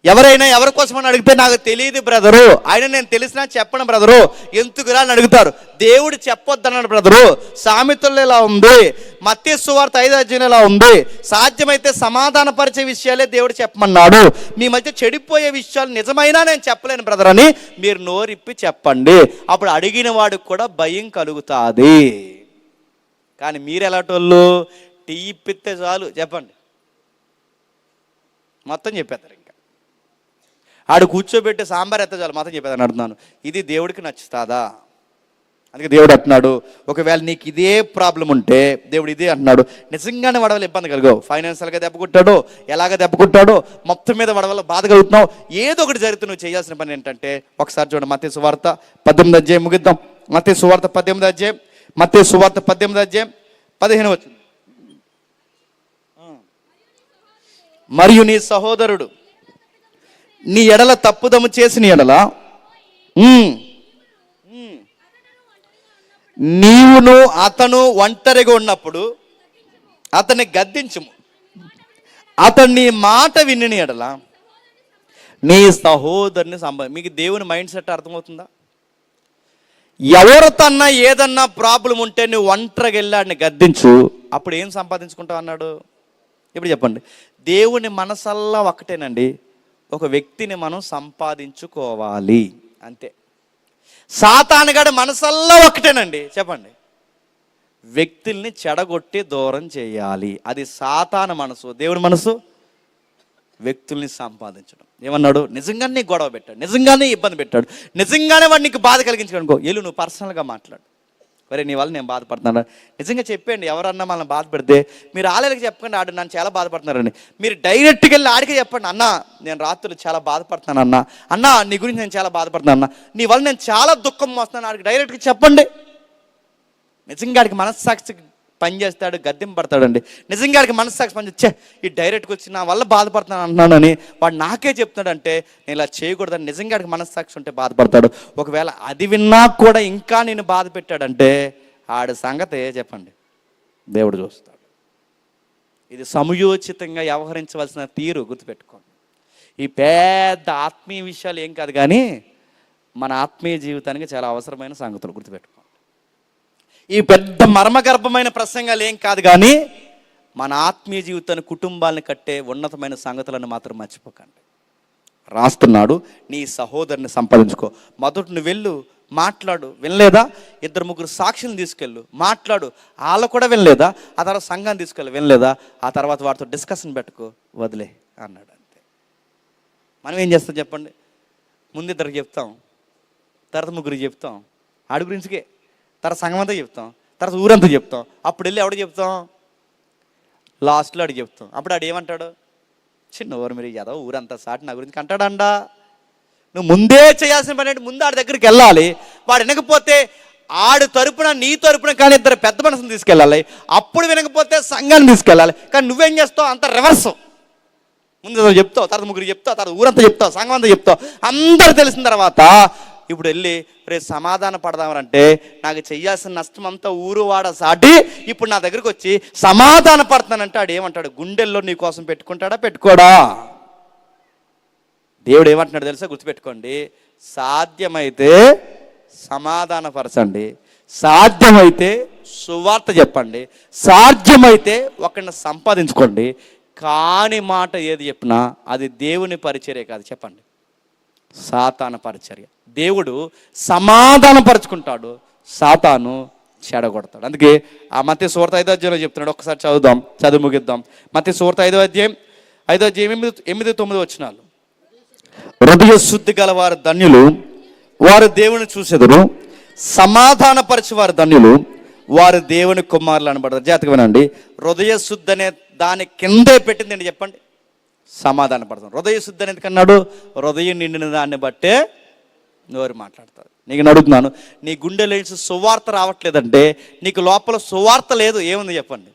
ఎవరైనా ఎవరి కోసమని అడిగితే నాకు తెలియదు బ్రదరు, ఆయన నేను తెలిసినా చెప్పను బ్రదరు, ఎందుకురా అని అడుగుతారు. దేవుడు చెప్పొద్దన్నాడు బ్రదరు, సామెతల్లో ఇలా ఉంది, మత్తయి సువార్త 5వ అధ్యాయం ఇలా ఉంది. సాధ్యమైతే సమాధానపరిచే విషయాలే దేవుడు చెప్పమన్నాడు. మీ మధ్య చెడిపోయే విషయాలు నిజమైనా నేను చెప్పలేను బ్రదర్ అని మీరు నోరిప్పి చెప్పండి, అప్పుడు అడిగిన వాడికి కూడా భయం కలుగుతుంది. కానీ మీరు ఎలాంటోళ్ళు, టీ ఇప్పితే చాలు చెప్పండి, మొత్తం చెప్పేస్తారు. ఇంకా ఆడు కూర్చోబెట్టి సాంబార్ ఎత్తే చాలు మొత్తం చెప్పేదని అడుగుతున్నాను. ఇది దేవుడికి నచ్చుతుందా? అందుకే దేవుడు అంటున్నాడు, ఒకవేళ నీకు ఇదే ప్రాబ్లం ఉంటే దేవుడు ఇదే అంటున్నాడు, నిజంగానే వడవల్ల ఇబ్బంది కలగవు, ఫైనాన్షియల్గా దెబ్బకొట్టాడో, ఎలాగ దెబ్బకొట్టాడో, మొత్తం మీద వడవల్ల బాధ కలుగుతున్నావు, ఏదో ఒకటి జరుగుతుంది. నువ్వు చేయాల్సిన పని ఏంటంటే, ఒకసారి చూడండి మత్తయి సువార్త 18వ అధ్యాయం ముగిద్దాం. మత్తయి సువార్త 18వ అధ్యాయం, మత్తయి సువార్త 18వ అధ్యాయం 15 వచ్చింది. మరియు నీ సహోదరుడు నీ ఎడల తప్పుదము చేసిన ఎడల నీవును అతను ఒంటరిగా ఉన్నప్పుడు అతన్ని గద్దించుము, అతన్ని మాట విని ఎడల నీ సహోదరుని మీకు దేవుని మైండ్ సెట్ అర్థమవుతుందా? ఎవరితోన్నా ఏదన్నా ప్రాబ్లం ఉంటే నువ్వు ఒంటరిగా వెళ్ళాడిని గద్దించు, అప్పుడు ఏం సంపాదించుకుంటావు అన్నాడు. ఇప్పుడు చెప్పండి, దేవుని మనసల్లా ఒకటేనండి, ఒక వ్యక్తిని మనం సంపాదించుకోవాలి అంతే. సాతానుగాడి మనసల్లా ఒకటేనండి, చెప్పండి, వ్యక్తుల్ని చెడగొట్టి దూరం చేయాలి. అది సాతాను మనసు. దేవుని మనసు వ్యక్తుల్ని సంపాదించడం. ఏమన్నాడు? నిజంగానే గొడవ పెట్టాడు, నిజంగానే ఇబ్బంది పెట్టాడు, నిజంగానే వాడు నీకు బాధ కలిగించాడు అనుకో, ఎల్లు నువ్వు పర్సనల్గా మాట్లాడు. మరి నీ వల్ల నేను బాధపడుతున్నాను నిజంగా చెప్పండి. ఎవరన్నా మనల్ని బాధ పెడితే మీరు ఆలయాలకు చెప్పండి, ఆడు నన్ను చాలా బాధపడుతున్నారని. మీరు డైరెక్ట్గా వెళ్ళి ఆడికే చెప్పండి, అన్న నేను రాత్రులు చాలా బాధపడుతున్నాను అన్న, అన్న నీ గురించి నేను చాలా బాధపడుతున్నాను అన్న, నీ వల్ల నేను చాలా దుఃఖం వస్తున్నాను, ఆడికి డైరెక్ట్గా చెప్పండి. నిజంగా ఆడికి మనస్సాక్షి పనిచేస్తాడు, గద్దెంపడతాడండి. నిజంగా ఆడికి మనస్సాక్షి పనిచేస్తే ఈ డైరెక్ట్గా వచ్చి నా వల్ల బాధపడుతున్నాను అంటున్నానని వాడు నాకే చెప్తున్నాడంటే నేను ఇలా చేయకూడదని నిజంగా ఆడికి మనస్సాక్షి ఉంటే బాధపడతాడు. ఒకవేళ అది విన్నా కూడా ఇంకా నేను బాధ పెట్టాడంటే ఆడి సంగతి చెప్పండి దేవుడు చూస్తాడు. ఇది సమయోచితంగా వ్యవహరించవలసిన తీరు గుర్తుపెట్టుకోండి. ఈ పెద్ద ఆత్మీయ విషయాలు ఏం కాదు, కానీ మన ఆత్మీయ జీవితానికి చాలా అవసరమైన సంగతులు గుర్తుపెట్టుకోండి. ఈ పెద్ద మర్మగర్భమైన ప్రసంగాలు ఏం కాదు, కానీ మన ఆత్మీయ జీవితాన్ని, కుటుంబాలను కట్టే ఉన్నతమైన సంగతులను మాత్రం మర్చిపోకండి. రాస్తున్నాడు, నీ సహోదరుని సంపాదించుకో. మొదట నువ్వు వెళ్ళు, మాట్లాడు. వినలేదా? 2-3 సాక్షులను తీసుకెళ్ళు, మాట్లాడు. వాళ్ళు కూడా వినలేదా? ఆ తర్వాత సంఘాన్ని తీసుకెళ్ళి, వినలేదా? ఆ తర్వాత వాటితో డిస్కషన్ పెట్టుకో, వదిలే అన్నాడు. అంతే. మనం ఏం చేస్తాం చెప్పండి? ముందు 2 చెప్తాం, తర్వాత 3 చెప్తాం, ఆడి గురించికే, తర్వాత సంఘం అంతా చెప్తాం, తర్వాత ఊరంతా చెప్తాం. అప్పుడు వెళ్ళి ఎవడు చెప్తాం? లాస్ట్లో ఆడికి చెప్తాం. అప్పుడు ఆడు ఏమంటాడు? చిన్నవారు మీరు ఏదో ఊరంతా సాటి నా గురించి అంటాడండా. నువ్వు ముందే చేయాల్సిన పని అంటే ముందు ఆడి దగ్గరికి వెళ్ళాలి. వాడు వినకపోతే ఆడు తరపున, నీ తరపున కానీ 2 పెద్ద మనుషులు తీసుకెళ్ళాలి. అప్పుడు వినకపోతే సంఘాన్ని తీసుకెళ్ళాలి. కానీ నువ్వేం చేస్తావు? అంత రివర్స్. ముందు చెప్తావు, తర్వాత 3 చెప్తావు, తర్వాత ఊరంతా చెప్తావు, సంఘం అంతా చెప్తావు. అందరు తెలిసిన తర్వాత ఇప్పుడు వెళ్ళి రేపు సమాధాన పడదామంటే నాకు చెయ్యాల్సిన నష్టం అంతా ఊరు వాడ సాటి ఇప్పుడు నా దగ్గరికి వచ్చి సమాధాన పడతానంటే ఆడు ఏమంటాడు? గుండెల్లో నీ కోసం పెట్టుకుంటాడా, పెట్టుకోడా? దేవుడు ఏమంటున్నాడు తెలుసా? గుర్తుపెట్టుకోండి, సాధ్యమైతే సమాధానపరచండి, సాధ్యమైతే సువార్త చెప్పండి, సాధ్యమైతే ఒకరిని సంపాదించుకోండి. కాని మాట ఏది చెప్పినా అది దేవుని పరిచర్య కాదు, చెప్పండి, సాతాను పరిచర్య. దేవుడు సమాధానపరుచుకుంటాడు, సాతాను చెడగొడతాడు. అందుకే ఆ మత్తయి సువార్త 5వ అధ్యాయంలో చెప్తున్నాడు. ఒకసారి చదువుదాం, చదువు ముగిద్దాం. మత్తయి సువార్త 5వ అధ్యాయం 8-9 వచనాలు. హృదయ శుద్ధి గల వారు ధన్యులు, వారు దేవుని చూసెదరు. సమాధానపరచు వారు ధన్యులు, వారు దేవుని కుమారులు అనబడతారు. జాగ్రత్తగా వినండి. హృదయ శుద్ధి అనే దాని కిందే పెట్టిందండి, చెప్పండి, సమాధాన పడతాం. హృదయ శుద్ధి అనేది కన్నాడు, హృదయం నిండిన దాన్ని బట్టే నోరు మాట్లాడతారు. నీకు అడుగుతున్నాను, నీ గుండెలో సువార్త రావట్లేదంటే నీకు లోపల సువార్త లేదు. ఏముంది చెప్పండి?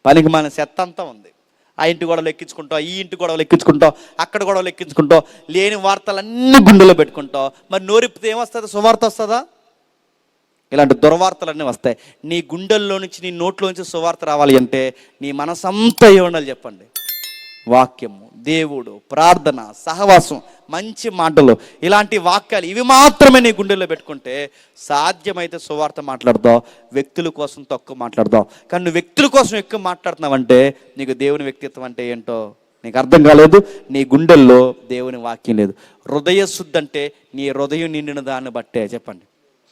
పనికి మన చెత్త అంతా ఉంది. ఆ ఇంటి గొడవలు ఎక్కించుకుంటావు, ఈ ఇంటి గొడవలు ఎక్కించుకుంటావు, అక్కడ గొడవలు ఎక్కించుకుంటావు, లేని వార్తలన్నీ గుండెలో పెట్టుకుంటావు. మరి నోరిప్పితే ఏమొస్తుంది? సువార్త వస్తుందా? ఇలాంటి దుర్వార్తలన్నీ వస్తాయి. నీ గుండెల్లో నుంచి, నీ నోట్లోంచి సువార్త రావాలి అంటే నీ మనసంతా ఏముండాలి చెప్పండి? వాక్యము, దేవుడు, ప్రార్థన, సహవాసం, మంచి మాటలు, ఇలాంటి వాక్యాలు ఇవి మాత్రమే నీ గుండెల్లో పెట్టుకుంటే సాధ్యమైతే సువార్త మాట్లాడతావు, వ్యక్తుల కోసం తక్కువ మాట్లాడతావు. కానీ నువ్వు వ్యక్తుల కోసం ఎక్కువ మాట్లాడుతున్నావంటే నీకు దేవుని వ్యక్తిత్వం అంటే ఏంటో నీకు అర్థం కాలేదు. నీ గుండెల్లో దేవుని వాక్యం లేదు. హృదయ శుద్ధి అంటే నీ హృదయం నిండిన దాన్ని బట్టే, చెప్పండి,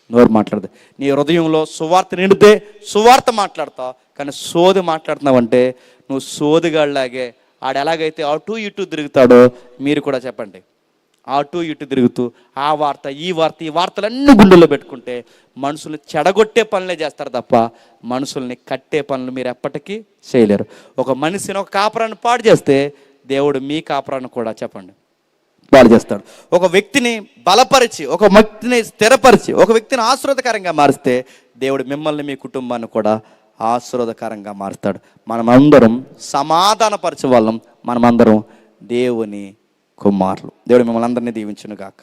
నోరు మాట్లాడదు. నీ హృదయంలో సువార్త నిండితే సువార్త మాట్లాడతావు. కానీ సోది మాట్లాడుతున్నావంటే నువ్వు సోదిగాళ్ళలాగే, ఆడు ఎలాగైతే అటు ఇటు తిరుగుతాడో మీరు కూడా చెప్పండి, అటు ఇటు తిరుగుతూ ఆ వార్త ఈ వార్త ఈ వార్తలన్నీ గుండెల్లో పెట్టుకుంటే మనుషుల్ని చెడగొట్టే పనులే చేస్తారు తప్ప మనుషుల్ని కట్టే పనులు మీరు ఎప్పటికీ చేయలేరు. ఒక మనిషిని, ఒక కాపురాన్ని పాడు చేస్తే దేవుడు మీ కాపురాన్ని కూడా చెప్పండి పాడు చేస్తాడు. ఒక వ్యక్తిని బలపరిచి, ఒక వ్యక్తిని స్థిరపరిచి, ఒక వ్యక్తిని ఆశీర్వాదకరంగా మారిస్తే దేవుడు మిమ్మల్ని, మీ కుటుంబాన్ని కూడా ఆశీర్వాదకరంగా మారుతాడు. మనమందరం సమాధానపరిచే వాళ్ళం, మనమందరం దేవుని కుమారులు. దేవుడు మిమ్మల్ని అందరినీ దీవించును గాక.